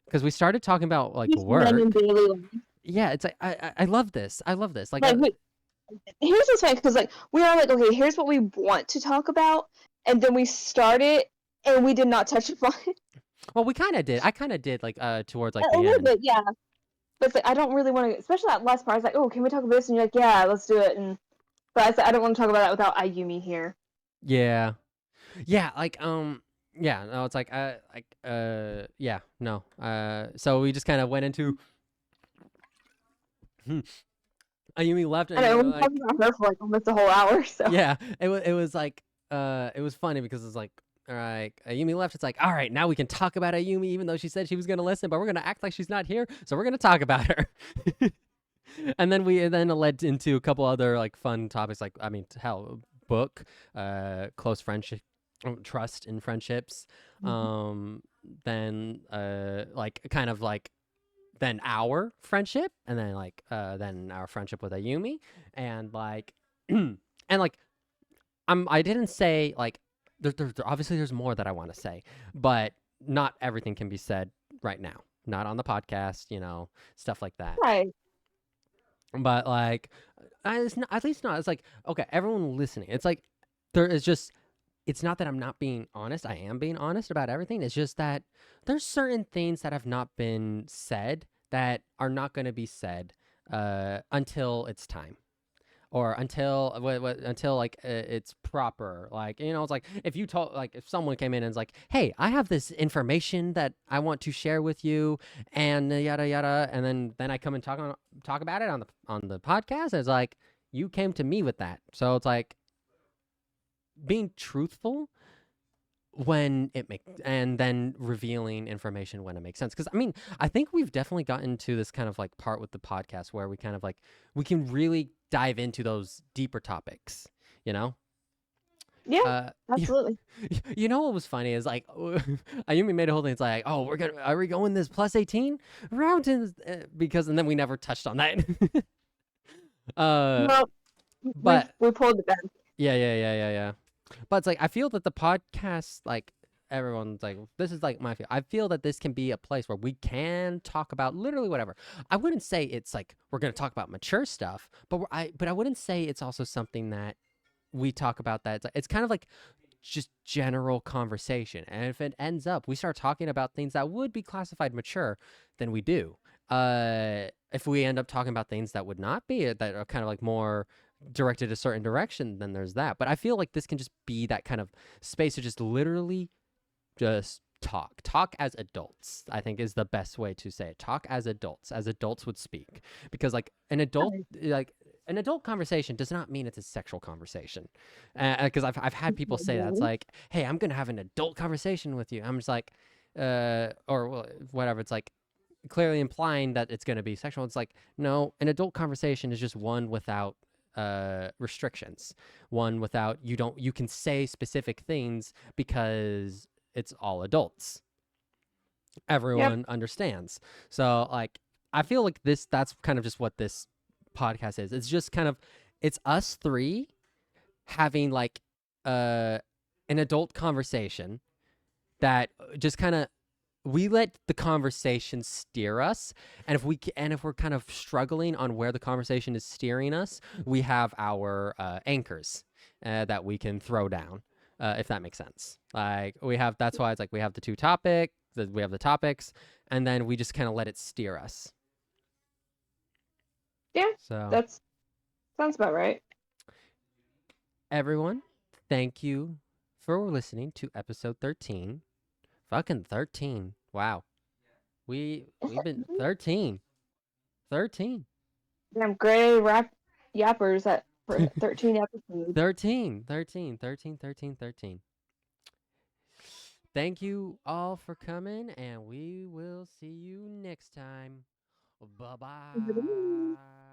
S1: Because we started talking about like work. Yeah, it's like I love this. Like
S3: here's what's funny, because like we are like, okay, here's what we want to talk about, and then we started and we did not touch upon it.
S1: Well, we kind of did. I kind of did like towards like
S3: the
S1: end.
S3: Little bit, yeah. But it's like I don't really want to, especially that last part. I was like, oh, can we talk about this? And you're like, yeah, let's do it. But I said I don't want to talk about that without Ayumi here.
S1: Yeah, like yeah, no, it's like yeah, no. So we just kind of went into. Ayumi left.
S3: And I was talking about her for like almost a whole hour. So
S1: yeah, it was like it was funny because it's like, all right, Ayumi left. It's like, all right, now we can talk about Ayumi, even though she said she was gonna listen, but we're gonna act like she's not here, so we're gonna talk about her. And then it led into a couple other like fun topics, like hell, book, close friendship trust in friendships,
S2: Mhm.
S1: then like kind of like then our friendship, and then our friendship with Ayumi, and like and like I didn't say like obviously there's more that I want to say, but not everything can be said right now. Not on the podcast, stuff like that.
S3: Right.
S1: But like, it's not, at least not. It's like okay, everyone listening. It's like there is just. It's not that I'm not being honest. I am being honest about everything. It's just that there's certain things that have not been said that are not going to be said until it's time, or until like it's proper. Like it's like if you told like if someone came in and is like, hey, I have this information that I want to share with you, and yada yada, and then I come and talk about it on the podcast. It's like you came to me with that, so it's like being truthful when it makes, and then revealing information when it makes sense. Because I mean, I think we've definitely gotten to this kind of like part with the podcast where we kind of like we can really dive into those deeper topics, you know.
S3: Yeah,
S1: You,
S3: absolutely.
S1: you know what was funny is like Ayumi made a whole thing. It's like, oh, are we going this plus 18 round? Because and then we never touched on that. uh,
S3: Well,
S1: but
S3: we pulled it back.
S1: yeah. But it's like I feel that the podcast, like everyone's like, this is like my feel. I feel that this can be a place where we can talk about literally whatever. I wouldn't say it's like we're gonna talk about mature stuff, but I wouldn't say it's also something that we talk about that it's kind of like just general conversation. And if it ends up we start talking about things that would be classified mature, then we do. If we end up talking about things that would not be, that are kind of like more directed a certain direction, then there's that. But I feel like this can just be that kind of space to just literally just talk as adults, I think, is the best way to say it. Talk as adults would speak, because like an adult conversation does not mean it's a sexual conversation, because I've had people say that. It's like, hey, I'm gonna have an adult conversation with you. I'm just like or well, whatever. It's like clearly implying that it's going to be sexual. It's like, no, an adult conversation is just one without restrictions, one without you can say specific things because it's all adults.
S3: Yep.
S1: Everyone understands. So like I feel like that's kind of just what this podcast is. It's just kind of it's us three having like uh an adult conversation that just kind of we let the conversation steer us, and if we're kind of struggling on where the conversation is steering us, we have our anchors that we can throw down, if that makes sense. Like that's why it's like we have we have the topics, and then we just kind of let it steer us.
S3: Yeah,
S1: So
S3: that's sounds about right.
S1: everyone, thank you for listening to episode 13. Fucking 13. Wow. We've been 13. 13.
S3: Damn gray rap yappers at for 13 episodes.
S1: 13. 13. 13. 13. 13. Thank you all for coming, and we will see you next time. Bye bye.